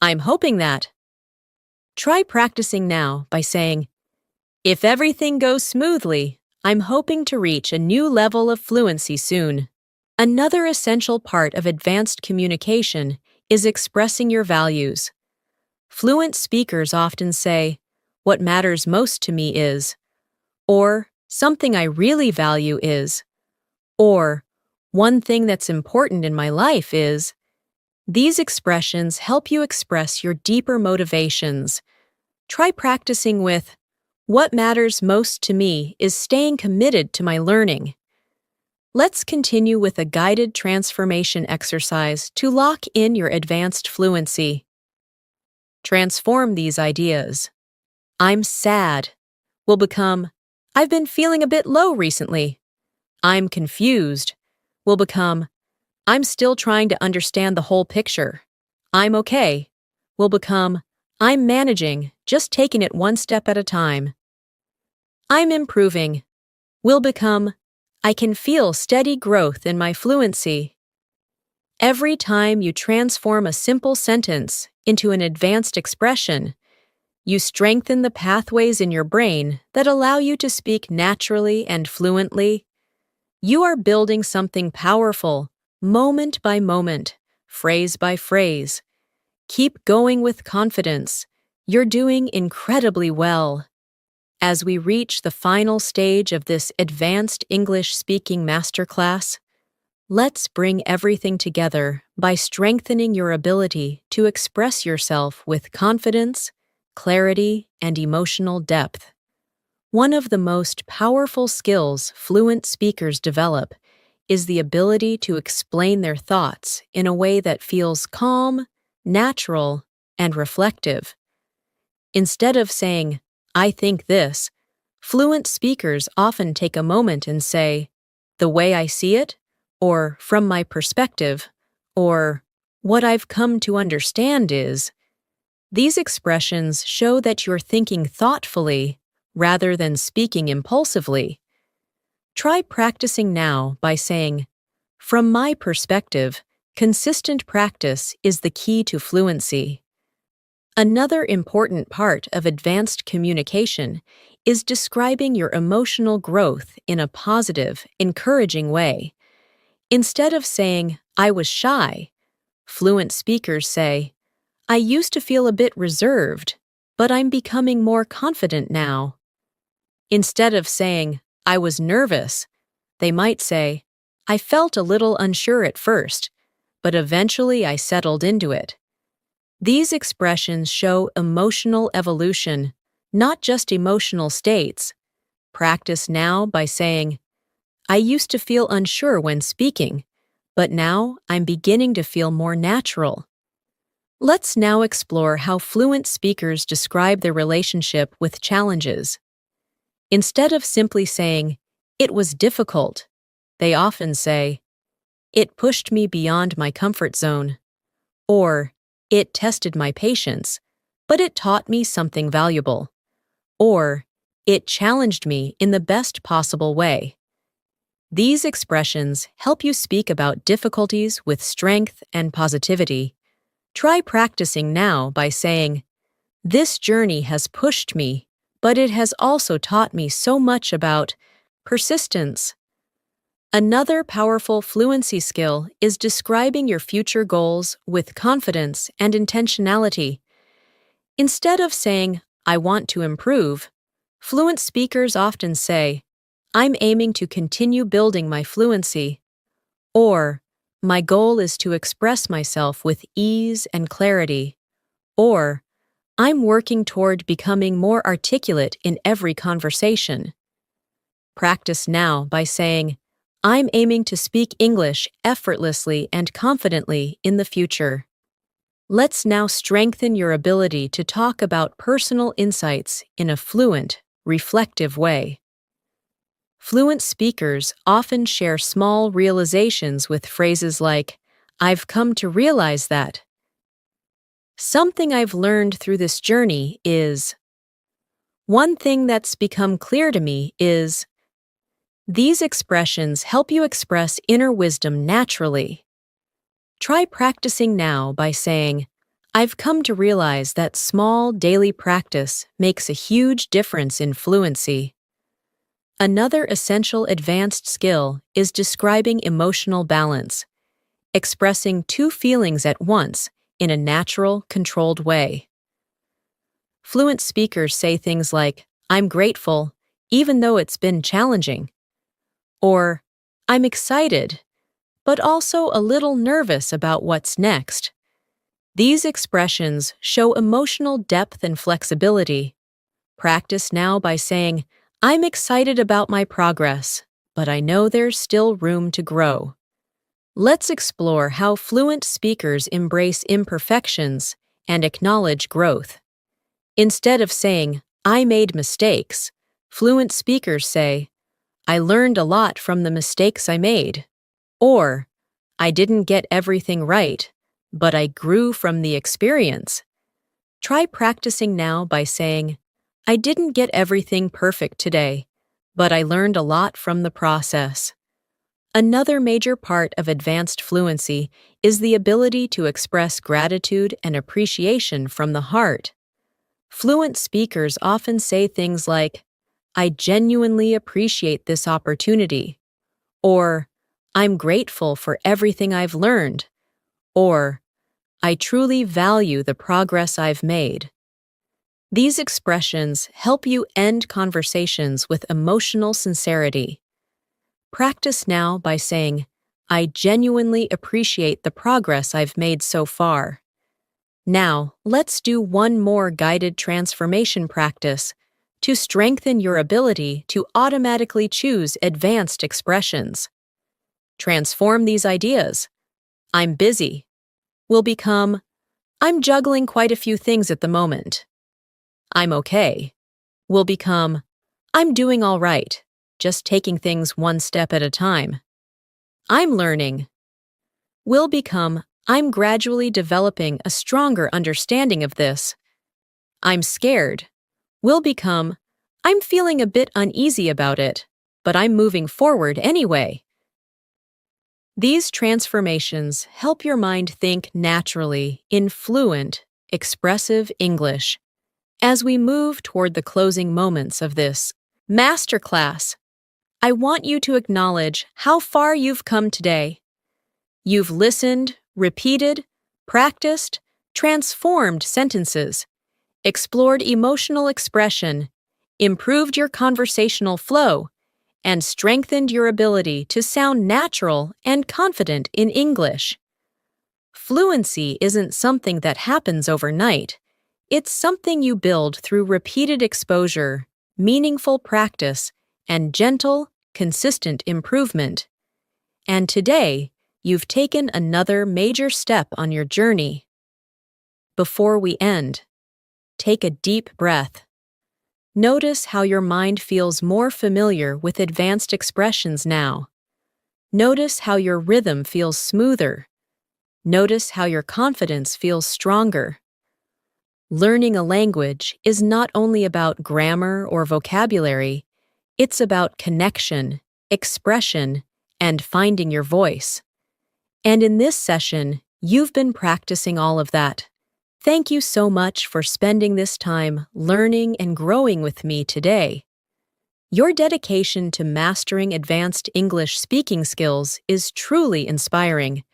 Speaker 1: "I'm hoping that." Try practicing now by saying, "If everything goes smoothly, I'm hoping to reach a new level of fluency soon." Another essential part of advanced communication is expressing your values. Fluent speakers often say, "What matters most to me is," or "Something I really value is," Or, one thing that's important in my life is. These expressions help you express your deeper motivations. Try practicing with, what matters most to me is staying committed to my learning. Let's continue with a guided transformation exercise to lock in your advanced fluency. Transform these ideas. I'm sad will become, I've been feeling a bit low recently. I'm confused will become, I'm still trying to understand the whole picture. I'm okay will become, I'm managing, just taking it one step at a time. I'm improving will become, I can feel steady growth in my fluency. Every time you transform a simple sentence into an advanced expression, you strengthen the pathways in your brain that allow you to speak naturally and fluently. You are building something powerful, moment by moment, phrase by phrase. Keep going with confidence. You're doing incredibly well. As we reach the final stage of this advanced English speaking masterclass, let's bring everything together by strengthening your ability to express yourself with confidence, clarity, and emotional depth. One of the most powerful skills fluent speakers develop is the ability to explain their thoughts in a way that feels calm, natural, and reflective. Instead of saying, I think this, fluent speakers often take a moment and say, the way I see it, or from my perspective, or what I've come to understand is. These expressions show that you're thinking thoughtfully rather than speaking impulsively. Try practicing now by saying, from my perspective, consistent practice is the key to fluency. Another important part of advanced communication is describing your emotional growth in a positive, encouraging way. Instead of saying, I was shy, fluent speakers say, I used to feel a bit reserved, but I'm becoming more confident now. Instead of saying, I was nervous, they might say, I felt a little unsure at first, but eventually I settled into it. These expressions show emotional evolution, not just emotional states. Practice now by saying, I used to feel unsure when speaking, but now I'm beginning to feel more natural. Let's now explore how fluent speakers describe their relationship with challenges. Instead of simply saying, it was difficult, they often say, it pushed me beyond my comfort zone, or it tested my patience, but it taught me something valuable, or it challenged me in the best possible way. These expressions help you speak about difficulties with strength and positivity. Try practicing now by saying, this journey has pushed me, but it has also taught me so much about persistence. Another powerful fluency skill is describing your future goals with confidence and intentionality. Instead of saying, I want to improve, fluent speakers often say, I'm aiming to continue building my fluency, or my goal is to express myself with ease and clarity, or I'm working toward becoming more articulate in every conversation. Practice now by saying, I'm aiming to speak English effortlessly and confidently in the future. Let's now strengthen your ability to talk about personal insights in a fluent, reflective way. Fluent speakers often share small realizations with phrases like, I've come to realize that. Something I've learned through this journey is. One thing that's become clear to me is. These expressions help you express inner wisdom naturally. Try practicing now by saying, I've come to realize that small daily practice makes a huge difference in fluency. Another essential advanced skill is describing emotional balance, expressing two feelings at once in a natural, controlled way. Fluent speakers say things like, I'm grateful, even though it's been challenging, or I'm excited, but also a little nervous about what's next. These expressions show emotional depth and flexibility. Practice now by saying, I'm excited about my progress, but I know there's still room to grow. Let's explore how fluent speakers embrace imperfections and acknowledge growth. Instead of saying, I made mistakes, fluent speakers say, I learned a lot from the mistakes I made. Or, I didn't get everything right, but I grew from the experience. Try practicing now by saying, I didn't get everything perfect today, but I learned a lot from the process. Another major part of advanced fluency is the ability to express gratitude and appreciation from the heart. Fluent speakers often say things like, I genuinely appreciate this opportunity, or I'm grateful for everything I've learned, or I truly value the progress I've made. These expressions help you end conversations with emotional sincerity. Practice now by saying, I genuinely appreciate the progress I've made so far. Now, let's do one more guided transformation practice to strengthen your ability to automatically choose advanced expressions. Transform these ideas. I'm busy will become, I'm juggling quite a few things at the moment. I'm okay will become, I'm doing all right, just taking things one step at a time. I'm learning will become, I'm gradually developing a stronger understanding of this. I'm scared will become, I'm feeling a bit uneasy about it, but I'm moving forward anyway. These transformations help your mind think naturally in fluent, expressive English. As we move toward the closing moments of this masterclass, I want you to acknowledge how far you've come today. You've listened, repeated, practiced, transformed sentences, explored emotional expression, improved your conversational flow, and strengthened your ability to sound natural and confident in English. Fluency isn't something that happens overnight. It's something you build through repeated exposure, meaningful practice, and gentle, consistent improvement. And today, you've taken another major step on your journey. Before we end, take a deep breath. Notice how your mind feels more familiar with advanced expressions now. Notice how your rhythm feels smoother. Notice how your confidence feels stronger. Learning a language is not only about grammar or vocabulary, it's about connection, expression, and finding your voice. And in this session, you've been practicing all of that. Thank you so much for spending this time learning and growing with me today. Your dedication to mastering advanced English speaking skills is truly inspiring.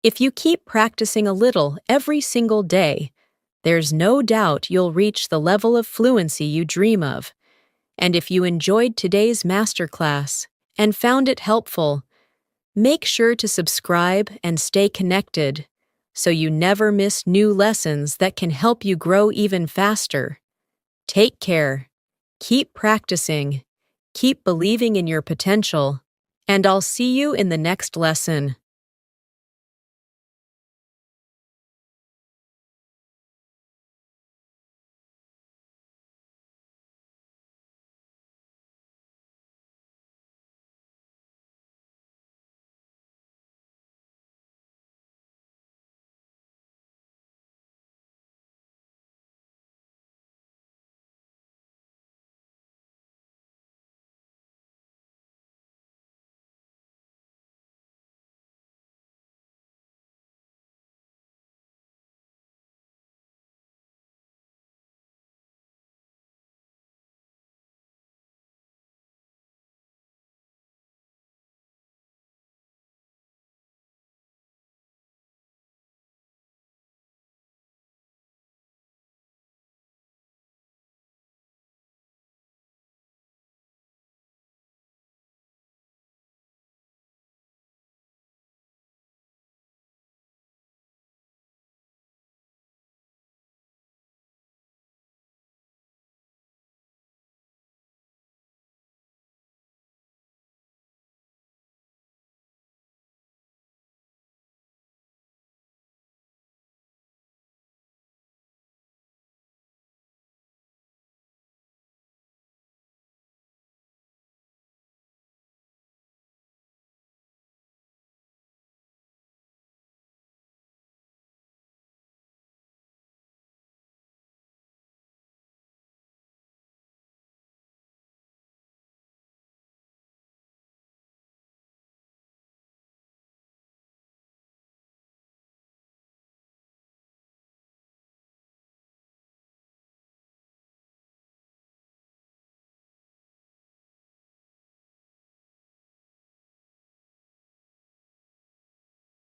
Speaker 1: If you keep practicing a little every single day, there's no doubt you'll reach the level of fluency you dream of. And if you enjoyed today's masterclass and found it helpful, make sure to subscribe and stay connected so you never miss new lessons that can help you grow even faster. Take care, keep practicing, keep believing in your potential, and I'll see you in the next lesson.